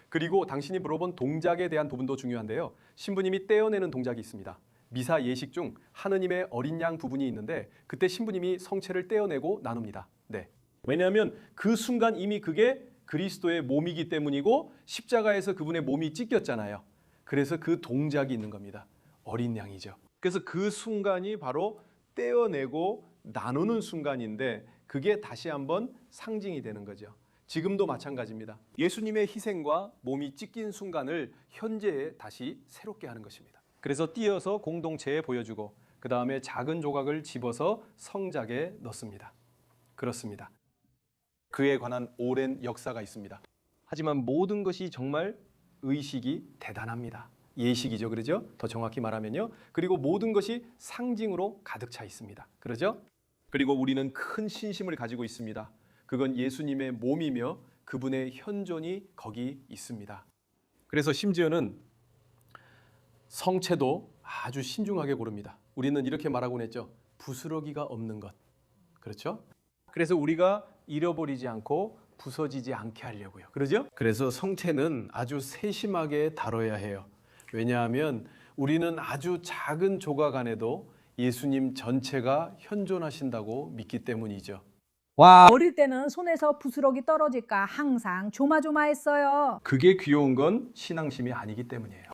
그리고 당신이 물어본 동작에 대한 부분도 중요한데요. 신부님이 떼어내는 동작이 있습니다. 미사 예식 중 하느님의 어린 양 부분이 있는데 그때 신부님이 성체를 떼어내고 나눕니다. 네. 왜냐하면 그 순간 이미 그게 그리스도의 몸이기 때문이고 십자가에서 그분의 몸이 찢겼잖아요. 그래서 그 동작이 있는 겁니다. 어린 양이죠. 그래서 그 순간이 바로 떼어내고 나누는 순간인데 그게 다시 한번 상징이 되는 거죠. 지금도 마찬가지입니다. 예수님의 희생과 몸이 찢긴 순간을 현재에 다시 새롭게 하는 것입니다. 그래서 띄어서 공동체에 보여주고 그 다음에 작은 조각을 집어서 성작에 넣습니다. 그렇습니다. 그에 관한 오랜 역사가 있습니다. 하지만 모든 것이 정말 의식이 대단합니다. 예식이죠, 그러죠? 더 정확히 말하면요. 그리고 모든 것이 상징으로 가득 차 있습니다. 그러죠? 그리고 우리는 큰 신심을 가지고 있습니다. 그건 예수님의 몸이며 그분의 현존이 거기 있습니다. 그래서 심지어는 성체도 아주 신중하게 고릅니다. 우리는 이렇게 말하곤 했죠. 부스러기가 없는 것. 그렇죠? 그래서 우리가 잃어버리지 않고 부서지지 않게 하려고요. 그러죠? 그래서 성체는 아주 세심하게 다뤄야 해요. 왜냐하면 우리는 아주 작은 조각 안에도 예수님 전체가 현존하신다고 믿기 때문이죠. 어릴 때는 손에서 부스러기 떨어질까 항상 조마조마했어요. 그게 귀여운 건 신앙심이 아니기 때문이에요.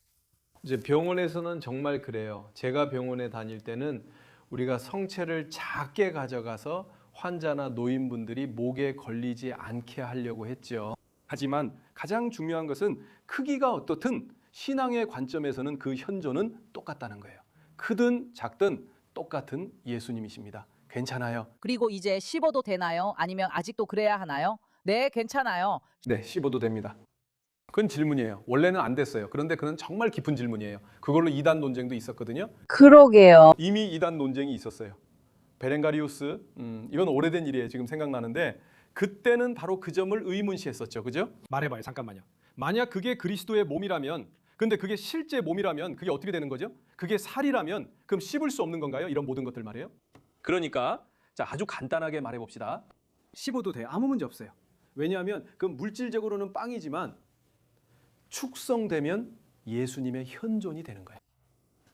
이제 병원에서는 정말 그래요. 제가 병원에 다닐 때는 우리가 성체를 작게 가져가서 환자나 노인분들이 목에 걸리지 않게 하려고 했죠. 하지만 가장 중요한 것은 크기가 어떻든 신앙의 관점에서는 그 현존은 똑같다는 거예요. 크든 작든 똑같은 예수님이십니다. 괜찮아요? 그리고 이제 씹어도 되나요? 아니면 아직도 그래야 하나요? 네, 괜찮아요. 네, 씹어도 됩니다. 그건 질문이에요. 원래는 안 됐어요. 그런데 그건 정말 깊은 질문이에요. 그걸로 이단 논쟁도 있었거든요. 그러게요. 이미 이단 논쟁이 있었어요. 베렌가리우스, 이건 오래된 일이에요. 지금 생각나는데 그때는 바로 그 점을 의문시했었죠. 그죠? 말해봐요. 잠깐만요. 만약 그게 그리스도의 몸이라면, 근데 그게 실제 몸이라면 그게 어떻게 되는 거죠? 그게 살이라면 그럼 씹을 수 없는 건가요? 이런 모든 것들 말이에요. 그러니까 자, 아주 간단하게 말해봅시다. 씹어도 돼요. 아무 문제 없어요. 왜냐하면 그 물질적으로는 빵이지만 축성되면 예수님의 현존이 되는 거예요.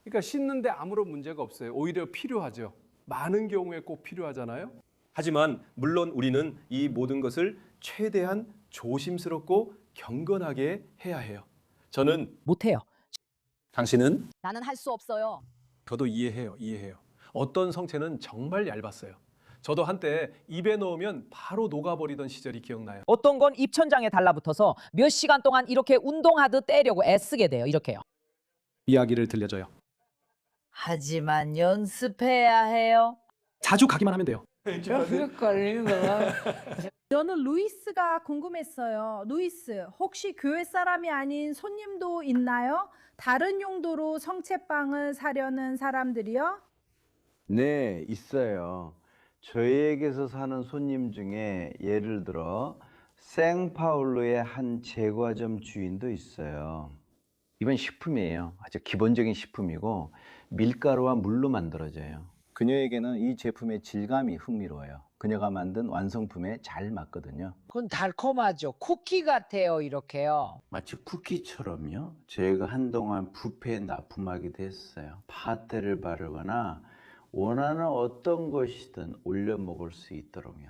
그러니까 씹는데 아무런 문제가 없어요. 오히려 필요하죠. 많은 경우에 꼭 필요하잖아요. 하지만 물론 우리는 이 모든 것을 최대한 조심스럽고 경건하게 해야 해요. 저는 못해요. 당신은? 나는 할 수 없어요. 저도 이해해요. 어떤 성체는 정말 얇았어요. 저도 한때 입에 넣으면 바로 녹아버리던 시절이 기억나요. 어떤 건 입천장에 달라붙어서 몇 시간 동안 이렇게 운동하듯 떼려고 애쓰게 돼요. 이렇게요. 이야기를 들려줘요. 하지만 연습해야 해요. 자주 가기만 하면 돼요. 저는 루이스가 궁금했어요. 루이스, 혹시 교회 사람이 아닌 손님도 있나요? 다른 용도로 성체빵을 사려는 사람들이요? 네, 있어요. 저희에게서 사는 손님 중에 예를 들어 생파울루의 한 제과점 주인도 있어요. 이건 식품이에요. 아주 기본적인 식품이고 밀가루와 물로 만들어져요. 그녀에게는 이 제품의 질감이 흥미로워요. 그녀가 만든 완성품에 잘 맞거든요. 그건 달콤하죠. 쿠키 같아요. 이렇게요. 마치 쿠키처럼요. 저희가 한동안 뷔페에 납품하기도 했어요. 파테를 바르거나 원하는 어떤 것이든 올려 먹을 수 있도록요.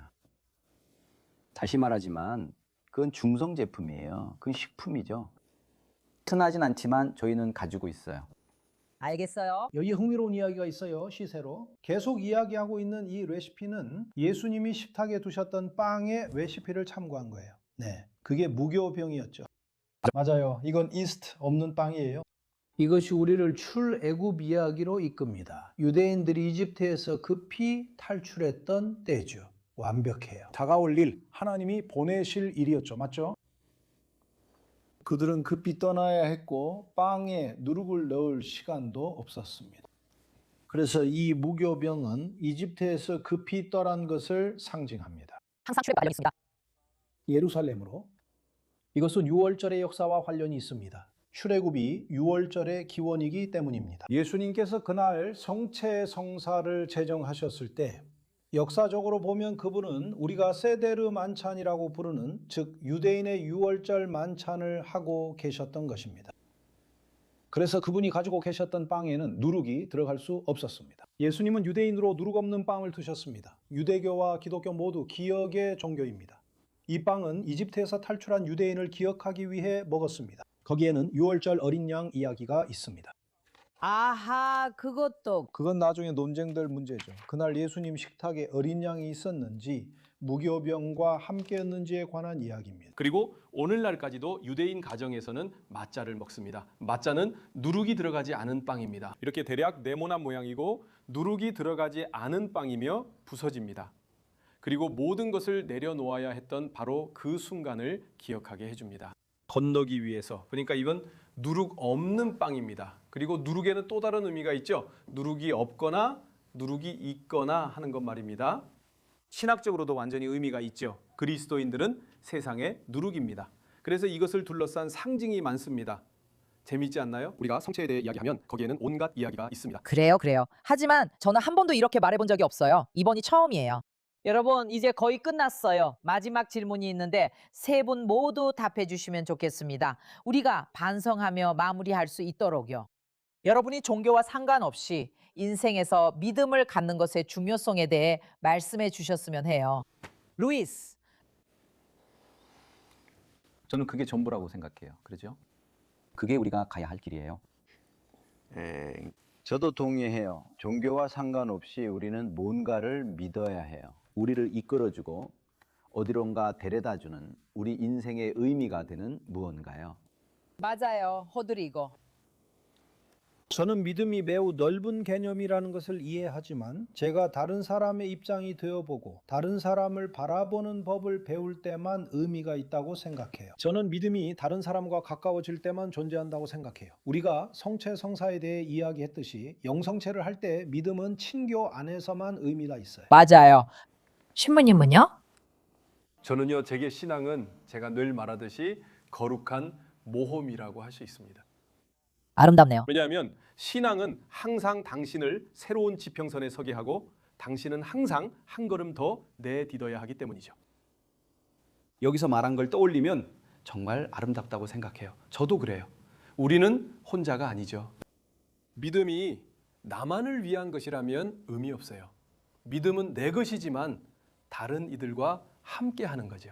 다시 말하지만 그건 중성 제품이에요. 그건 식품이죠. 흔하진 않지만 저희는 가지고 있어요. 알겠어요. 여기 흥미로운 이야기가 있어요. 시세로. 계속 이야기하고 있는 이 레시피는 예수님이 식탁에 두셨던 빵의 레시피를 참고한 거예요. 네, 그게 무교병이었죠. 맞아요. 이건 이스트 없는 빵이에요. 이것이 우리를 출애굽 이야기로 이끕니다. 유대인들이 이집트에서 급히 탈출했던 때죠. 완벽해요. 다가올 일, 하나님이 보내실 일이었죠. 맞죠? 그들은 급히 떠나야 했고 빵에 누룩을 넣을 시간도 없었습니다. 그래서 이 무교병은 이집트에서 급히 떠난 것을 상징합니다. 항상 출애굽 관련이 있습니다. 예루살렘으로. 이것은 유월절의 역사와 관련이 있습니다. 출애굽이 유월절의 기원이기 때문입니다. 예수님께서 그날 성체 성사를 제정하셨을 때 역사적으로 보면 그분은 우리가 세데르 만찬이라고 부르는 즉 유대인의 유월절 만찬을 하고 계셨던 것입니다. 그래서 그분이 가지고 계셨던 빵에는 누룩이 들어갈 수 없었습니다. 예수님은 유대인으로 누룩 없는 빵을 드셨습니다. 유대교와 기독교 모두 기억의 종교입니다. 이 빵은 이집트에서 탈출한 유대인을 기억하기 위해 먹었습니다. 거기에는 6월절 어린 양 이야기가 있습니다. 아하, 그것도 그건 나중에 논쟁될 문제죠. 그날 예수님 식탁에 어린 양이 있었는지 무교병과 함께였는지에 관한 이야기입니다. 그리고 오늘날까지도 유대인 가정에서는 맛자를 먹습니다. 맛자는 누룩이 들어가지 않은 빵입니다. 이렇게 대략 네모난 모양이고 누룩이 들어가지 않은 빵이며 부서집니다. 그리고 모든 것을 내려놓아야 했던 바로 그 순간을 기억하게 해줍니다. 건너기 위해서. 그러니까 이건 누룩 없는 빵입니다. 그리고 누룩에는 또 다른 의미가 있죠. 누룩이 없거나 누룩이 있거나 하는 것 말입니다. 신학적으로도 완전히 의미가 있죠. 그리스도인들은 세상의 누룩입니다. 그래서 이것을 둘러싼 상징이 많습니다. 재미있지 않나요? 우리가 성체에 대해 이야기하면 거기에는 온갖 이야기가 있습니다. 그래요. 하지만 저는 한 번도 이렇게 말해본 적이 없어요. 이번이 처음이에요. 여러분, 이제 거의 끝났어요. 마지막 질문이 있는데 세 분 모두 답해 주시면 좋겠습니다. 우리가 반성하며 마무리할 수 있도록요. 여러분이 종교와 상관없이 인생에서 믿음을 갖는 것의 중요성에 대해 말씀해 주셨으면 해요. 루이스. 저는 그게 전부라고 생각해요. 그렇죠? 그게 우리가 가야 할 길이에요. 저도 동의해요. 종교와 상관없이 우리는 뭔가를 믿어야 해요. 우리를 이끌어주고 어디론가 데려다주는 우리 인생의 의미가 되는 무언가요. 맞아요. 호드리고. 저는 믿음이 매우 넓은 개념이라는 것을 이해하지만 제가 다른 사람의 입장이 되어보고 다른 사람을 바라보는 법을 배울 때만 의미가 있다고 생각해요. 저는 믿음이 다른 사람과 가까워질 때만 존재한다고 생각해요. 우리가 성체 성사에 대해 이야기했듯이 영성체를 할 때 믿음은 친교 안에서만 의미가 있어요. 맞아요. 신부님은요? 저는요, 제게 신앙은 제가 늘 말하듯이 거룩한 모험이라고 할 수 있습니다. 아름답네요. 왜냐하면 신앙은 항상 당신을 새로운 지평선에 서게 하고 당신은 항상 한 걸음 더 내딛어야 하기 때문이죠. 여기서 말한 걸 떠올리면 정말 아름답다고 생각해요. 저도 그래요. 우리는 혼자가 아니죠. 믿음이 나만을 위한 것이라면 의미 없어요. 믿음은 내 것이지만 다른 이들과 함께 하는 거죠.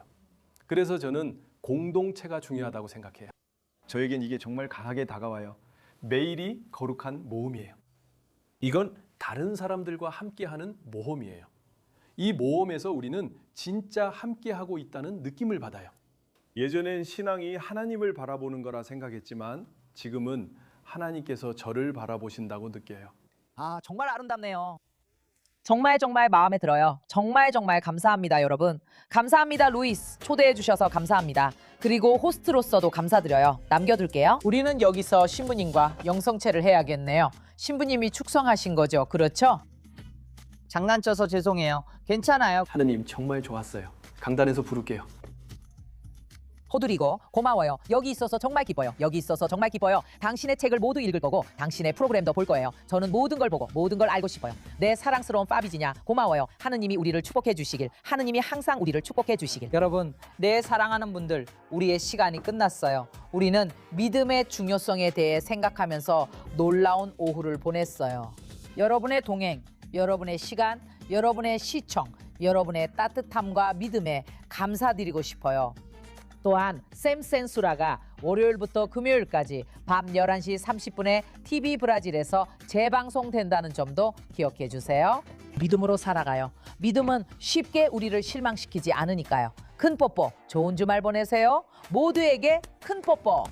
그래서 저는 공동체가 중요하다고 생각해요. 저에겐 이게 정말 강하게 다가와요. 매일이 거룩한 모험이에요. 이건 다른 사람들과 함께하는 모험이에요. 이 모험에서 우리는 진짜 함께하고 있다는 느낌을 받아요. 예전엔 신앙이 하나님을 바라보는 거라 생각했지만 지금은 하나님께서 저를 바라보신다고 느껴요. 아, 정말 아름답네요. 정말 마음에 들어요. 정말 감사합니다, 여러분. 감사합니다, 루이스. 초대해 주셔서 감사합니다. 그리고 호스트로서도 감사드려요. 남겨둘게요. 우리는 여기서 신부님과 영성체를 해야겠네요. 신부님이 축성하신 거죠, 그렇죠? 장난쳐서 죄송해요. 괜찮아요. 하느님 정말 좋았어요. 강단에서 부를게요. 호두리고 고마워요. 여기 있어서 정말 기뻐요. 당신의 책을 모두 읽을 거고 당신의 프로그램도 볼 거예요. 저는 모든 걸 보고 모든 걸 알고 싶어요. 내 사랑스러운 파비지냐, 고마워요. 하느님이 우리를 축복해 주시길. 하느님이 항상 우리를 축복해 주시길. 여러분, 내 사랑하는 분들, 우리의 시간이 끝났어요. 우리는 믿음의 중요성에 대해 생각하면서 놀라운 오후를 보냈어요. 여러분의 동행, 여러분의 시간, 여러분의 시청, 여러분의 따뜻함과 믿음에 감사드리고 싶어요. 또한 샘센수라가 월요일부터 금요일까지 밤 11시 30분에 TV 브라질에서 재방송된다는 점도 기억해 주세요. 믿음으로 살아가요. 믿음은 쉽게 우리를 실망시키지 않으니까요. 큰 뽀뽀, 좋은 주말 보내세요. 모두에게 큰 뽀뽀.